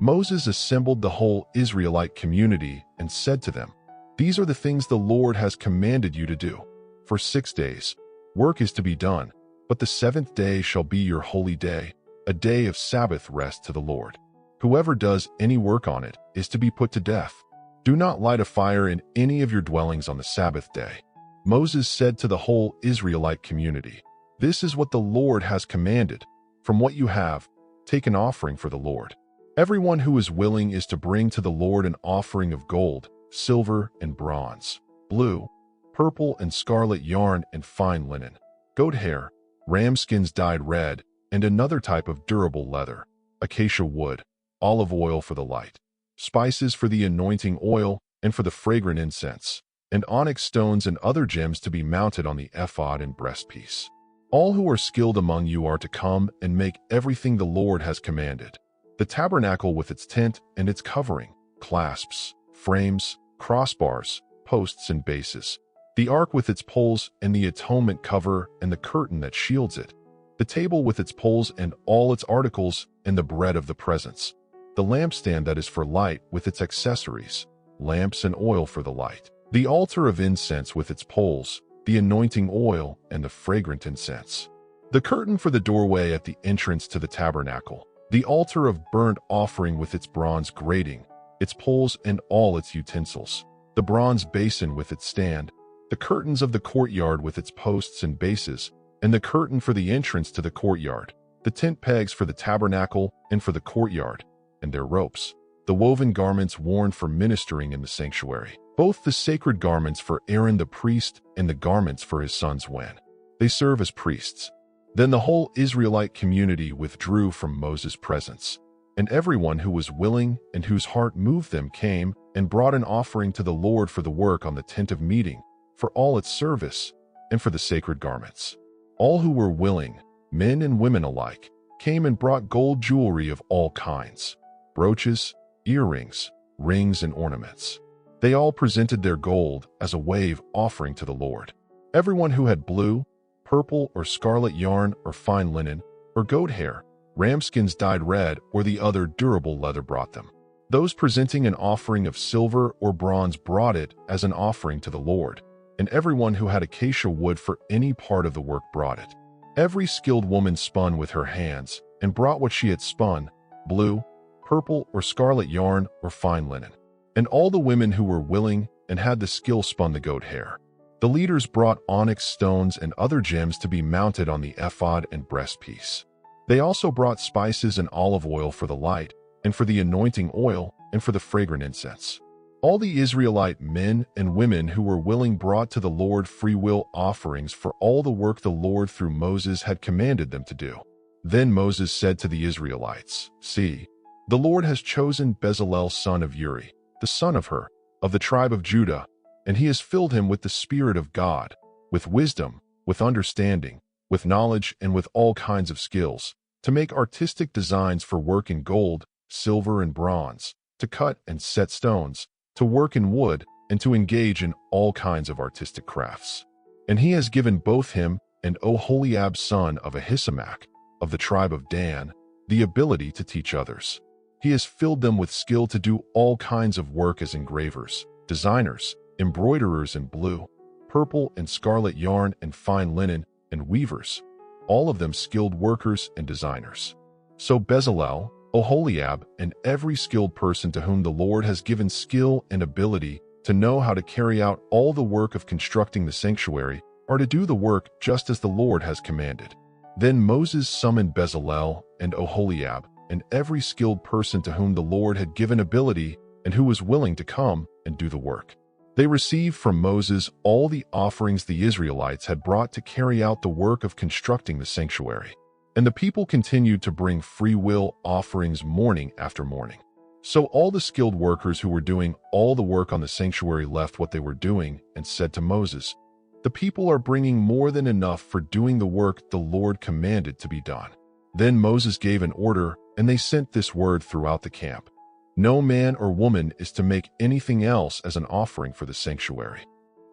Moses assembled the whole Israelite community and said to them, "These are the things the Lord has commanded you to do. For 6 days, work is to be done, but the 7th day shall be your holy day, a day of Sabbath rest to the Lord. Whoever does any work on it is to be put to death. Do not light a fire in any of your dwellings on the Sabbath day." Moses said to the whole Israelite community, "This is what the Lord has commanded. From what you have, take an offering for the Lord. Everyone who is willing is to bring to the Lord an offering of gold, silver, and bronze, blue, purple, and scarlet yarn and fine linen, goat hair, ram skins dyed red, and another type of durable leather, acacia wood, olive oil for the light, spices for the anointing oil and for the fragrant incense, and onyx stones and other gems to be mounted on the ephod and breastpiece. All who are skilled among you are to come and make everything the Lord has commanded: the tabernacle with its tent and its covering, clasps, frames, crossbars, posts and bases, the ark with its poles and the atonement cover and the curtain that shields it, the table with its poles and all its articles, and the bread of the presence, the lampstand that is for light with its accessories, lamps and oil for the light, the altar of incense with its poles, the anointing oil and the fragrant incense, the curtain for the doorway at the entrance to the tabernacle, the altar of burnt offering with its bronze grating, its poles and all its utensils, the bronze basin with its stand, the curtains of the courtyard with its posts and bases, and the curtain for the entrance to the courtyard, the tent pegs for the tabernacle and for the courtyard, and their ropes, the woven garments worn for ministering in the sanctuary, both the sacred garments for Aaron the priest and the garments for his sons when they serve as priests. Then the whole Israelite community withdrew from Moses' presence, and everyone who was willing and whose heart moved them came and brought an offering to the Lord for the work on the tent of meeting, for all its service, and for the sacred garments. All who were willing, men and women alike, came and brought gold jewelry of all kinds, brooches, earrings, rings, and ornaments. They all presented their gold as a wave offering to the Lord. Everyone who had blue, purple, or scarlet yarn, or fine linen, or goat hair, ram skins dyed red, or the other durable leather brought them. Those presenting an offering of silver or bronze brought it as an offering to the Lord, and everyone who had acacia wood for any part of the work brought it. Every skilled woman spun with her hands and brought what she had spun, blue, purple, or scarlet yarn, or fine linen. And all the women who were willing and had the skill spun the goat hair. The leaders brought onyx stones and other gems to be mounted on the ephod and breastpiece. They also brought spices and olive oil for the light, and for the anointing oil, and for the fragrant incense. All the Israelite men and women who were willing brought to the Lord freewill offerings for all the work the Lord through Moses had commanded them to do. Then Moses said to the Israelites, "See, the Lord has chosen Bezalel son of Uri, the son of Hur, of the tribe of Judah, and he has filled him with the Spirit of God, with wisdom, with understanding, with knowledge, and with all kinds of skills, to make artistic designs for work in gold, silver, and bronze, to cut and set stones, to work in wood, and to engage in all kinds of artistic crafts. And he has given both him and Oholiab son of Ahisamach, of the tribe of Dan, the ability to teach others. He has filled them with skill to do all kinds of work as engravers, designers, embroiderers in blue, purple, and scarlet yarn and fine linen, and weavers, all of them skilled workers and designers. So Bezalel, Oholiab, and every skilled person to whom the Lord has given skill and ability to know how to carry out all the work of constructing the sanctuary are to do the work just as the Lord has commanded. Then Moses summoned Bezalel and Oholiab and every skilled person to whom the Lord had given ability and who was willing to come and do the work. They received from Moses all the offerings the Israelites had brought to carry out the work of constructing the sanctuary. And the people continued to bring free will offerings morning after morning. So all the skilled workers who were doing all the work on the sanctuary left what they were doing and said to Moses, "The people are bringing more than enough for doing the work the Lord commanded to be done." Then Moses gave an order, and they sent this word throughout the camp: "No man or woman is to make anything else as an offering for the sanctuary."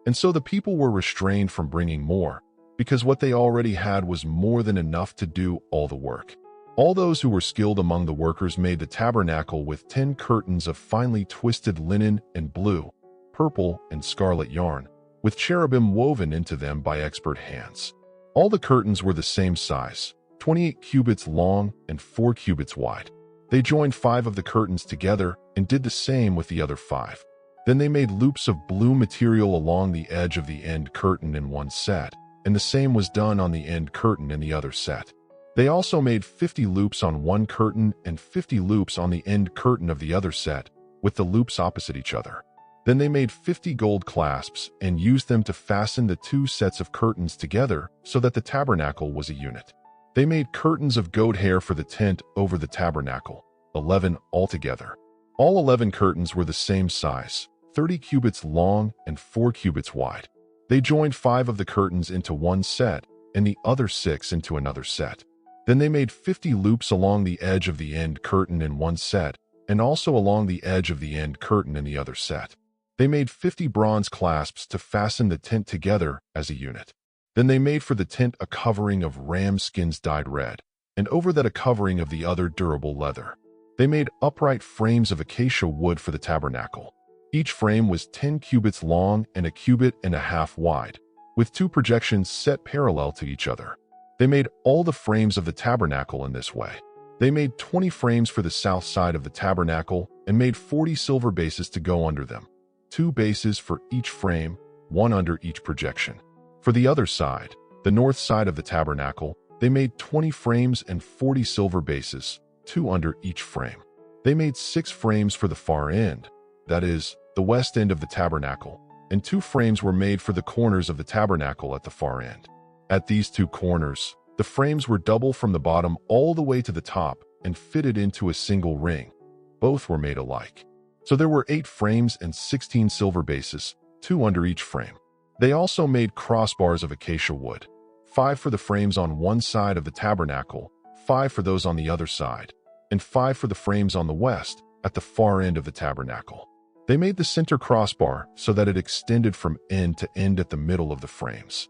And so the people were restrained from bringing more, because what they already had was more than enough to do all the work. All those who were skilled among the workers made the tabernacle with 10 curtains of finely twisted linen and blue, purple, and scarlet yarn, with cherubim woven into them by expert hands. All the curtains were the same size, 28 cubits long and 4 cubits wide. They joined 5 of the curtains together and did the same with the other 5. Then they made loops of blue material along the edge of the end curtain in one set, and the same was done on the end curtain in the other set. They also made 50 loops on one curtain and 50 loops on the end curtain of the other set, with the loops opposite each other. Then they made 50 gold clasps and used them to fasten the 2 sets of curtains together so that the tabernacle was a unit. They made curtains of goat hair for the tent over the tabernacle, 11 altogether. All 11 curtains were the same size, 30 cubits long and 4 cubits wide. They joined 5 of the curtains into one set and the other 6 into another set. Then they made 50 loops along the edge of the end curtain in one set and also along the edge of the end curtain in the other set. They made 50 bronze clasps to fasten the tent together as a unit. Then they made for the tent a covering of ram skins dyed red, and over that a covering of the other durable leather. They made upright frames of acacia wood for the tabernacle. Each frame was 10 cubits long and a cubit and a half wide, with 2 projections set parallel to each other. They made all the frames of the tabernacle in this way. They made 20 frames for the south side of the tabernacle and made 40 silver bases to go under them, 2 bases for each frame, 1 under each projection. For the other side, the north side of the tabernacle, they made 20 frames and 40 silver bases, 2 under each frame. They made 6 frames for the far end, that is, the west end of the tabernacle, and 2 frames were made for the corners of the tabernacle at the far end. At these 2 corners, the frames were double from the bottom all the way to the top and fitted into a single ring. Both were made alike. So there were 8 frames and 16 silver bases, 2 under each frame. They also made crossbars of acacia wood, 5 for the frames on one side of the tabernacle, 5 for those on the other side, and 5 for the frames on the west at the far end of the tabernacle. They made the center crossbar so that it extended from end to end at the middle of the frames.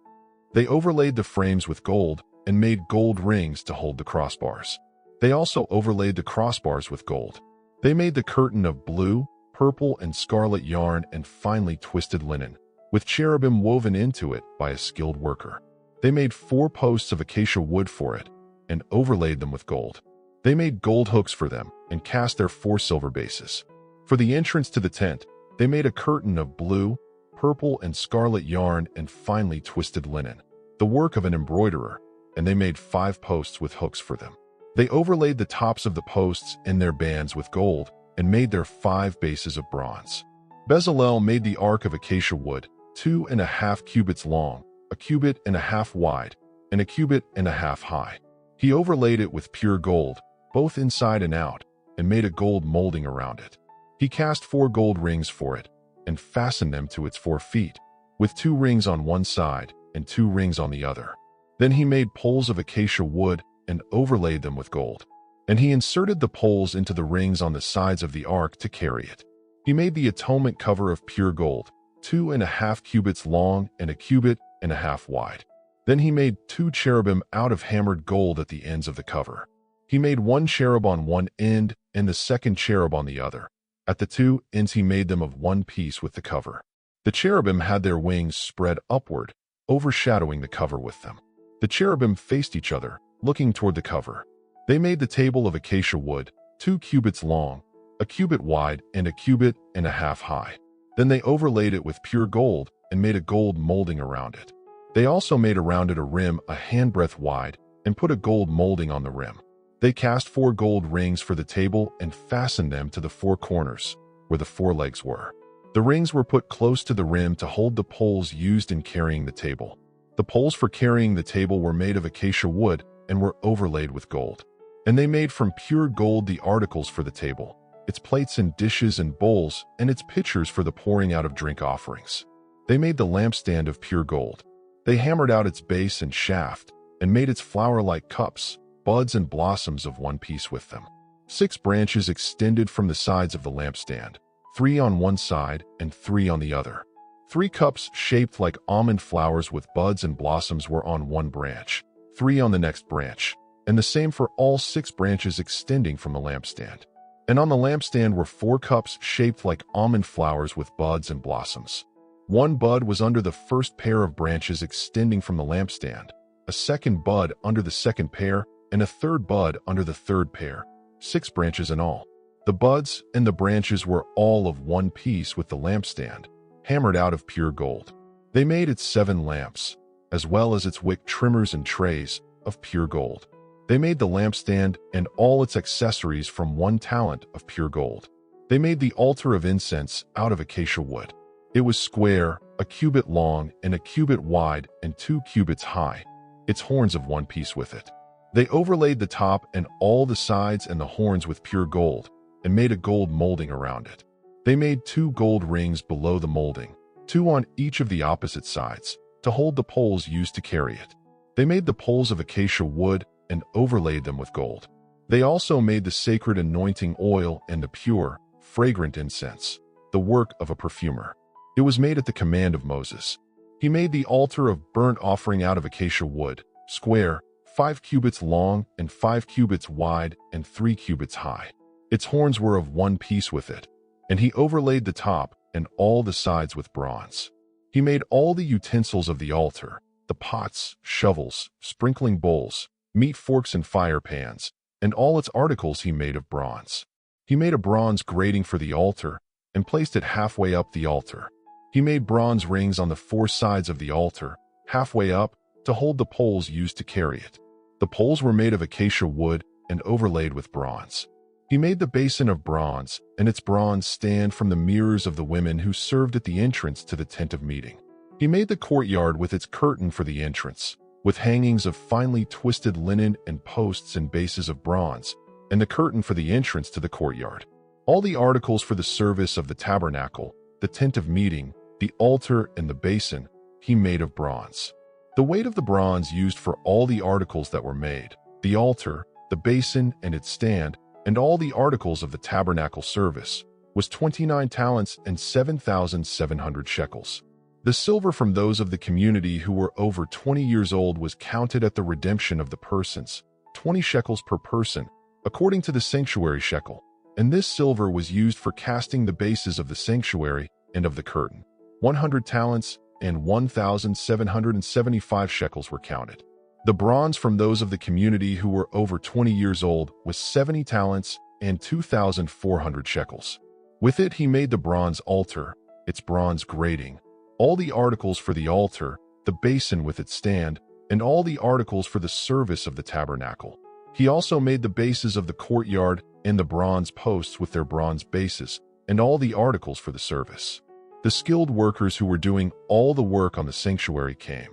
They overlaid the frames with gold and made gold rings to hold the crossbars. They also overlaid the crossbars with gold. They made the curtain of blue, purple, and scarlet yarn and finely twisted linen, with cherubim woven into it by a skilled worker. They made 4 posts of acacia wood for it and overlaid them with gold. They made gold hooks for them and cast their 4 silver bases. For the entrance to the tent, they made a curtain of blue, purple, and scarlet yarn and finely twisted linen, the work of an embroiderer, and they made 5 posts with hooks for them. They overlaid the tops of the posts and their bands with gold and made their 5 bases of bronze. Bezalel made the ark of acacia wood, 2.5 cubits long, a cubit and a half wide, and a cubit and a half high. He overlaid it with pure gold, both inside and out, and made a gold molding around it. He cast 4 gold rings for it, and fastened them to its 4 feet, with 2 rings on one side and 2 rings on the other. Then he made poles of acacia wood and overlaid them with gold. And he inserted the poles into the rings on the sides of the ark to carry it. He made the atonement cover of pure gold, 2.5 cubits long and a cubit and a half wide. Then he made 2 cherubim out of hammered gold at the ends of the cover. He made one cherub on one end and the second cherub on the other. At the two ends he made them of one piece with the cover. The cherubim had their wings spread upward, overshadowing the cover with them. The cherubim faced each other, looking toward the cover. They made the table of acacia wood, 2 cubits long, a cubit wide, and a cubit and a half high. Then they overlaid it with pure gold and made a gold molding around it. They also made around it a rim a handbreadth wide and put a gold molding on the rim. They cast 4 gold rings for the table and fastened them to the 4 corners, where the 4 legs were. The rings were put close to the rim to hold the poles used in carrying the table. The poles for carrying the table were made of acacia wood and were overlaid with gold. And they made from pure gold the articles for the table, its plates and dishes and bowls, and its pitchers for the pouring out of drink offerings. They made the lampstand of pure gold. They hammered out its base and shaft, and made its flower-like cups, buds and blossoms of one piece with them. 6 branches extended from the sides of the lampstand, 3 on one side and 3 on the other. 3 cups shaped like almond flowers with buds and blossoms were on one branch, 3 on the next branch, and the same for all 6 branches extending from the lampstand. And on the lampstand were 4 cups shaped like almond flowers with buds and blossoms. 1 bud was under the first pair of branches extending from the lampstand, a second bud under the second pair, and a third bud under the third pair, 6 branches in all. The buds and the branches were all of one piece with the lampstand, hammered out of pure gold. They made its 7 lamps, as well as its wick trimmers and trays, of pure gold. They made the lampstand and all its accessories from 1 talent of pure gold. They made the altar of incense out of acacia wood. It was square, a cubit long and a cubit wide and 2 cubits high, its horns of one piece with it. They overlaid the top and all the sides and the horns with pure gold, and made a gold molding around it. They made 2 gold rings below the molding, 2 on each of the opposite sides, to hold the poles used to carry it. They made the poles of acacia wood and overlaid them with gold. They also made the sacred anointing oil and the pure, fragrant incense, the work of a perfumer. It was made at the command of Moses. He made the altar of burnt offering out of acacia wood, square, 5 cubits long and 5 cubits wide and 3 cubits high. Its horns were of one piece with it, and he overlaid the top and all the sides with bronze. He made all the utensils of the altar, the pots, shovels, sprinkling bowls, meat forks and fire pans, and all its articles he made of bronze. He made a bronze grating for the altar and placed it halfway up the altar. He made bronze rings on the 4 sides of the altar, halfway up, to hold the poles used to carry it. The poles were made of acacia wood and overlaid with bronze. He made the basin of bronze and its bronze stand from the mirrors of the women who served at the entrance to the tent of meeting. He made the courtyard with its curtain for the entrance, with hangings of finely twisted linen and posts and bases of bronze, and the curtain for the entrance to the courtyard. All the articles for the service of the tabernacle, the tent of meeting, the altar, and the basin, he made of bronze. The weight of the bronze used for all the articles that were made, the altar, the basin and its stand, and all the articles of the tabernacle service, was 29 talents and 7,700 shekels. The silver from those of the community who were over 20 years old was counted at the redemption of the persons, 20 shekels per person, according to the sanctuary shekel, and this silver was used for casting the bases of the sanctuary and of the curtain. 100 talents and 1,775 shekels were counted. The bronze from those of the community who were over 20 years old was 70 talents and 2,400 shekels. With it he made the bronze altar, its bronze grating, all the articles for the altar, the basin with its stand, and all the articles for the service of the tabernacle. He also made the bases of the courtyard and the bronze posts with their bronze bases, and all the articles for the service. The skilled workers who were doing all the work on the sanctuary came,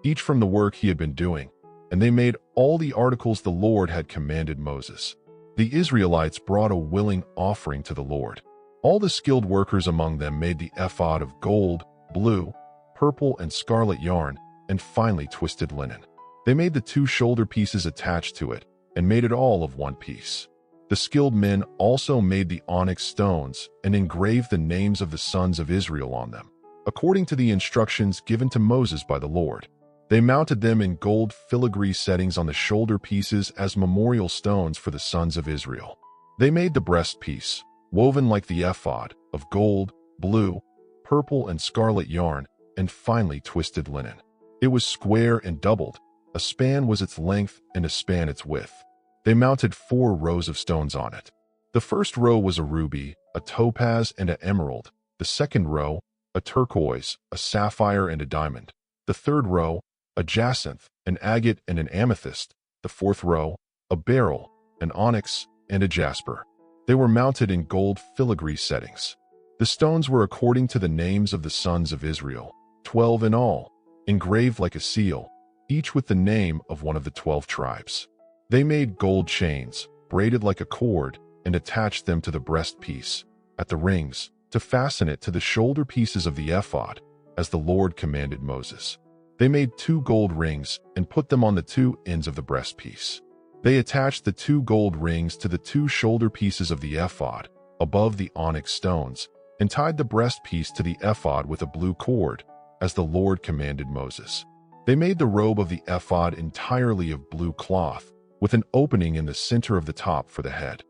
each from the work he had been doing, and they made all the articles the Lord had commanded Moses. The Israelites brought a willing offering to the Lord. All the skilled workers among them made the ephod of gold, blue, purple, and scarlet yarn, and finely twisted linen. They made the 2 shoulder pieces attached to it, and made it all of one piece. The skilled men also made the onyx stones and engraved the names of the sons of Israel on them, according to the instructions given to Moses by the Lord. They mounted them in gold filigree settings on the shoulder pieces as memorial stones for the sons of Israel. They made the breastpiece, woven like the ephod, of gold, blue, purple, and scarlet yarn, and finely twisted linen. It was square and doubled. A span was its length and a span its width. They mounted 4 rows of stones on it. The first row was a ruby, a topaz, and an emerald. The second row, a turquoise, a sapphire, and a diamond. The third row, a jacinth, an agate, and an amethyst. The fourth row, a beryl, an onyx, and a jasper. They were mounted in gold filigree settings. The stones were according to the names of the sons of Israel, 12 in all, engraved like a seal, each with the name of one of the 12 tribes. They made gold chains, braided like a cord, and attached them to the breastpiece, at the rings, to fasten it to the shoulder pieces of the ephod, as the Lord commanded Moses. They made 2 gold rings and put them on the 2 ends of the breastpiece. They attached the 2 gold rings to the 2 shoulder pieces of the ephod, above the onyx stones, and tied the breastpiece to the ephod with a blue cord, as the Lord commanded Moses. They made the robe of the ephod entirely of blue cloth, with an opening in the center of the top for the head.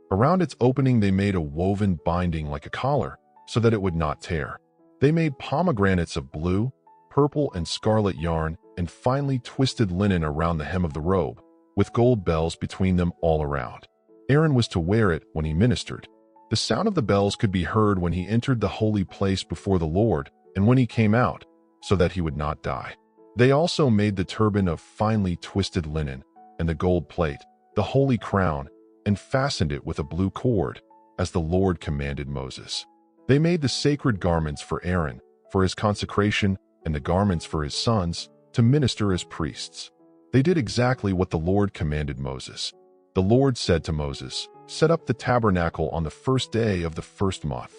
Around its opening they made a woven binding like a collar, so that it would not tear. They made pomegranates of blue, purple, and scarlet yarn, and finely twisted linen around the hem of the robe, with gold bells between them all around. Aaron was to wear it when he ministered. The sound of the bells could be heard when he entered the holy place before the Lord, and when he came out, so that he would not die. They also made the turban of finely twisted linen, and the gold plate, the holy crown, and fastened it with a blue cord, as the Lord commanded Moses. They made the sacred garments for Aaron, for his consecration, and the garments for his sons, to minister as priests. They did exactly what the Lord commanded Moses. The Lord said to Moses, "Set up the tabernacle on the first day of the first month."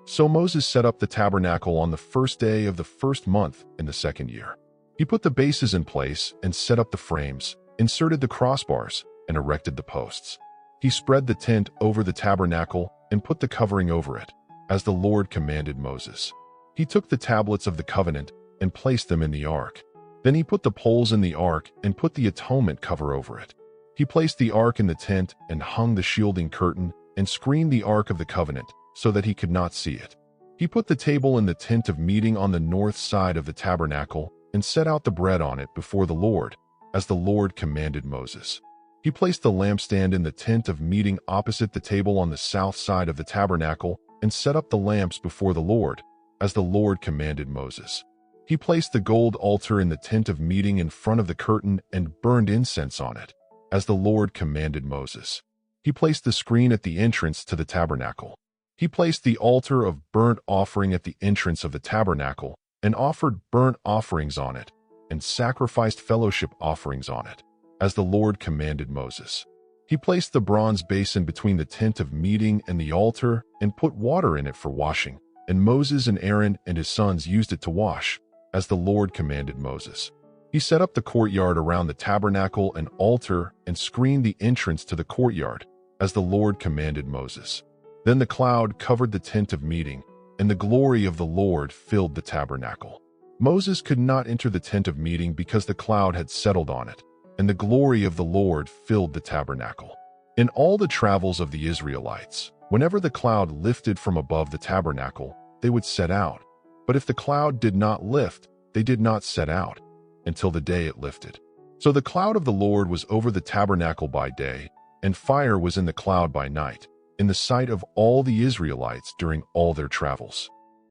So Moses set up the tabernacle on the first day of the first month in the second year. He put the bases in place and set up the frames, inserted the crossbars, and erected the posts. He spread the tent over the tabernacle and put the covering over it, as the Lord commanded Moses. He took the tablets of the covenant and placed them in the ark. Then he put the poles in the ark and put the atonement cover over it. He placed the ark in the tent and hung the shielding curtain and screened the ark of the covenant so that he could not see it. He put the table in the tent of meeting on the north side of the tabernacle and set out the bread on it before the Lord, as the Lord commanded Moses. He placed the lampstand in the tent of meeting opposite the table on the south side of the tabernacle and set up the lamps before the Lord, as the Lord commanded Moses. He placed the gold altar in the tent of meeting in front of the curtain and burned incense on it, as the Lord commanded Moses. He placed the screen at the entrance to the tabernacle. He placed the altar of burnt offering at the entrance of the tabernacle and offered burnt offerings on it and sacrificed fellowship offerings on it, as the Lord commanded Moses. He placed the bronze basin between the tent of meeting and the altar and put water in it for washing, and Moses and Aaron and his sons used it to wash, as the Lord commanded Moses. He set up the courtyard around the tabernacle and altar and screened the entrance to the courtyard, as the Lord commanded Moses. Then the cloud covered the tent of meeting, and the glory of the Lord filled the tabernacle. Moses could not enter the tent of meeting because the cloud had settled on it, and the glory of the Lord filled the tabernacle. In all the travels of the Israelites, whenever the cloud lifted from above the tabernacle, they would set out. But if the cloud did not lift, they did not set out, until the day it lifted. So the cloud of the Lord was over the tabernacle by day, and fire was in the cloud by night, in the sight of all the Israelites during all their travels.